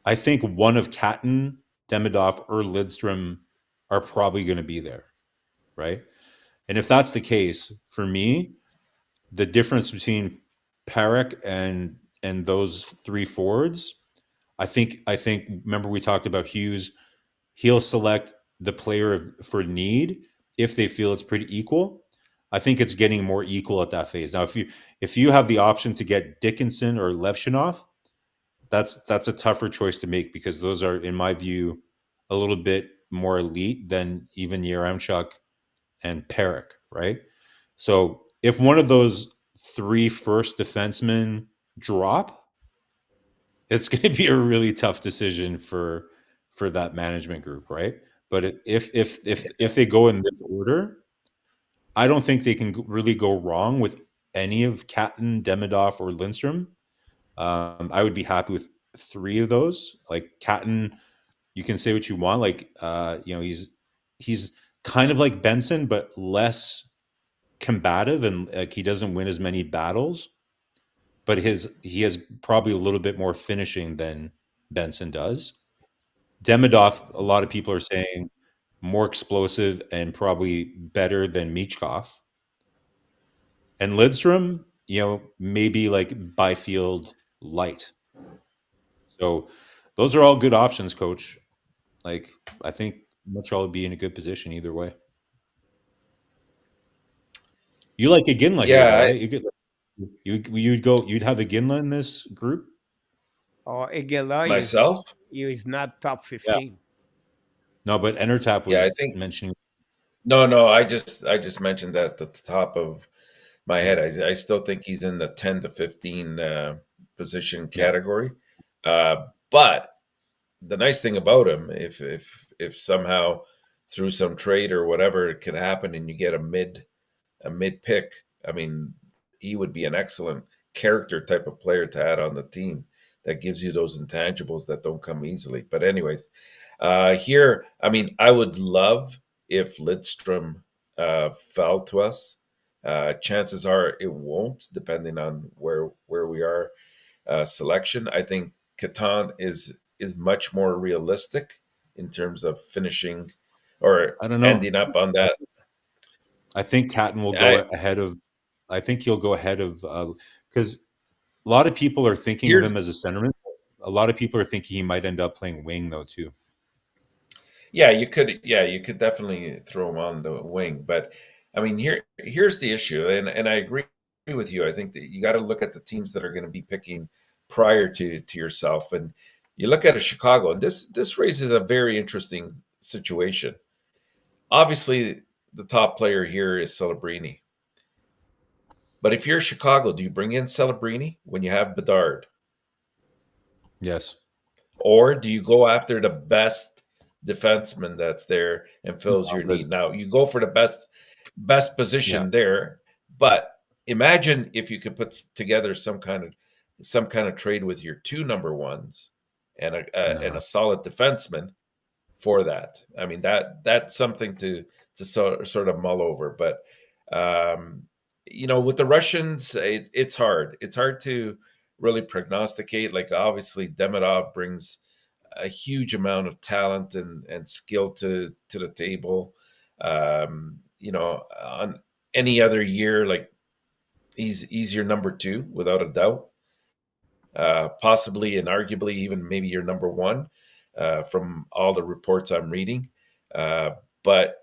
C: I think one of Catton, Demidov, or Lindstrom are probably going to be there, right? And if that's the case, for me, the difference between Parek and those 3 forwards, I think remember we talked about Hughes. He'll select the player for need if they feel it's pretty equal. I think it's getting more equal at that phase. Now, if you have the option to get Dickinson or Levshinov, that's a tougher choice to make because those are, in my view, a little bit more elite than even Yaremchuk and Perrick, right? So if one of those 3 first defensemen drop, it's going to be a really tough decision for that management group, right? But if they go in this order, I don't think they can really go wrong with any of Catton, Demidov, or Lindstrom. I would be happy with 3 of those. Like Catton, you can say what you want. Like he's kind of like Benson, but less combative, and like he doesn't win as many battles. But he has probably a little bit more finishing than Benson does. Demidov, a lot of people are saying more explosive and probably better than Michkov. And Lidstrom, maybe like Byfield light. So those are all good options, coach. Like, I think Montreal would be in a good position either way. You like Iginla here, though,
B: Yeah,
C: eh? You'd have Iginla in this group.
A: Or Egela
B: myself.
A: he is not top
C: Yeah.
A: 15.
C: No, but Enortap
B: Yeah, I
C: was
B: think
C: mentioning.
B: no. I just mentioned that at the top of my
C: Yeah,
B: head. I still think he's in the 10 to 15 position
C: yeah.
B: category. But the nice thing about him, if somehow through some trade or whatever it could happen, and you get a mid pick, I mean, he would be an excellent character type of player to add on the team that gives you those intangibles that don't come easily. But anyways, here, I mean, I would love if Lidstrom fell to us. Chances are it won't, depending on where we are selection. I think Catan is much more realistic in terms of finishing or
C: I don't know.
B: ending up on that.
C: I think Catton will go
B: I
C: ahead of. I think he'll go ahead of because a lot of people are thinking of
B: here's
C: him as a centerman. A lot of people are thinking he might end up playing wing though too.
B: you could definitely throw him on the wing, but I mean here's the issue, and I agree with you. I think that you got to look at the teams that are going to be picking prior to yourself, and you look at a Chicago, and this raises a very interesting situation. Obviously, the top player here is Celebrini. But if you're Chicago, do you bring in Celebrini when you have Bedard?
C: Yes.
B: Or do you go after the best defenseman that's there and
C: No,
B: fills your
C: but
B: need? Now you go for the best
C: yeah,
B: position there, but imagine if you could put together some kind of trade with your two number ones and a
C: no.
B: solid defenseman for that. I mean that's something to sort of mull over. But with the Russians, it's hard. It's hard to really prognosticate. Like obviously, Demidov brings a huge amount of talent and skill to the table. On any other year, like he's your number two without a doubt. Possibly and arguably even maybe your number one from all the reports I'm reading. But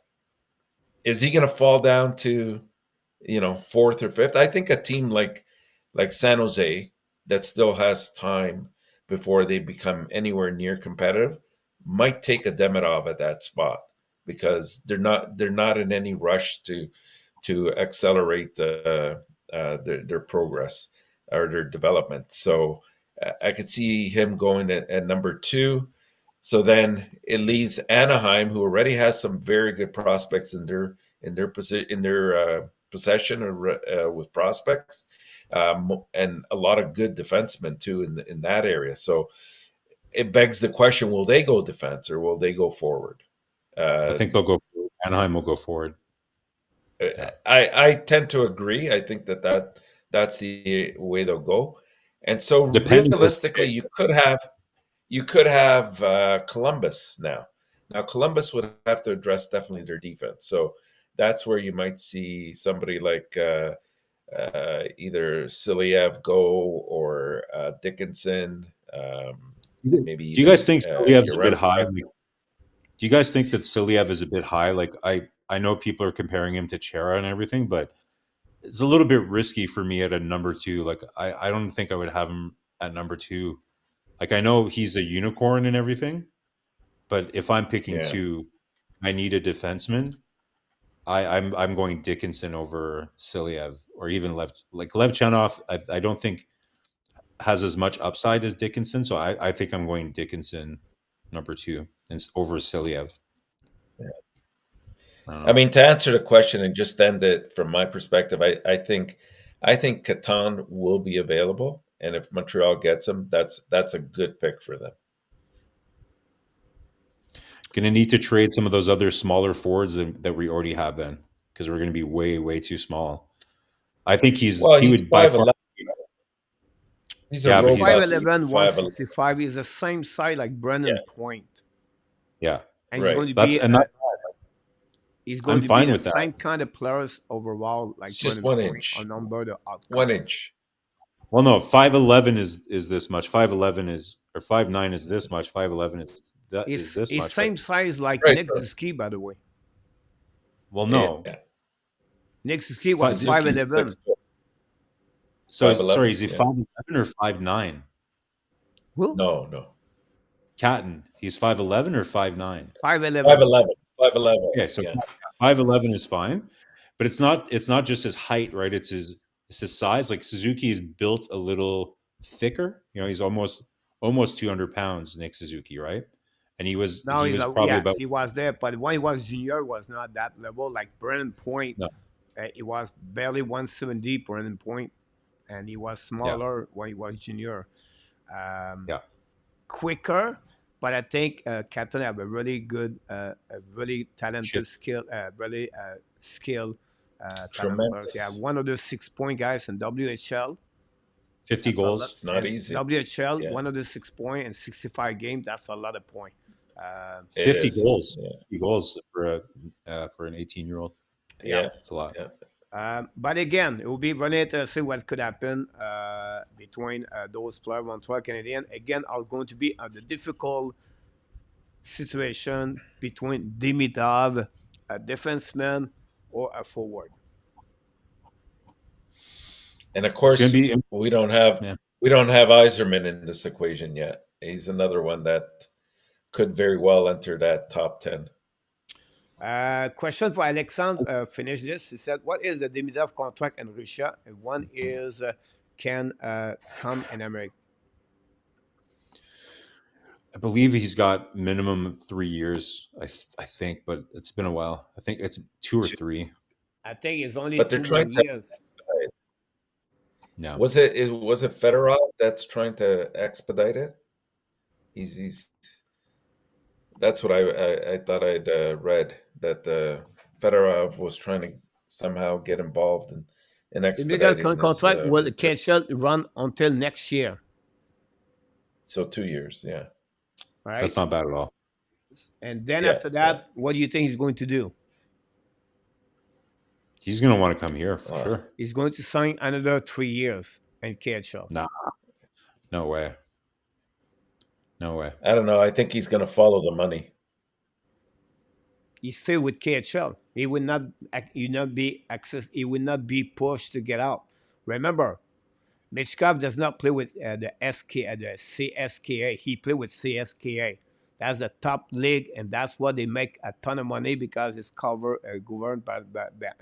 B: is he going to fall down to fourth or fifth? I think a team like San Jose that still has time before they become anywhere near competitive might take a Demidov at that spot because they're not in any rush to accelerate their progress or their development. So I could see him going at number two. So then it leaves Anaheim, who already has some very good prospects in their possession or with prospects, and a lot of good defensemen too in that area. So it begs the question: will they go defense or will they go forward?
C: I
B: Uh,
C: think they'll go. Anaheim will go forward. Yeah.
B: I tend to agree. I think that's the way they'll go. And so
C: Depending on
B: realistically, you could have Columbus now. Now Columbus would have to address definitely their defense. So that's where you might see somebody like either Siliev go or Dickinson,
C: do
B: maybe
C: you guys
B: even
C: think Siliev's a bit high?
B: Yaremchuk.
C: Like, do you guys think that Siliev is a bit high? Like, I know people are comparing him to Chera and everything, but it's a little bit risky for me at a number two. Like, I don't think I would have him at number two. Like, I know he's a unicorn and everything, but if I'm picking
B: Yeah.
C: two, I need a defenseman. I'm going Dickinson over Siliev or even Levchanov. I don't think has as much upside as Dickinson, so I think I'm going Dickinson number two and over Siliev. I don't
B: I
C: know.
B: mean, to answer the question and just end it from my perspective, I think Catan will be available, and if Montreal gets him, that's a good pick for them.
C: Going to need to trade some of those other smaller forwards that we already have then, because we're going to be way too small. I think
B: Well,
C: he
B: he's
C: would by far.
B: 5'11". He's a
C: Yeah, but he's
B: robust
A: 5'11",
B: 5'11".
A: 165. He's the same size like
B: Yeah,
A: Brennan Point.
C: yeah.
A: And
B: right.
A: he's going
C: I'm
A: to be
C: fine
A: the
C: with that.
A: same kind of players overall like
B: It's just
A: Brennan
B: one
A: Point
B: inch.
A: on number the
B: One
A: outcome.
B: inch.
C: Well, no, 5'11" is this much. 5'11" is or 5'9" is this much. 5'11" is is this
A: He's
C: much. But
A: same size like
B: Right.
A: Nick Suzuki, by the way.
C: well, no.
B: Yeah.
A: Nick Suzuki was
B: Suzuki's
A: 5'11".
B: 6'4".
C: So
B: 5'11",
C: sorry, is he
B: yeah.
C: 5'11" or 5'9"?
A: Who?
B: No.
C: Catton, he's 5'11" or 5'9"?
A: 5'11".
B: 5'11". 5'11".
C: Okay, so
B: Yeah.
C: 5'11" is fine, but it's not just his height, right? It's his size. Like Suzuki is built a little thicker. You know, he's almost 200 pounds, Nick Suzuki, right? And he was
A: Now he's
C: probably about
A: he was there, but when he was junior, was not that level. Like Brennan Point,
C: no,
A: he was barely 170. Brennan Point, and he was smaller when he was junior.
C: yeah.
A: Quicker, but I think Canton have a really good, a really talented skill, really skilled talent players. Yeah,
B: Tremendous.
A: one of the 6-point guys in WHL.
C: 50 goals.
B: It's not easy.
A: WHL,
B: Yeah.
A: one of the 6-point and 65 games. That's a lot of points.
C: 50
B: is.
C: goals.
B: Yeah.
C: 50 goals for an 18-year-old.
B: Yeah.
C: It's a lot.
B: Yeah.
A: But again, it will be really interesting what could happen between those players, Montreal Canadiens. Again, are going to be the difficult situation between Dimitrov, a defenseman, or a forward.
B: And of course,
C: It's gonna be
B: we don't have Yzerman in this equation yet. He's another one that could very well enter that top 10.
A: Question for Alexandre. Finish this. He said, "What is the Dimitrov contract in Russia? And one is can come in America."
C: I believe he's got minimum 3 years. I think, but it's been a while. I think it's 2 or 3.
A: I think it's only
B: But they're
A: 2 more
B: trying to
A: years.
B: expedite.
C: No.
B: Was it Fedorov that's trying to expedite it? He's that's what I thought I'd read, that Fedorov was trying to somehow get involved in
A: The legal
B: expediting his
A: contract will cancel run until next year.
B: so 2 years, yeah.
A: All right.
C: That's not bad at all.
A: And then
B: Yeah,
A: after that, what do you think he's going to do?
C: He's going to want to come here for
B: Oh.
C: sure.
A: He's going to sign another 3 years in KHL.
C: Nah. No way. No way.
B: I don't know. I think he's going to follow the money.
A: He's still with KHL. He will not be access. He will not be pushed to get out. Remember, Michkov does not play with the CSKA. He played with CSKA. That's the top league, and that's what they make a ton of money because it's governed by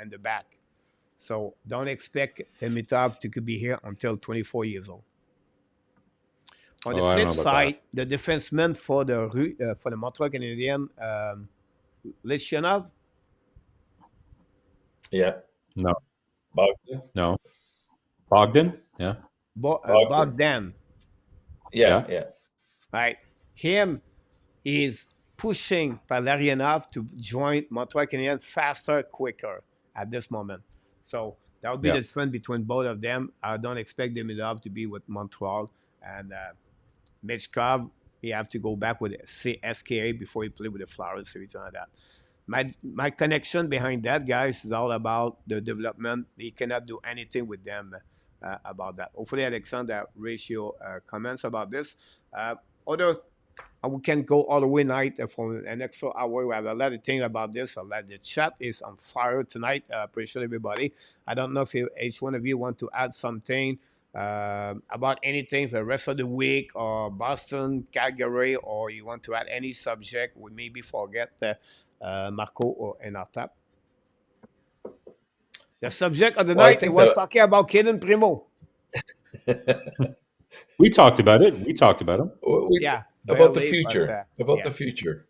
A: in the back. So don't expect Dimitrov to be here until 24 years old. On the flip side, the defenseman for the Montreal Canadiens, Lishanov.
B: Yeah.
C: No.
B: Bogdan?
C: No. Bogdan? Yeah.
A: Bogdan.
B: Yeah.
A: Right. Him is pushing Valerianov to join Montreal Canadiens faster, quicker at this moment. So that would be the difference between both of them. I don't expect Dimitrov to be with Montreal. And Michkov, he have to go back with CSKA before he play with the Flyers, everything like that. My connection behind that, guys, is all about the development. He cannot do anything with them about that. Hopefully, Alexander ratio comments about this. We can go all the way night for an extra hour. We have a lot of things about this. The chat is on fire tonight. Appreciate everybody. I don't know if each one of you want to add something about anything for the rest of the week, or Boston, Calgary, or you want to add any subject we maybe forget Marko or Enortap. The subject of the night was talking about Cayden Primeau.
C: We talked about it. We talked about him.
B: About the future. The future.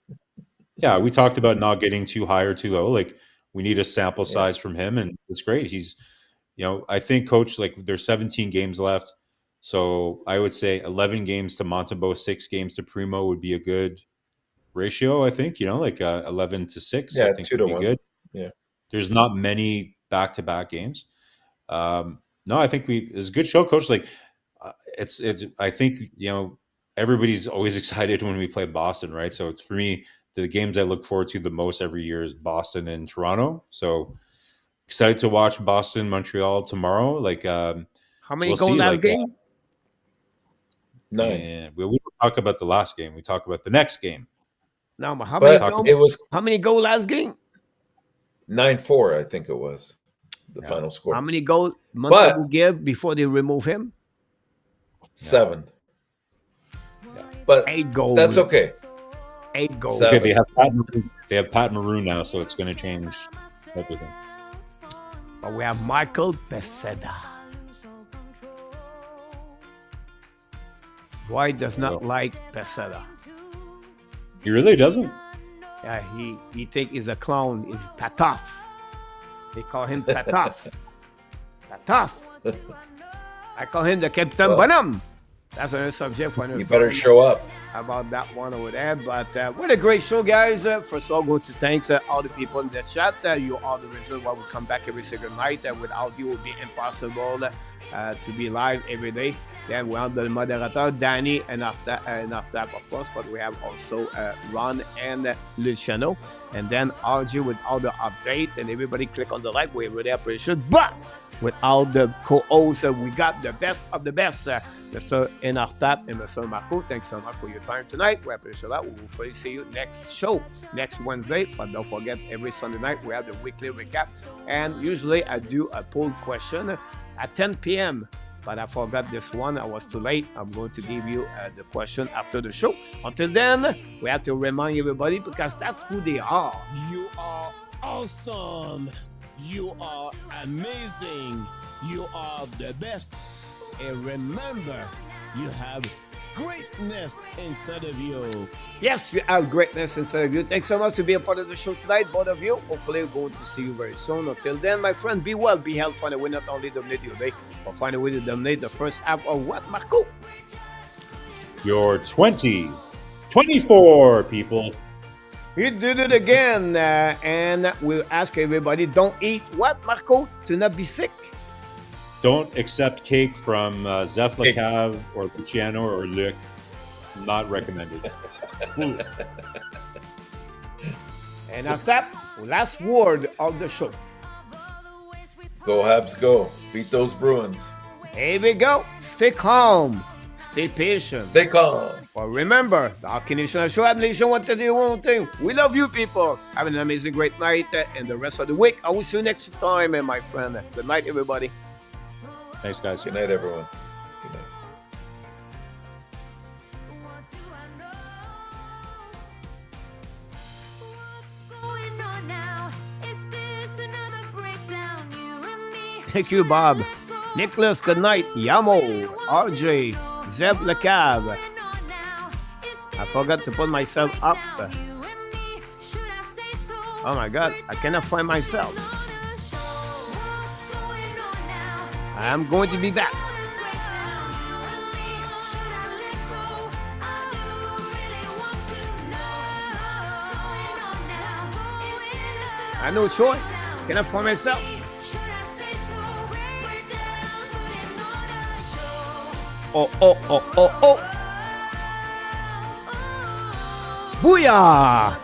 C: Yeah, we talked about not getting too high or too low. Like, we need a sample size from him, and it's great. He's, I think, Coach, like, there's 17 games left. So I would say 11 games to Montembeault, 6 games to Primeau would be a good ratio, I think. 11 to 6, I think
B: 2
C: would
B: to
C: be
B: 1.
C: good.
B: Yeah.
C: There's not many back-to-back games. No, I think it's a good show, Coach. Like, it's I think, everybody's always excited when we play Boston, right? So it's, for me, the games I look forward to the most every year is Boston and Toronto. So excited to watch Boston, Montreal tomorrow. Like,
A: how many goals last game?
B: 9.
C: And we don't talk about the last game. We talk about the next game.
A: Now,
B: But it was
A: how many goal last game?
B: 9-4, I think it was the final
A: How
B: score.
A: many goals Montreal
B: But
A: give before they remove him?
B: 7. But
A: 8 goals.
B: that's okay.
A: 8 goals.
B: Seven.
C: Okay, they have Pat Maroon now, so it's going to change everything.
A: But we have Michael Peseda. Dwight does not like Peseda.
C: He really doesn't.
A: Yeah, he think he's a clown. He's Patoff. They call him Patoff. Patoff. I call him the Captain Bonhomme. That's another subject for another.
B: You better show up.
A: About that one over there. But what a great show, guys. First of all, going to thanks all the people in the chat. You are the reason why we come back every single night. Without you, it would be impossible to be live every day. Then we have the moderator, Danny, and Enortap, of course. But we have also Ron and Luciano. And then RG with all the updates. And everybody click on the like. We really appreciate it. But with all the co-hosts, we got the best of the best. Mr. Enortap and Mr. Marko, thanks so much for your time tonight. We appreciate that. We will hopefully see you next show, next Wednesday. But don't forget, every Sunday night, we have the weekly recap. And usually, I do a poll question at 10 p.m. But I forgot this one. I was too late. I'm going to give you the question after the show. Until then, we have to remind everybody because that's who they are. You are awesome. You are amazing. You are the best. And remember, you have greatness inside of you. Yes, you have greatness inside of you. Thanks so much to be a part of the show tonight, both of you. Hopefully, we're going to see you very soon. Until then, my friend, be well, be healthy. Find a way not only dominate your day, but find a way to dominate the first half of what, Marko?
C: Your 2024 people.
A: You did it again. And we'll ask everybody, don't eat what, Marko? To not be sick.
C: Don't accept cake from Zeph Lacav or Luciano or Luc. Not recommended.
A: And after that, last word of the show.
B: Go Habs, go. Beat those Bruins.
A: Here we go. Stay calm. Stay patient.
B: Stay calm.
A: But remember, the Hockey Nation Show, Habs Nation, want to do one thing. We love you people. Have an amazing, great night and the rest of the week. I will see you next time, my friend. Good night, everybody.
C: Thanks, guys.
B: Good night, everyone. Good night.
A: Thank you, Bob. Nicholas, good night. Yamo, RJ, Zeb Lacav. I forgot to put myself up. Oh my God, I cannot find myself. I'm going to be back. I know choice. Cannot find myself. Oh. Booyah!